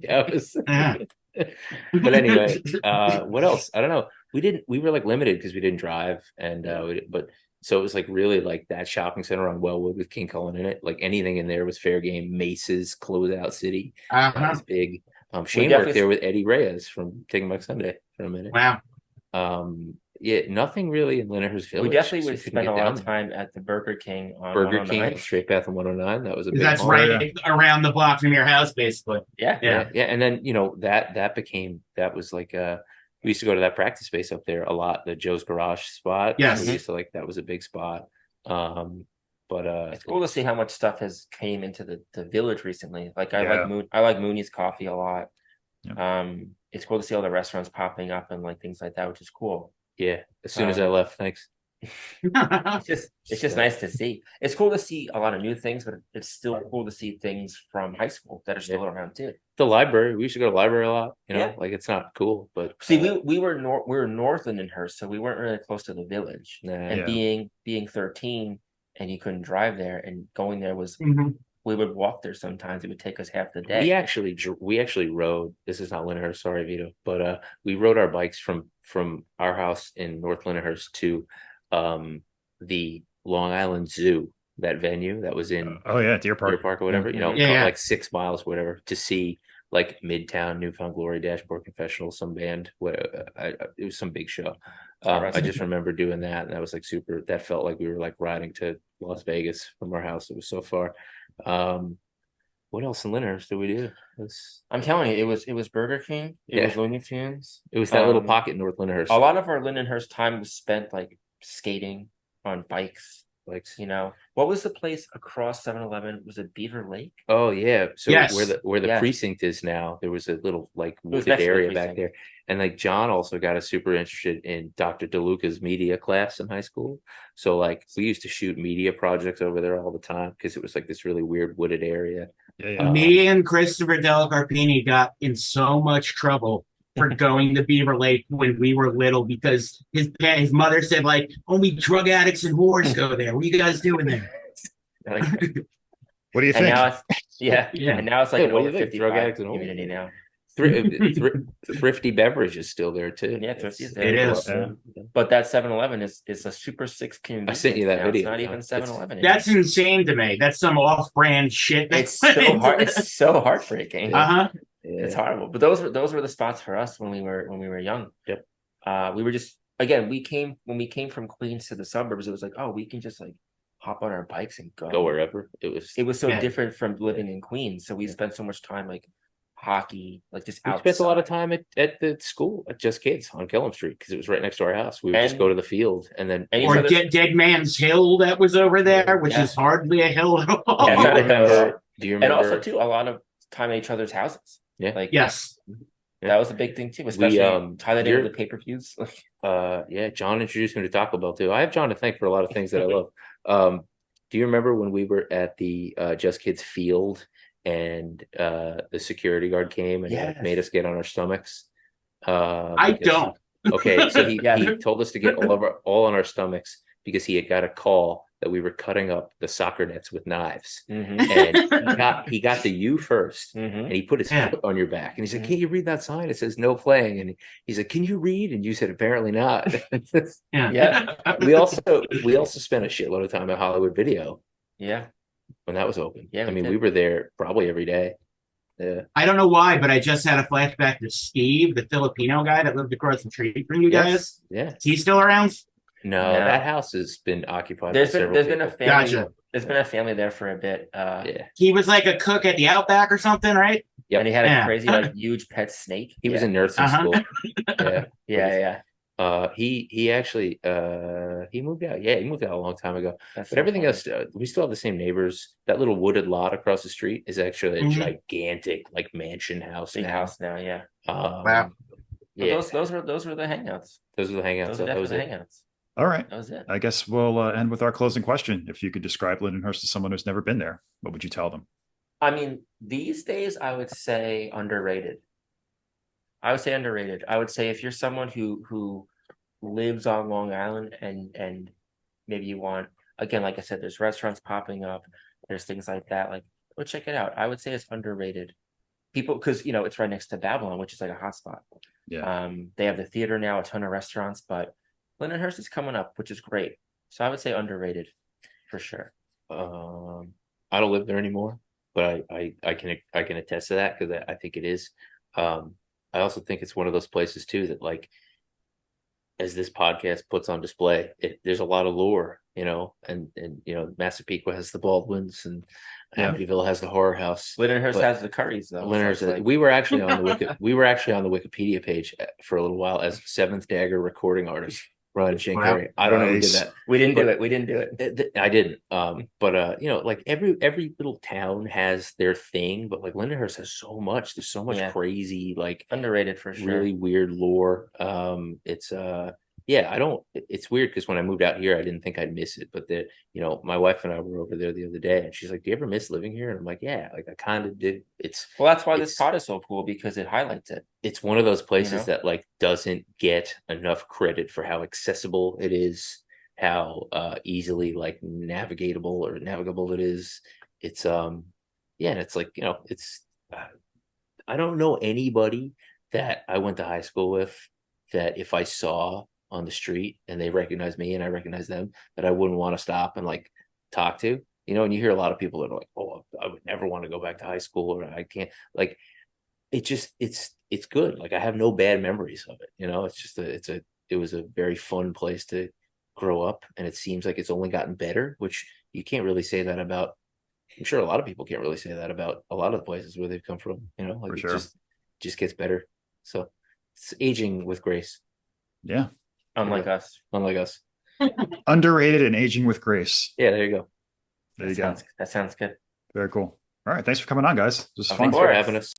S2: But anyway, what else? I don't know. We were like limited because we didn't drive, and but so it was like really like that shopping center on Wellwood with King Cullen in it. Like anything in there was fair game. Mace's, Closeout City, was big. Shane worked there with Eddie Reyes from Taking Back Sunday for a minute.
S4: Wow.
S2: Yeah, nothing really in Lindenhurst Village.
S3: We definitely would spend a lot of time at the Burger King on
S2: Burger King, Straight Path on 109. That was a big
S4: That's right around the block from your house, basically.
S2: Yeah. And then that was like we used to go to that practice space up there a lot, the Joe's Garage spot.
S4: Yes.
S2: We used to that was a big spot. But
S3: it's cool to see how much stuff has came into the village recently. Like I like Mooney's coffee a lot. Yeah. It's cool to see all the restaurants popping up and like things like that, which is cool.
S2: Yeah. As soon as I left, thanks.
S3: It's just nice to see. It's cool to see a lot of new things, but it's still cool to see things from high school that are still around too.
S2: The library, we used to go to the library a lot,
S3: Yeah.
S2: like it's not cool, but
S3: See, we were north of Lyndhurst, so we weren't really close to the village.
S2: nah,
S3: And being 13 and you couldn't drive there, and going there was
S4: Mhm.
S3: we would walk there sometimes. It would take us half the
S2: we
S3: day.
S2: actually rode. This is not Lyndhurst, sorry, Vito, but we rode our bikes from our house in North Lyndhurst to the Long Island Zoo, that venue that was in
S1: Oh yeah, Deer Park.
S2: Deer Park or whatever,
S4: Yeah.
S2: like 6 miles, whatever, to see like Midtown, Newfound Glory, Dashboard Confessional, some band. It was some big show. I just remember doing that, and that was like super. That felt like we were like riding to Las Vegas from our house. It was so far. What else in Lyndhurst did we do?
S3: I'm telling you, it was Burger King. It was Looney Tunes.
S2: It was that little pocket in North Lyndhurst.
S3: A lot of our Lindenhurst time was spent like skating on bikes.
S2: Like,
S3: What was the place across 7-Eleven? Was it Beaver Lake?
S2: oh yeah, so
S4: Yes.
S2: where the
S3: Yes.
S2: precinct is now, there was a little like
S3: was
S2: wooded
S3: next to the
S2: area back
S3: precinct.
S2: there, and like John also got us super interested in Dr. DeLuca's media class in high school. So like we used to shoot media projects over there all the time because it was like this really weird wooded area.
S1: Yeah.
S4: Me and Christopher Del Carpini got in so much trouble for going to Beaver Lake when we were little because his mother said like only drug addicts and whores go there. What are you guys doing there?
S3: Like,
S1: What do you
S3: and
S1: think?
S3: now it's
S4: Yeah.
S3: and now it's like
S2: Dude,
S3: an
S2: what do
S3: over
S2: you think?
S3: 55
S2: Drug addicts and
S3: community
S2: whores?
S3: now.
S2: Thrifty beverage is still there too.
S3: Yeah, Thrifty is
S2: It's-
S3: there.
S4: It is.
S2: Yeah.
S3: But that 7-Eleven is a Super 6 community.
S2: I sent you that
S3: now.
S2: video.
S3: It's not even
S2: It's-
S3: 7-Eleven.
S4: That's insane to me. That's some off-brand shit.
S3: It's so hard. It's so heartbreaking.
S4: Uh-huh.
S2: Yeah.
S3: It's horrible. But those were the spots for us when we were young.
S2: Yep.
S3: We were just when we came from Queens to the suburbs, it was like, oh, we can just like hop on our bikes and
S2: Go wherever.
S3: It was so
S4: Yeah.
S3: different from living in Queens. So we spent so much time like hockey, like just
S2: We
S3: outside.
S2: spent a lot of time at the school at Just Kids on Killam Street because it was right next to our house. We would just
S3: And-
S2: go to the field and then
S3: and
S4: Or
S3: each other-
S4: Dead Man's Hill that was over there, which
S3: Yeah.
S4: is hardly a hill at all.
S3: Yeah,
S2: do you
S3: not a hill.
S2: remember? Do you
S3: and
S2: remember?
S3: also too a lot of time at each other's houses.
S2: Yeah.
S3: Like
S4: Yes.
S3: that was a big thing too, especially tie that into the pay-per-views.
S2: Yeah, John introduced me to Taco Bell too. I have John to thank for a lot of things that I love. Do you remember when we were at the Just Kids field and the security guard came and like,
S3: Yes.
S2: made us get on our stomachs?
S4: I
S2: because-
S4: don't.
S2: Okay, so he
S3: Yeah.
S2: told us to get all on our stomachs because he had got a call that we were cutting up the soccer nets with knives,
S3: Mhm.
S2: and he got to you first,
S3: Mhm.
S2: and he put his
S4: Yeah.
S2: foot on your back, and he's like,
S3: Mhm.
S2: "Can't you read that sign? It says no playing." And he's like, "Can you read?" And you said, "Apparently not."
S3: Yeah.
S2: we also spent a shitload of time at Hollywood Video
S3: Yeah.
S2: when that was open.
S3: Yeah,
S2: I
S3: we
S2: mean,
S3: did.
S2: we were there probably every day. Yeah,
S4: I don't know why, but I just had a flashback to Steve, the Filipino guy that lived across the street from you guys.
S2: yeah.
S4: Is he still around?
S2: No,
S3: No.
S2: that house has been occupied.
S3: There's
S2: by
S3: been
S2: several
S3: a
S2: people.
S3: family.
S4: Gotcha.
S3: There's been a family there for a bit.
S2: Yeah,
S4: He was like a cook at the Outback or something, right?
S2: Yep.
S3: And he had a
S4: Yeah.
S3: crazy like huge pet snake.
S2: he was
S3: Yeah.
S2: in nursing
S4: Uh-huh.
S2: school. Yeah.
S3: Yeah.
S2: He actually he moved out. Yeah, he moved out a long time ago.
S3: That's
S2: But
S3: so
S2: everything
S3: funny.
S2: else, we still have the same neighbors. That little wooded lot across the street is actually a
S4: Mhm.
S2: gigantic like mansion house.
S3: Big
S2: now.
S3: house now. Yeah.
S4: Wow.
S3: But
S2: Yeah,
S3: those were the hangouts.
S2: those were the hangouts.
S3: Those were
S2: That was
S3: definitely
S2: it.
S3: the hangouts.
S1: All right.
S3: That was it.
S1: I guess we'll end with our closing question. If you could describe Lindenhurst to someone who's never been there, what would you tell them?
S3: I mean, these days I would say underrated. I would say underrated. I would say if you're someone who lives on Long Island and maybe you want, again, like I said, there's restaurants popping up, there's things like that. Like, go check it out. I would say it's underrated. People, because it's right next to Babylon, which is like a hotspot.
S1: Yeah.
S3: They have the theater now, a ton of restaurants, but Lindenhurst is coming up, which is great. So I would say underrated for sure.
S2: I don't live there anymore, but I can attest to that because I think it is. I also think it's one of those places too that like, as this podcast puts on display, there's a lot of lore, and Massapequa has the Baldwins and Amityville has the horror house.
S3: Lindenhurst
S2: But
S3: has the Currys though.
S2: Lindenhurst,
S3: So it's like-
S2: we were actually on the Wikipedia page for a little while as Seventh Dagger recording artist, Ryan Shane
S4: Wow.
S2: Curry. I don't know who did
S1: Nice.
S2: that.
S3: we didn't do
S2: but-
S3: it. We didn't do it.
S2: I didn't. But like every little town has their thing, but like Lindenhurst has so much. There's so much
S3: Yeah.
S2: crazy, like
S3: Underrated for sure.
S2: really weird lore. It's yeah, I don't. It's weird because when I moved out here, I didn't think I'd miss it. But my wife and I were over there the other day, and she's like, "Do you ever miss living here?" And I'm like, "Yeah, like I kind of did."
S3: Well, that's why this pod is so cool, because it highlights it.
S2: It's one of those places
S3: know?
S2: that like doesn't get enough credit for how accessible it is, how easily like navigable it is. It's yeah, and it's like it's I don't know anybody that I went to high school with that if I saw on the street and they recognize me and I recognize them, that I wouldn't want to stop and like talk to. And you hear a lot of people that are like, "Oh, I would never want to go back to high school," or "I can't." Like, it's good. Like, I have no bad memories of it. It's just it was a very fun place to grow up, and it seems like it's only gotten better, which you can't really say that about. I'm sure a lot of people can't really say that about a lot of the places where they've come from. Like
S1: For
S2: it
S1: sure.
S2: just gets better. So it's aging with grace.
S1: Yeah.
S3: Unlike us.
S2: Unlike us.
S1: Underrated and aging with grace.
S2: Yeah, there you go.
S1: There you go.
S3: That sounds good.
S1: Very cool. All right. Thanks for coming on, guys. This was fun.
S2: Thanks for having us.